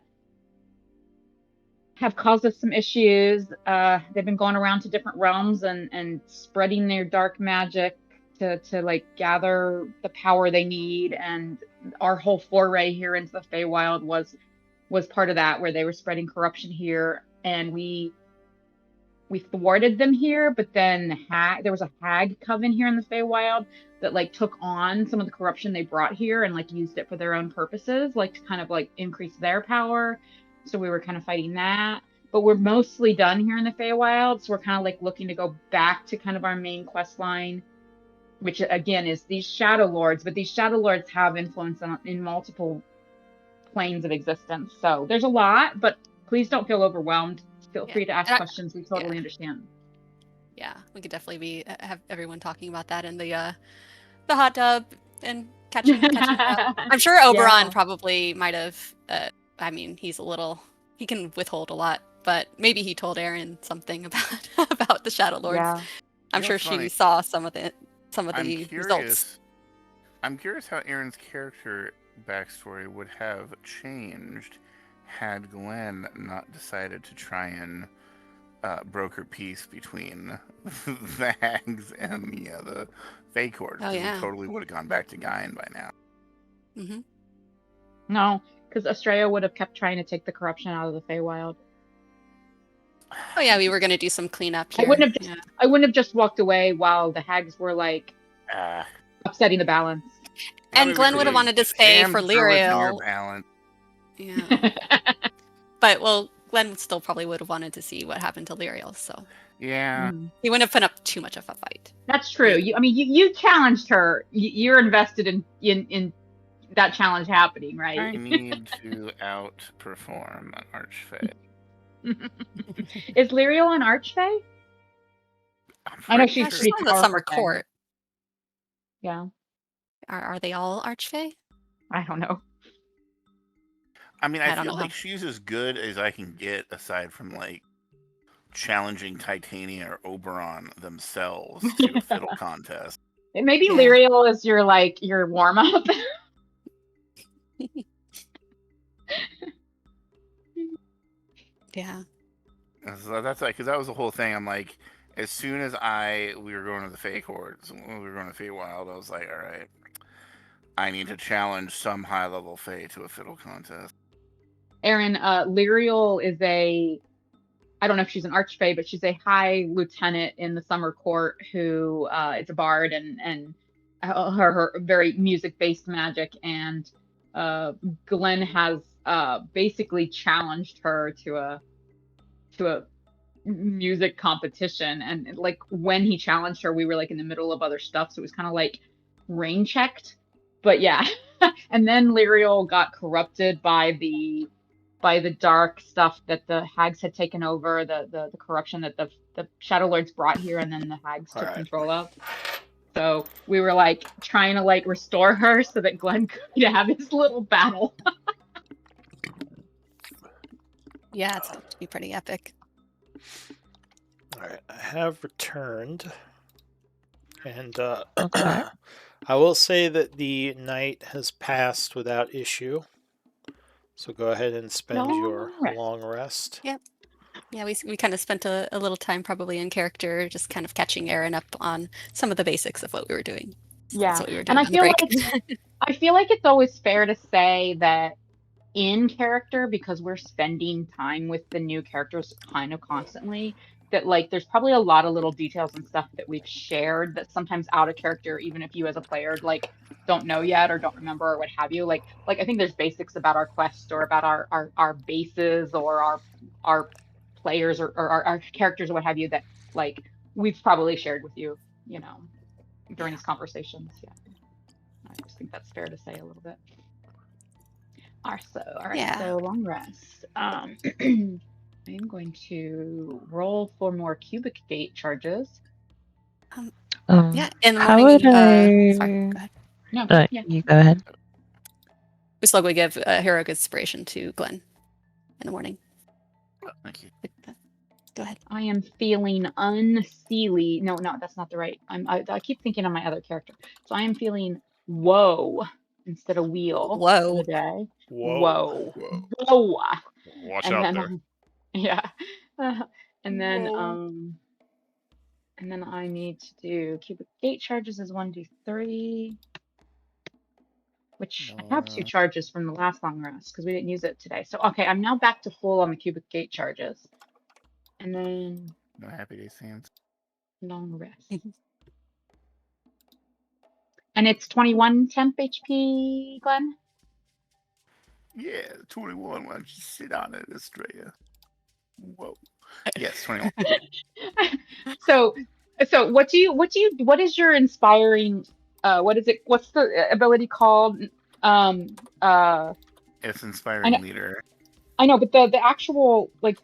have caused us some issues. They've been going around to different realms and spreading their dark magic to like gather the power they need. And our whole foray here into the Feywild was part of that, where they were spreading corruption here, and we thwarted them here. But then there was a hag coven here in the Feywild that like took on some of the corruption they brought here and like used it for their own purposes, like to kind of like increase their power. So we were kind of fighting that, but we're mostly done here in the Feywild. So we're kind of like looking to go back to kind of our main quest line, which again is these Shadowlords. But these Shadowlords have influence in multiple planes of existence. So there's a lot, but please don't feel overwhelmed. Feel free to ask questions. We totally understand. Yeah, we could definitely have everyone talking about that in the hot tub and catching up. I'm sure Oberon probably might have. I mean, he can withhold a lot, but maybe he told Aaron something about the Shadowlords. Yeah. I'm sure she saw some of the results. I'm curious how Aaron's character backstory would have changed had Glenn not decided to try and broker peace between the hags and the Fey Court. Oh, yeah. We totally would have gone back to Gaian by now. Mm-hmm. No, because Estrella would have kept trying to take the corruption out of the Feywild. Oh yeah, we were going to do some cleanup here. I wouldn't have just walked away while the hags were like upsetting the balance. And Glenn would have wanted to stay for Lyriel. Yeah. But Glenn still probably would have wanted to see what happened to Lyriel, so yeah, he wouldn't have put up too much of a fight. That's true. You challenged her. You're invested in that challenge happening, right? I need to outperform an Archfey. Is Lyriel an Archfey? I know she's pretty on the Summer Court. Yeah. Are they all Archfey? I don't know. I mean, I feel like she's as good as I can get, aside from like challenging Titania or Oberon themselves to a fiddle contest. Maybe Lyriel is your warm up. Yeah. So that's like, because that was the whole thing. I'm like, as soon as we were going to the Fey Court, when we were going to Feywild, I was like, all right, I need to challenge some high level Fey to a fiddle contest. Aaron, Lyriel is I don't know if she's an Archfey, but she's a high lieutenant in the Summer Court who is a bard and her very music-based magic. And Glenn has basically challenged her to a music competition. And like when he challenged her, we were like in the middle of other stuff, so it was kind of like rain checked. But yeah, and then Lyriel got corrupted by the dark stuff that the hags had taken over, the corruption that the Shadowlords brought here, and then the hags took control of. So we were like trying to like restore her so that Glenn could have his little battle. Yeah, it's going to be pretty epic. All right, I have returned, and I will say that the night has passed without issue. So go ahead and spend your long rest. Yep. Yeah, we kind of spent a little time probably in character, just kind of catching Aaron up on some of the basics of what we were doing. Yeah, that's what we were doing. And I feel like it's always fair to say that in character, because we're spending time with the new characters kind of constantly, that like there's probably a lot of little details and stuff that we've shared that sometimes out of character, even if you as a player like don't know yet or don't remember or what have you. Like I think there's basics about our quest or about our bases or our players or our characters or what have you that like we've probably shared with you, you know, during these conversations. Yeah. I just think that's fair to say a little bit. All right, so long rest. I am going to roll for more cubic gate charges. Yeah, in the How morning. would Sorry, go ahead. No, yeah. You go ahead. Uslug would give heroic inspiration to Glenn in the morning. Thank you. Go ahead. I am feeling unseelie. No, that's not the right. I keep thinking on my other character. So I am feeling woe instead of wheel Whoa. for the day. Whoa. Whoa. Watch And out then, there. yeah. And then Whoa. and then I need to do cubic gate charges is 1d3, which I have 2 charges from the last long rest because we didn't use it today. So okay, I'm now back to full on the cubic gate charges. And then No happy day Sans. long rest. And it's 21 temp HP, Glenn? Yeah, 21. Why don't you sit on it, Estrella? Whoa. Yes, 21. So what is your inspiring what's the ability called? It's inspiring leader. I know, but the actual like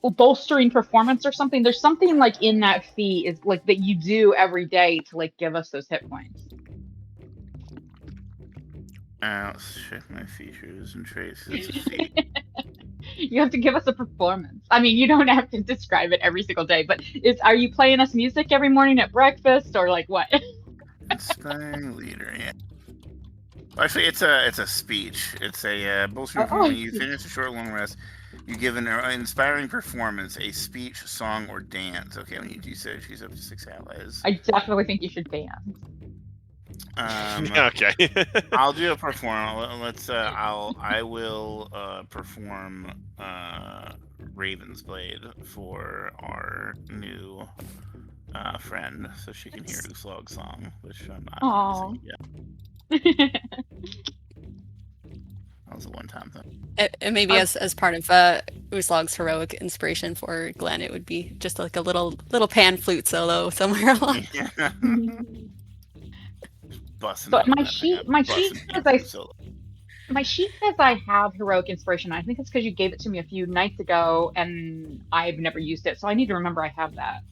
bolstering performance or something, there's something like in that fee is like that you do every day to like give us those hit points. Let's check my features and traits. You have to give us a performance. I mean, you don't have to describe it every single day, but are you playing us music every morning at breakfast or like what? Inspiring leader, yeah. Actually, it's a speech. It's a bolstering performance. When you finish a short long rest, you give an inspiring performance, a speech, song, or dance. Okay, when you do so, choose up to 6 allies. I definitely think you should dance. Okay. I'll do a performance. I will perform Raven's Blade for our new friend, so she can hear Uslog's song, which I'm not singing yet. That was a one-time thing. And maybe as part of Uslog's heroic inspiration for Glenn, it would be just like a little pan flute solo somewhere along. So my sheet says I have heroic inspiration. I think it's because you gave it to me a few nights ago, and I've never used it, so I need to remember I have that.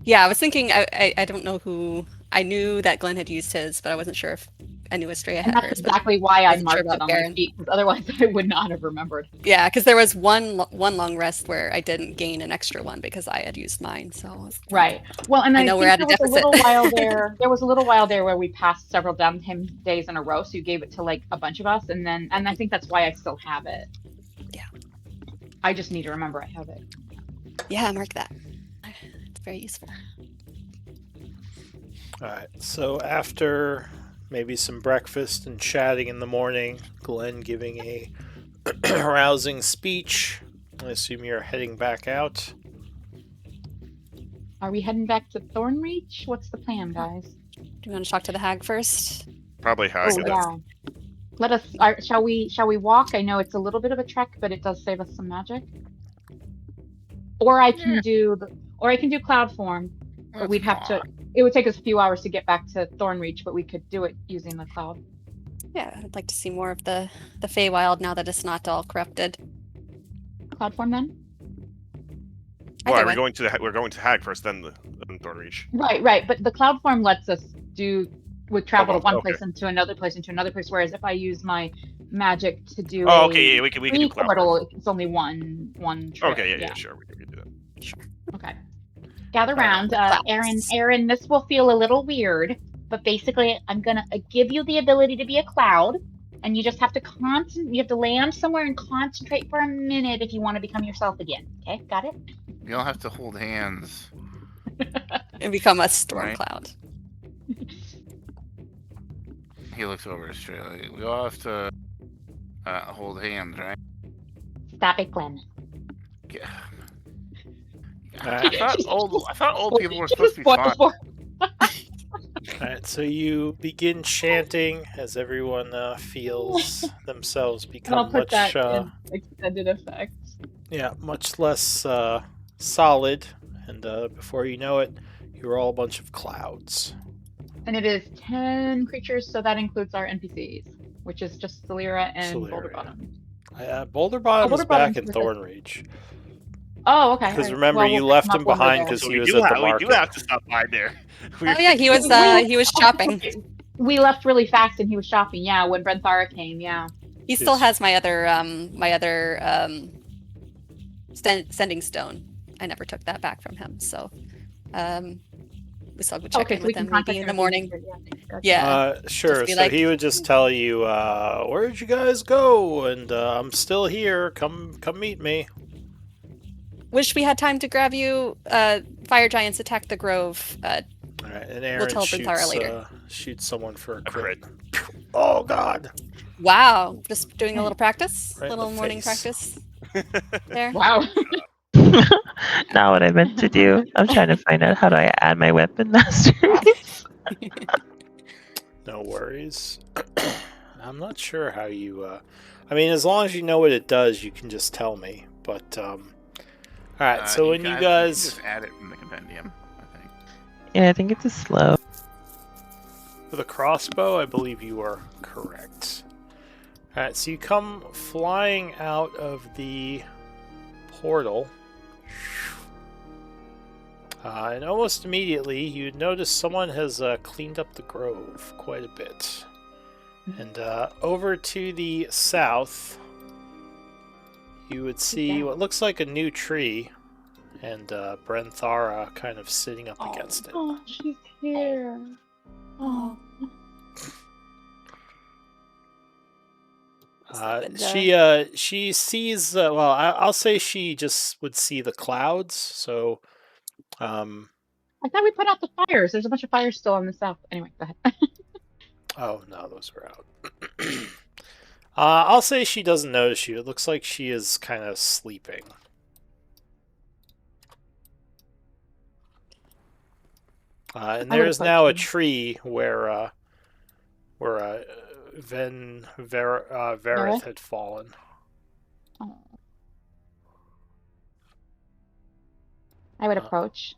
Yeah, I was thinking. I don't know who. I knew that Glenn had used his, but I wasn't sure if I knew Estrella had hers. That's exactly why I marked it on my sheet, because otherwise I would not have remembered. Yeah, because there was one long rest where I didn't gain an extra one because I had used mine. So right. Well, and I know we're at a deficit. There was a little while there where we passed several downtime days in a row, so you gave it to like a bunch of us, and I think that's why I still have it. Yeah. I just need to remember I have it. Yeah, mark that. It's very useful. All right, so after maybe some breakfast and chatting in the morning, Glenn giving a rousing speech, I assume you're heading back out. Are we heading back to Thornreach? What's the plan, guys? Do you want to talk to the hag first? Probably hag. Oh, yeah. Let us. Shall we walk? I know it's a little bit of a trek, but it does save us some magic. Or I can do cloud form, but we'd have to. It would take us a few hours to get back to Thornreach, but we could do it using the cloud. Yeah, I'd like to see more of the Feywild now that it's not all corrupted. Cloud form then? Well, we're going to hag first, then Thornreach. Right. But the cloud form lets us travel to one place into another place, whereas if I use my magic to do we can do cloud portal, form. it's only one trip. Okay, yeah, sure, we can do that. Sure. Okay. Gather round, Aaron. This will feel a little weird, but basically, I'm gonna give you the ability to be a cloud, and you just have to You have to land somewhere and concentrate for a minute if you want to become yourself again. Okay, got it? We all have to hold hands And become a storm cloud. He looks over at Australia. We all have to hold hands, right? Stop it, Glenn. Yeah. Alright. I thought old people were supposed to be fine. Alright, so you begin chanting as everyone feels themselves And I'll become put much, that in extended effect. yeah, much less solid, and before you know it, you're all a bunch of clouds. And it is 10 creatures, so that includes our NPCs, which is just Celera and Celera, Boulder yeah. Bottom. Boulder Bottom is Boulder Bottom's back in with us. Thornreach. Oh, okay. Because alright. remember, Well, you we'll pick left him him up when we're behind there. because So he we was do at the have we market. do have to stop by there. Oh yeah, he was shopping. We left really fast and he was shopping. Yeah, when Brenthara came. Yeah. He still has my other sending stone. I never took that back from him, so we still go check Okay, in so we with can him contact maybe in the him if we morning. need to. Yeah. Gotcha. Yeah. Sure. be So like- he would just tell you, "Where'd you guys go?" And I'm still here. Come meet me. Wish we had time to grab you. Fire giants attack the grove. All right, and Aaron tell Brenthara later. shoots someone for a crit. crit. Oh God! Wow, just doing a little practice, Right in little the morning face. practice. There. Wow. Not what I meant to do. I'm trying to find out how do I add my weapon masteries. No worries. I'm not sure how you. I mean, as long as you know what it does, you can just tell me. But all right. So when you can guys just add it from the compendium, I think. Yeah, I think it's a slow. with a crossbow, I believe you are correct. All right. So you come flying out of the portal. And almost immediately, you notice someone has cleaned up the grove quite a bit. And over to the south, you would see what looks like a new tree, and Brenthara kind of sitting up against it. Oh, she's here. Oh. She sees. Well, I'll say she just would see the clouds. So. I thought we put out the fires. There's a bunch of fires still on the south. Anyway, go ahead. Oh, no, those are out. I'll say she doesn't notice you. It looks like she is kind of sleeping. And there's now a tree where Verith had fallen. Oh. I would approach,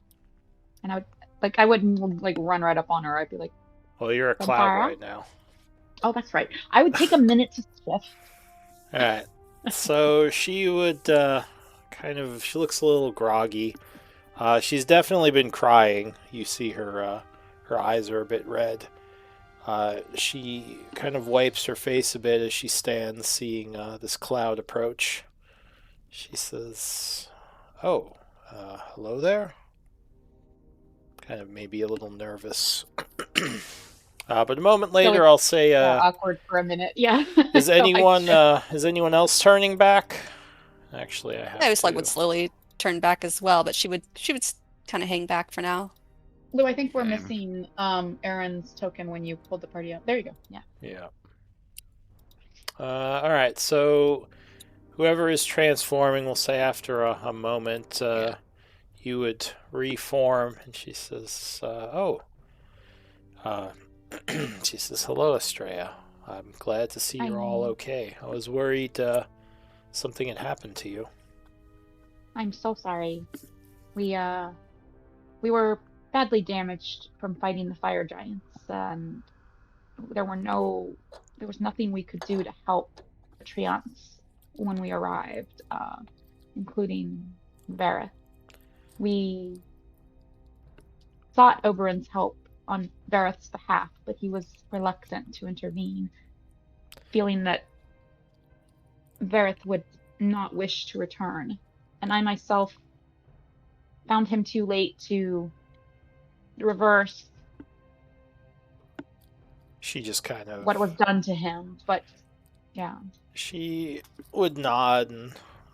and I wouldn't run right up on her. I'd be like, well, you're a cloud right now. Oh, that's right. I would take a minute to sniff. All right. So she would she looks a little groggy. She's definitely been crying. You see her eyes are a bit red. She kind of wipes her face a bit as she stands, seeing this cloud approach. She says, "Oh, hello there." Kind of maybe a little nervous. But a moment later, I'll say, awkward for a minute. Yeah. Is anyone else turning back? Actually, I have. I would slowly turn back as well, but she would kind of hang back for now. Lou, I think we're missing Aaron's token when you pulled the party out. There you go. Yeah. Yeah. All right. So whoever is transforming, we'll say after a moment, you would reform, and she says, she says, "Hello, Estrella. I'm glad to see you're all okay. I was worried something had happened to you." I'm so sorry. We were badly damaged from fighting the fire giants, and there was nothing we could do to help the Treants when we arrived, including Verith. We sought Oberon's help on Verith's behalf, but he was reluctant to intervene, feeling that Verith would not wish to return. And I myself found him too late to reverse She just kind of what was done to him. But yeah, she would nod,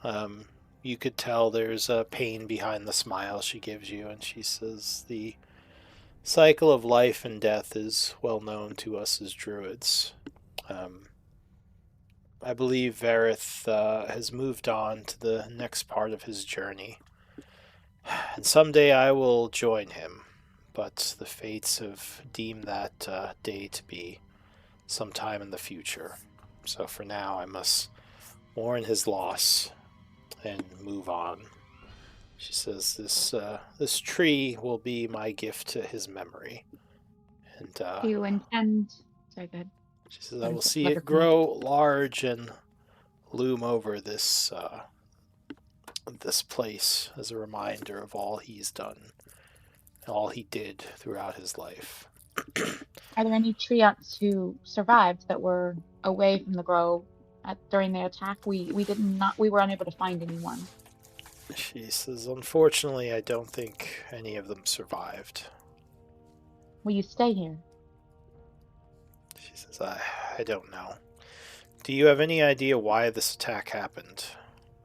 and you could tell there's a pain behind the smile she gives you, and she says, "The cycle of life and death is well known to us as druids. I believe Varith has moved on to the next part of his journey, and someday I will join him, but the fates have deemed that day to be sometime in the future. So for now, I must mourn his loss and move on. She says this tree will be my gift to his memory. And Do you intend... Sorry, go ahead. she says I will see it grow large and loom over this place as a reminder of all he's done, all he did throughout his life. Are there any treants who survived that were away from the grove during the attack? We were unable to find anyone. She says, unfortunately, I don't think any of them survived. Will you stay here? She says, I don't know. Do you have any idea why this attack happened?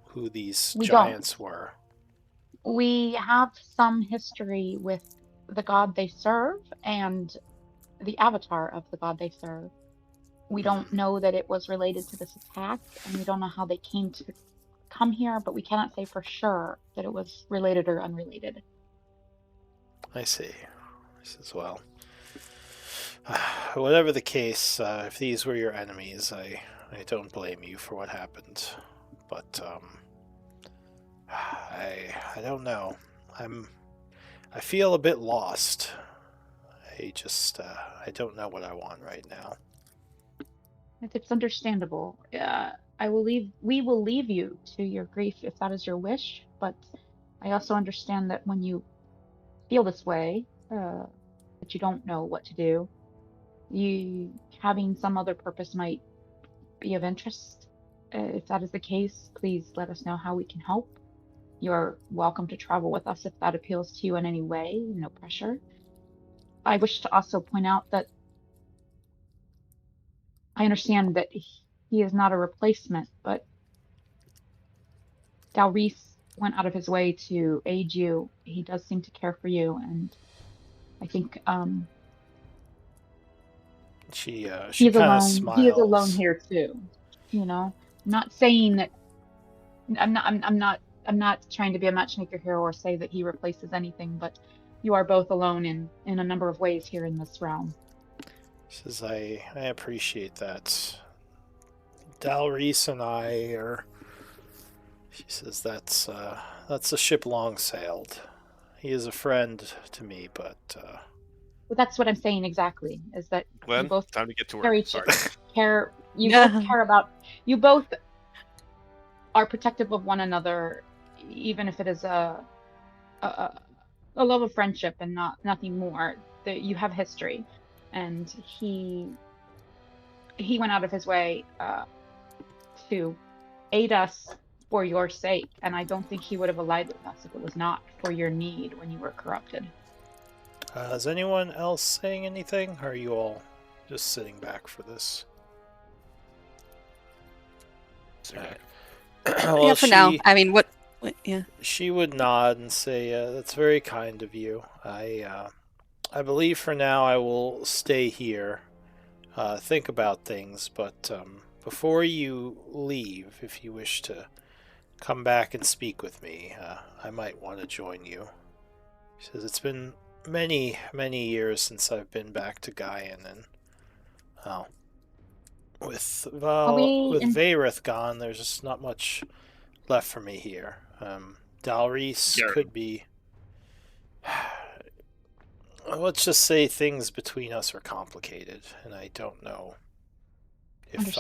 Who these giants were? We have some history with the god they serve and the avatar of the god they serve. We don't know that it was related to this attack, and we don't know how they came to come here, but we cannot say for sure that it was related or unrelated. I see. This as well. Whatever the case, if these were your enemies, I don't blame you for what happened. But I don't know. I feel a bit lost. I don't know what I want right now. It's understandable. We will leave you to your grief if that is your wish, but I also understand that when you feel this way, that you don't know what to do, having some other purpose might be of interest. If that is the case, please let us know how we can help. You're welcome to travel with us if that appeals to you in any way, no pressure. I wish to also point out that I understand that he is not a replacement, but Dalreese went out of his way to aid you. He does seem to care for you, and I think she he's kind alone. of smiles. He is alone here too. You know, not saying that. I'm not trying to be a matchmaker here or say that he replaces anything, but you are both alone in a number of ways here in this realm. She says, I appreciate that. Dalreese and I are... She says, that's a ship long sailed. He is a friend to me, but... Well, that's what I'm saying exactly, is that Glenn, you both time to get to care work. each Sorry. care. You both care about... You both are protective of one another, even if it is a love of friendship and nothing more. That you have history, and he went out of his way to aid us for your sake, and I don't think he would have allied with us if it was not for your need when you were corrupted. Is anyone else saying anything, or are you all just sitting back for this? Well, yeah, for now. I mean, what? Yeah. She would nod and say, "That's very kind of you. I believe for now I will stay here, think about things. But before you leave, if you wish to come back and speak with me, I might want to join you." She says, "It's been many, many years since I've been back to Gaian, and with Varith gone, there's just not much left for me here. Dalreese could be... Let's just say things between us are complicated, and I don't know if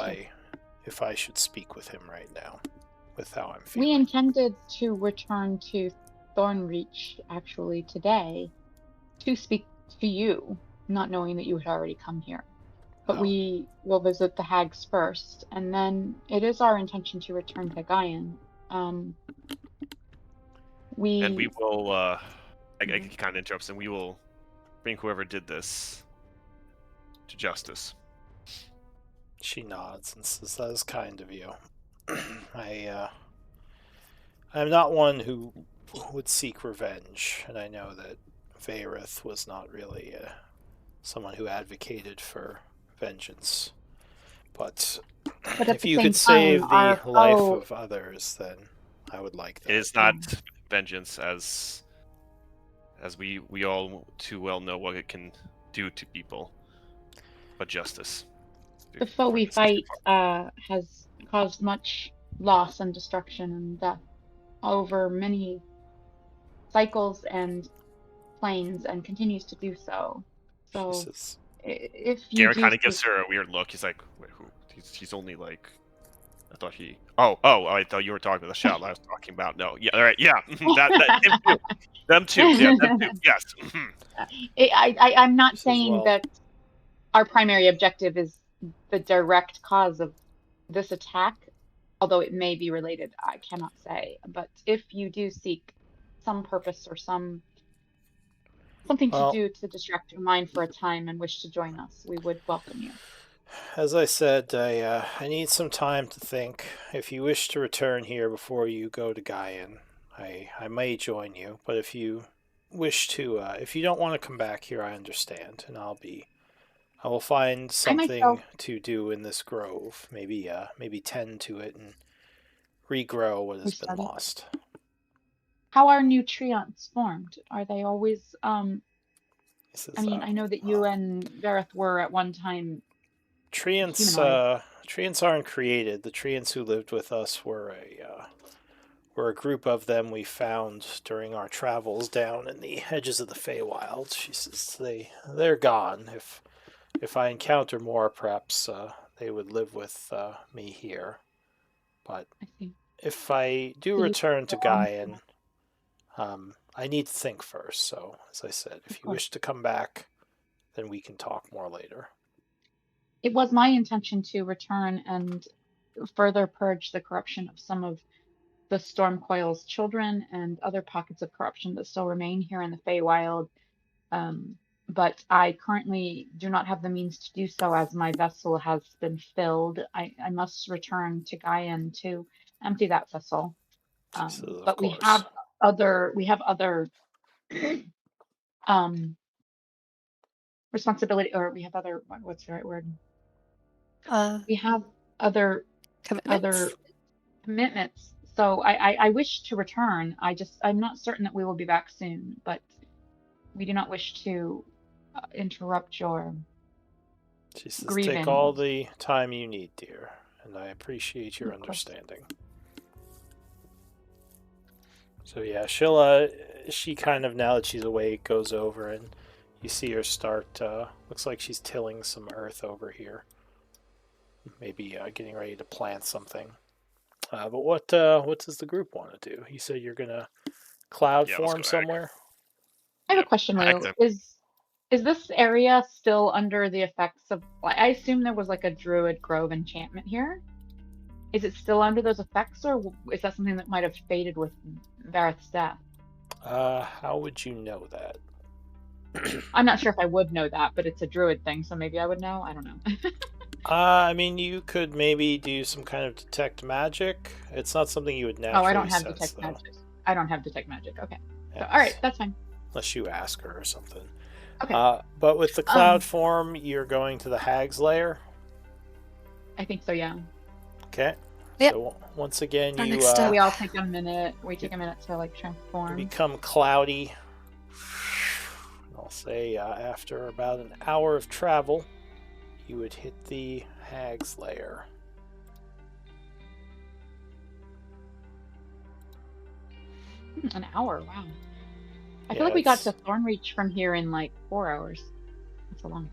I should speak with him right now, with how I'm feeling." We intended to return to Thornreach actually today to speak to you, not knowing that you had already come here. But we will visit the hags first, and then it is our intention to return to Gaian. And we will, I kind of interrupts, and we will bring whoever did this to justice. She nods and says, "That is kind of you. I'm not one who would seek revenge, and I know that Vaerith was not really someone who advocated for vengeance. But if you could save the life of others, then I would like that. It is not vengeance, as we all too well know what it can do to people, but justice. The foe we fight has caused much loss and destruction and death over many cycles and planes, and continues to do so. So, Jesus. if you Garrett kind of gives her a weird look. He's like, "Wait, who? He's only like." I thought he. Oh! I thought you were talking about the Shadowlord I was talking about. No, yeah, all right, yeah, them too, yeah, them too, yes. I'm not This as saying well. that our primary objective is the direct cause of this attack, although it may be related. I cannot say. But if you do seek some purpose or something to do to distract your mind for a time and wish to join us, we would welcome you. As I said, I need some time to think. If you wish to return here before you go to Gaian, I may join you. But if you wish to, if you don't want to come back here, I understand, and I will find something to do in this grove. Maybe tend to it and regrow what has been lost. How are new treants formed? Are they always? I know that you and Vareth were at one time. Treants aren't created. The treants who lived with us were a group of them we found during our travels down in the edges of the Feywild. She says they're gone. If I encounter more, perhaps they would live with me here. But if I do return to Gaian, I need to think first. So, as I said, if you wish to come back, then we can talk more later. It was my intention to return and further purge the corruption of some of the Stormcoil's children and other pockets of corruption that still remain here in the Feywild. But I currently do not have the means to do so, as my vessel has been filled. I must return to Gaian to empty that vessel. But we have other responsibility, or we have other, what's the right word? We have other commitments. So I wish to return. I'm not certain that we will be back soon, but we do not wish to interrupt your grieving. Take all the time you need, dear, and I appreciate your understanding. So yeah, she kind of, now that she's awake, goes over, and you see her start, looks like she's tilling some earth over here. Maybe getting ready to plant something. But what does the group want to do? You said you're going to cloud form somewhere? I have a question, Lou. Is this area still under the effects of... I assume there was like a Druid Grove enchantment here. Is it still under those effects, or is that something that might have faded with Vareth's death? How would you know that? I'm not sure if I would know that, but it's a Druid thing, so maybe I would know. I don't know. I mean, you could maybe do some kind of detect magic. It's not something you would naturally I don't have sense, detect though. magic. I don't have detect magic. Okay. Yes. So, all right, that's fine. Unless you ask her or something. Okay. But with the cloud form, you're going to the Hag's Lair? I think so, yeah. Okay. Yep. So once again, we all take a minute. We take a minute to like transform. Become cloudy. I'll say after about an hour of travel, you would hit the Hag's Lair. An hour, wow. I feel like we got to Thornreach from here in like 4 hours. That's a long.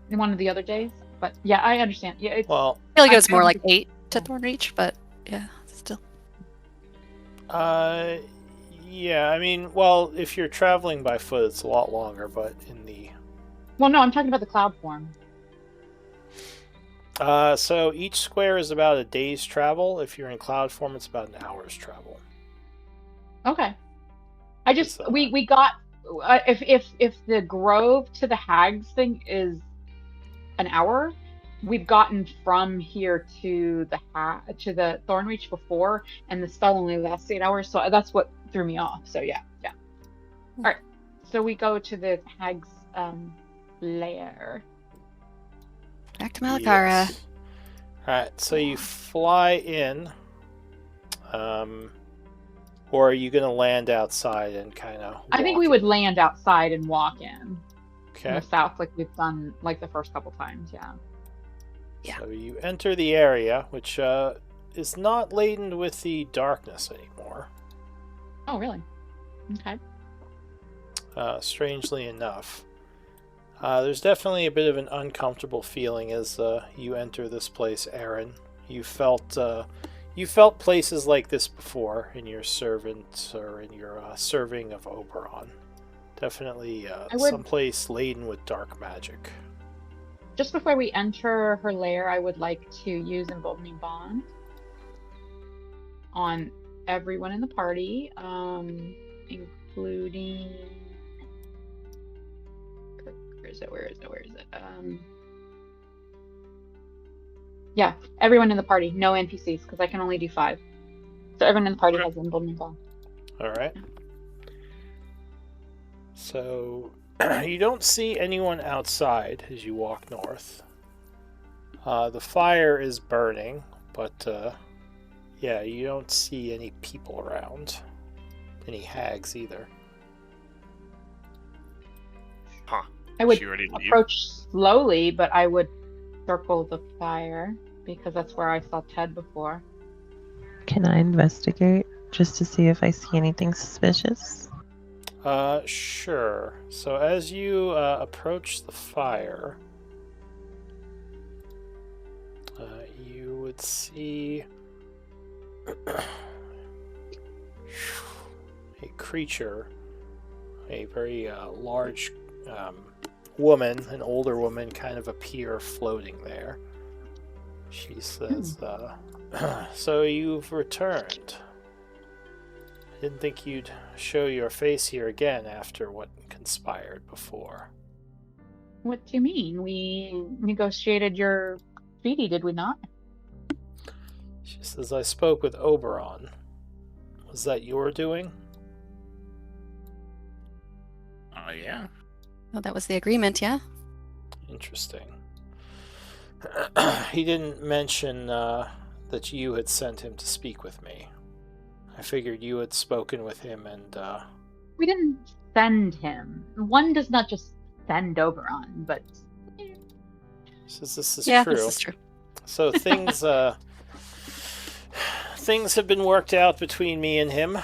In one of the other days, but yeah, I understand. Yeah, I feel like it was more like 8 to Thornreach, but yeah, still. Yeah, I mean, well, if you're traveling by foot, it's a lot longer, but in the... Well, no, I'm talking about the cloud form. So each square is about a day's travel. If you're in cloud form, it's about an hour's travel. Okay. I just we got if the grove to the hags thing is an hour, we've gotten from here to the Thornreach before, and the spell only lasts 8 hours, so that's what threw me off. So yeah. Alright. So we go to the hag's lair. Back to Malakara. Yes. Alright, so you fly in. Or are you going to land outside and kind of I think we would land outside and walk in. Okay. In the south, like we've done like the first couple times, yeah. Yeah. So you enter the area, which is not laden with the darkness anymore. Oh, really? Okay. Strangely enough. There's definitely a bit of an uncomfortable feeling as you enter this place, Aaron. You felt places like this before in your servant or in your serving of Oberon. Definitely someplace laden with dark magic. Just before we enter her lair, I would like to use Emboldening Bond on everyone in the party, including... Where is it? Yeah, everyone in the party. No NPCs, because I can only do 5. So everyone in the party has Emboldening Bond. Alright. So, you don't see anyone outside as you walk north. The fire is burning, but yeah, you don't see any people around. Any hags either. Huh. I would She already leave? approach slowly, but I would circle the fire, because that's where I saw Ted before. Can I investigate just to see if I see anything suspicious? Sure. So as you approach the fire, you would see a creature, a very large woman, an older woman, kind of appear floating there. She says, so you've returned. I didn't think you'd show your face here again after what conspired before. What do you mean? We negotiated your treaty, did we not? She says, I spoke with Oberon. Was that your doing? Yeah. Oh, that was the agreement, yeah? Interesting. He didn't mention that you had sent him to speak with me. I figured you had spoken with him and... We didn't send him. One does not just send Oberon, but... Says this is Yeah, true. this is true. So things things have been worked out between me and him.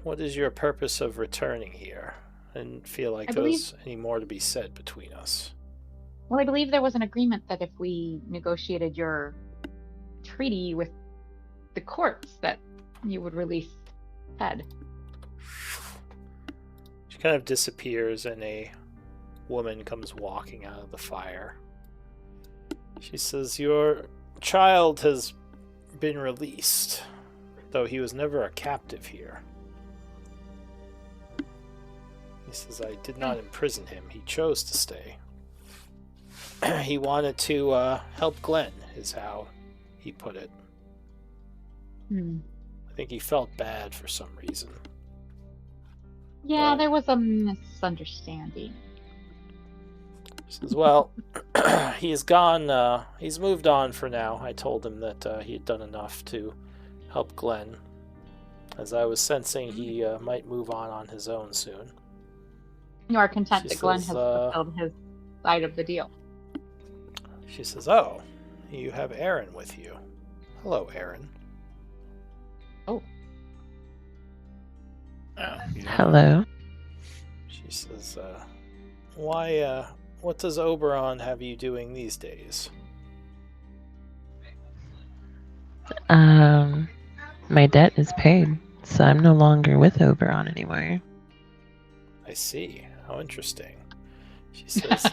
What is your purpose of returning here? I didn't feel like there was any more to be said between us. Well, I believe there was an agreement that if we negotiated your treaty with the courts, that you would release Ted. She kind of disappears and a woman comes walking out of the fire. She says, your child has been released, though he was never a captive here. He says, I did not imprison him. He chose to stay. He wanted to help Glenn, is how he put it. I think he felt bad for some reason. Yeah, there was a misunderstanding. He says, well, he's gone, he's moved on for now. I told him that he had done enough to help Glenn, as I was sensing he might move on his own soon. You are content She that Glenn says, has fulfilled his side of the deal. She says, oh, you have Aaron with you. Hello, Aaron. Oh. Hello. She says, what does Oberon have you doing these days? My debt is paid, so I'm no longer with Oberon anymore. I see. How interesting. She says,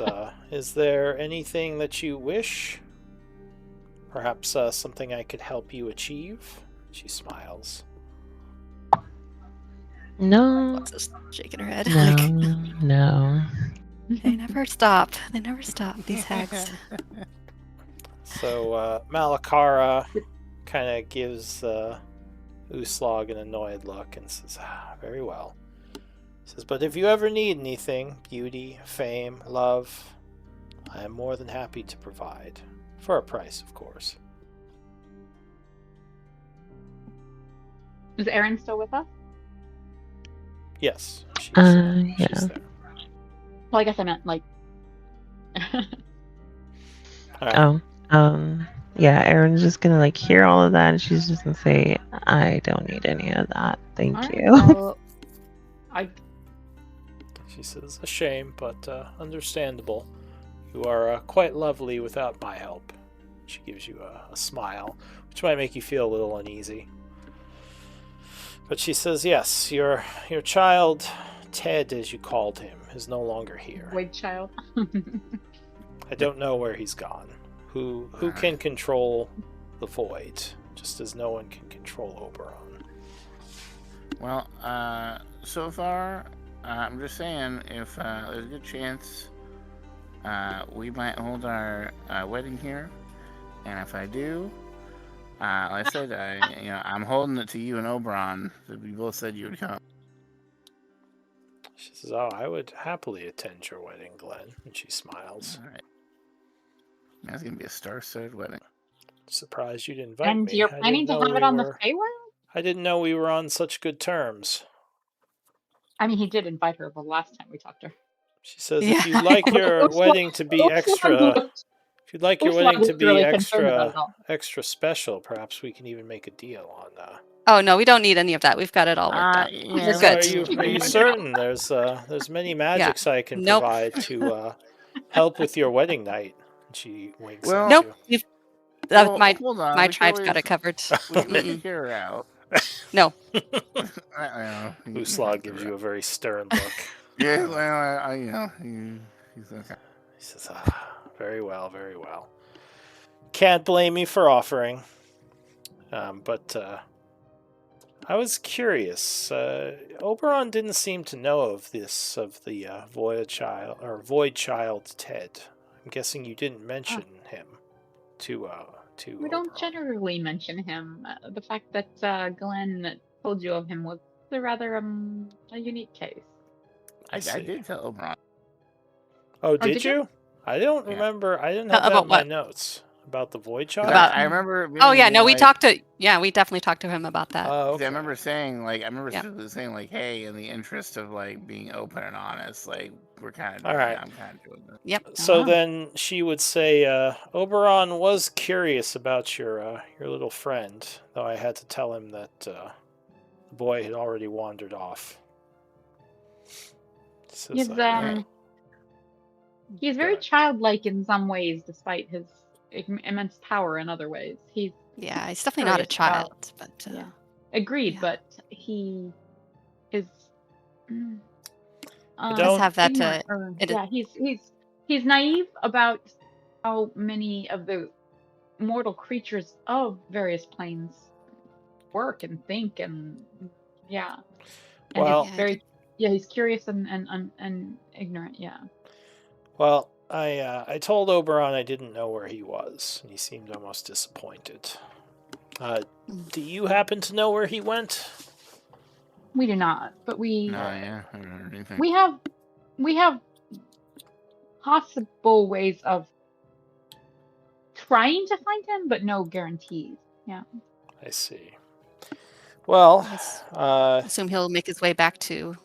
is there anything that you wish? Perhaps something I could help you achieve? She smiles. No. Just shaking her head. No, Like, no. they never stop. They never stop, these hags. So Malakara kind of gives Uslag an annoyed look and says, very well. Says, but if you ever need anything, beauty, fame, love, I am more than happy to provide. For a price, of course. Is Erin still with us? Yes, she's yeah. there. Well, I guess I meant like. All right. Yeah, Erin's just gonna like hear all of that, and she's just gonna say, "I don't need any of that, thank All right, you." well, She says, a shame, but understandable. You are quite lovely without my help. She gives you a smile, which might make you feel a little uneasy. But she says, yes, your child, Ted, as you called him, is no longer here. Void child. I don't know where he's gone. Who can control the void, just as no one can control Oberon? Well, so far, I'm just saying, if there's a good chance we might hold our wedding here, and if I do, like I said, I'm holding it to you and Oberon. That we both said you would come. She says, oh, I would happily attend your wedding, Glenn. And she smiles. All right. That's gonna be a star-studded wedding. Surprised you didn't invite And me. you're planning to have it on the Feywild? I didn't know we were on such good terms. I mean, he did invite her the last time we talked to her. She says, if you'd like your wedding to be extra, extra special, perhaps we can even make a deal on. Oh no, we don't need any of that. We've got it all worked out. Yeah, Good. Are you certain? There's many magics I can provide to help with your wedding night. And she winks. Nope. My tribe's always, got it covered. We can figure her out. No. Uslag gives you a very stern look. Yeah, well, he's okay. He says, very well, very well. Can't blame me for offering. But I was curious. Oberon didn't seem to know of the Void Child Ted. I'm guessing you didn't mention him to We don't generally mention him. The fact that Glenn told you of him was a rather a unique case. I did tell Oberon. Oh, did you? I don't remember. I didn't have that in my notes. About the Void Child? I remember. Oh yeah, no, we definitely talked to him about that. Okay. I remember saying saying hey, in the interest of being open and honest, we're kind of. All right. I'm kind of doing this. Yep. So then she would say, Oberon was curious about your little friend, though I had to tell him that the boy had already wandered off. Says, he's very childlike in some ways, despite his immense power in other ways. He's definitely not a child, but agreed. Yeah. But he is. Does have that. He's naive about how many of the mortal creatures of various planes work and think, and and he's curious and ignorant. Yeah. Well, I told Oberon I didn't know where he was, and he seemed almost disappointed. Do you happen to know where he went? We do not, but we. I haven't heard anything. We have possible ways of trying to find him, but no guarantees. Yeah. I see. Well, assume he'll make his way back to.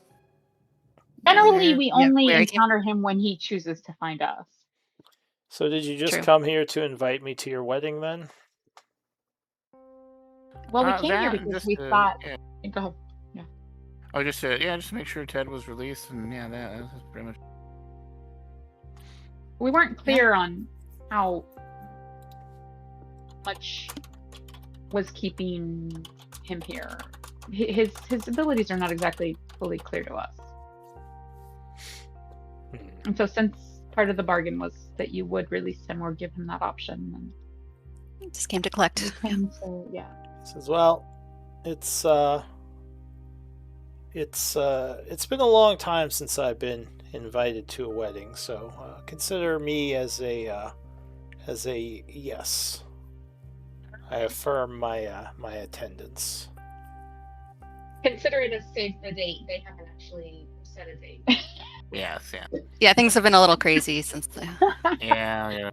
Generally, we only encounter him when he chooses to find us. So did you just come here to invite me to your wedding then? Well, we came here because we thought... Go ahead. Yeah. Oh, just to make sure Ted was released, and that's pretty much... We weren't clear on how much was keeping him here. His abilities are not exactly fully clear to us. And so since part of the bargain was that you would release him or give him that option, and just came to collect. So yeah. Says, well, it's been a long time since I've been invited to a wedding, so consider me as a yes. I affirm my attendance. Consider it a save the date. They haven't actually set a date. Yes, yeah. Yeah, things have been a little crazy since the. Yeah.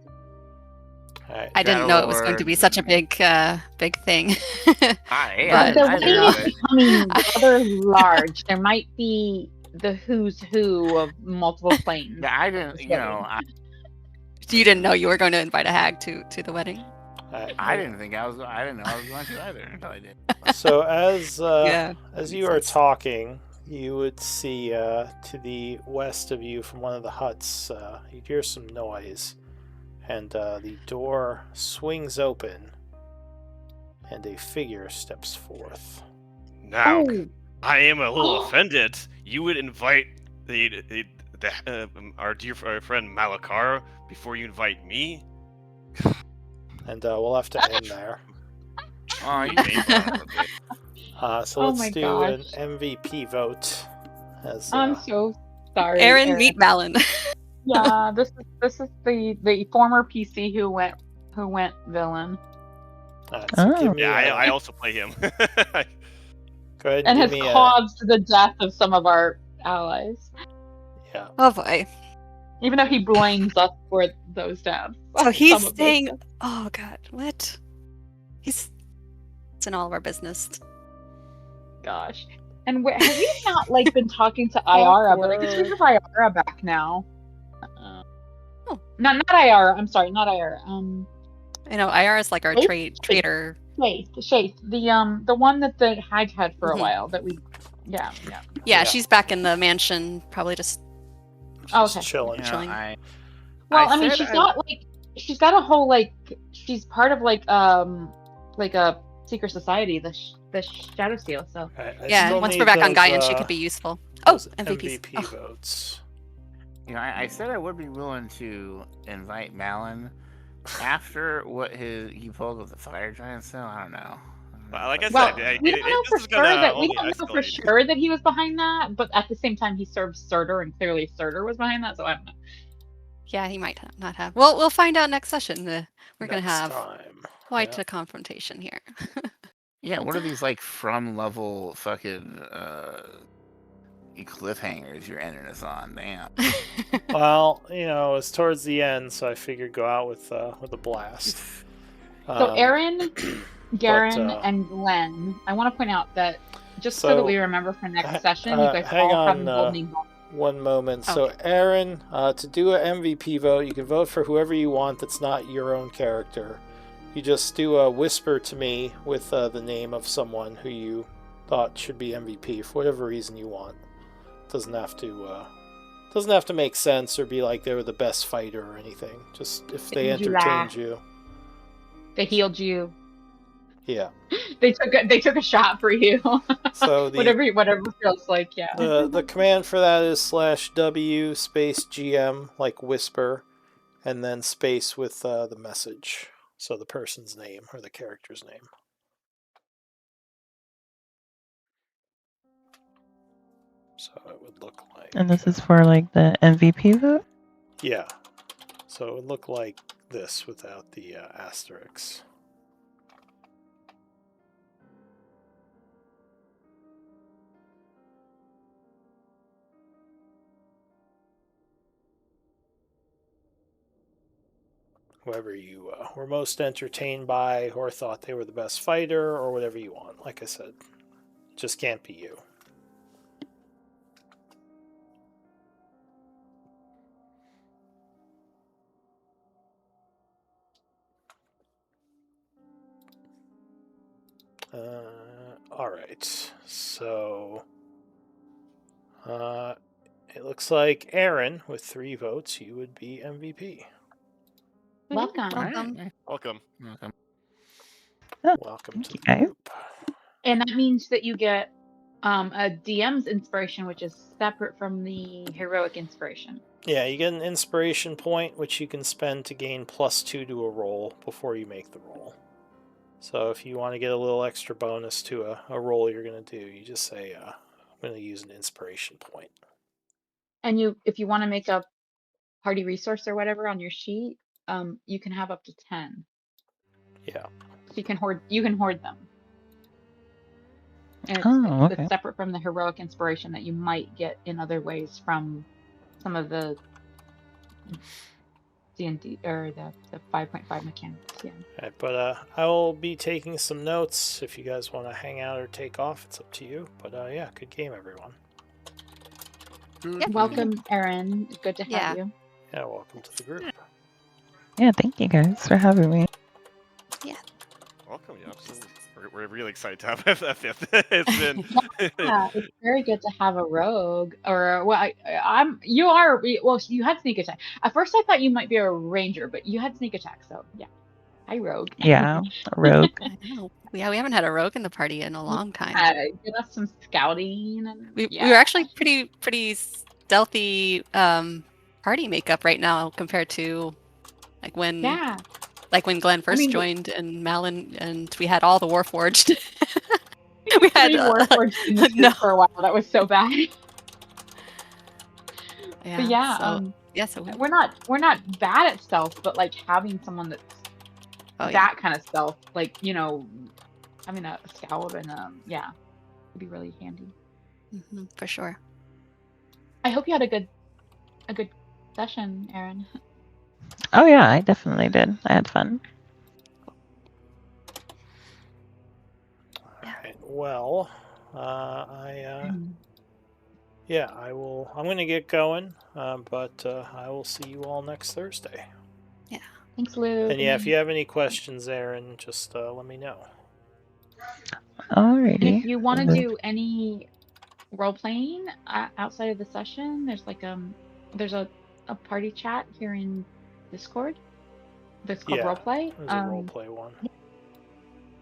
Alright. I didn't know it was going to be such a big thing. The wedding is becoming rather large. There might be the who's who of multiple claims. Yeah, I didn't, you know, You didn't know you were going to invite a hag to the wedding? I didn't know I was going to either until I did. So as you are talking, you would see to the west of you from one of the huts, you'd hear some noise, and the door swings open, and a figure steps forth. Now, I am a little offended. You would invite our dear friend Malakar before you invite me? And we'll have to end there. Oh, you made fun of it. So let's do an MVP vote. I'm so sorry, Aaron, meet Malin. Yeah, this is the former PC who went villain. So I also play him. Go ahead and has give me caused the death of some of our allies. Yeah. Oh boy. Even though he blames us for those deaths. So he's saying, "Oh God, what?" It's in all of our business. Gosh. And have we not been talking to Iara? But I guess we have Iara back now. Not Iara. I'm sorry, not Iara. I know Iara is like our traitor. Shaith, the one that the hag had for a while. That we, yeah. She's back in the mansion, probably just chilling. Well, she's got a whole she's part of a secret society, the Shadowsteel. So once we're back on Gaia, she could be useful. MVP votes. You know, I said I would be willing to invite Malin after what he pulled with the fire giant. So I don't know. Like I said, we don't know for sure that he was behind that, but at the same time, he served Surtur, and clearly Surtur was behind that. So I don't know. Yeah, he might not have. Well, we'll find out next session. We're going to have quite a confrontation here. Yeah, what are these from level fucking cliffhangers you're ending us on? Damn. Well, it's towards the end, so I figured go out with a blast. So Aaron, Garen, and Glenn. I want to point out that just so that we remember for next session, you guys hang all have on, golden. One moment. So Aaron, to do an MVP vote, you can vote for whoever you want that's not your own character. You just do a whisper to me with the name of someone who you thought should be MVP for whatever reason you want. Doesn't have to make sense or be like they were the best fighter or anything. Just if they entertained you. They healed you. Yeah. They took a shot for you. So whatever feels like, yeah. The command for that is /W space GM, like whisper, and then space with the message. So the person's name or the character's name. So it would look like. And this is for the MVP vote? Yeah. So it would look like this without the asterisks. Whoever you were most entertained by or thought they were the best fighter or whatever you want. Like I said, just can't be you. All right. So it looks like Aaron, with 3 votes, you would be MVP. Welcome. Welcome. Welcome to the group. And that means that you get a DM's inspiration, which is separate from the heroic inspiration. Yeah, you get an inspiration point, which you can spend to gain +2 to a roll before you make the roll. So if you want to get a little extra bonus to a roll you're going to do, you just say, I'm going to use an inspiration point. And if you want to make a party resource or whatever on your sheet, you can have up to 10. Yeah. So you can hoard them. And okay. it's separate from the heroic inspiration that you might get in other ways from some of the D&D or the 5.5 mechanics. Yeah. Right, but I will be taking some notes. If you guys want to hang out or take off, it's up to you. But yeah, good game, everyone. Yep. Welcome, Erin. Good to have Yeah. you. Yeah, welcome to the group. Yeah, thank you guys for having me. Welcome, yeah. We're really excited to have a fifth. It's been Yeah, it's very good to have a rogue, or well, you had sneak attack. At first, I thought you might be a ranger, but you had sneak attack, so yeah. Hi, rogue. Yeah, rogue. I know. Yeah, we haven't had a rogue in the party in a long time. Give us some scouting, and We were actually pretty stealthy party makeup right now compared to like when Glenn first joined and Malin, and we had all the Warforged. We had Warforged in this group for a while. That was so bad. Yeah. But so we're not bad at stealth, but like having someone that's that kind of stealth, like having a scout and would be really handy. For sure. I hope you had a good session, Erin. Oh yeah, I definitely did. I had fun. Alright, well, I will. I'm gonna get going, but I will see you all next Thursday. Yeah. Thanks, Lou. And yeah, if you have any questions, Aaron, just let me know. Alrighty. And if you want to do any role playing outside of the session, there's a party chat here in Discord. That's called roleplay. There's a roleplay one.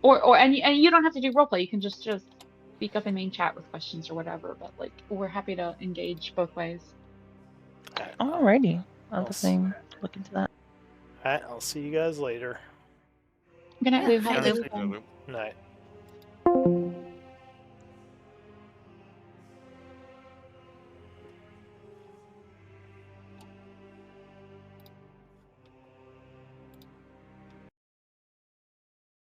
And you don't have to do roleplay. You can just speak up in main chat with questions or whatever. But like, we're happy to engage both ways. Alrighty. I'll definitely look into that. Alright, I'll see you guys later. Good night, Lou. Hi, Have a Lou. good weekend. Night.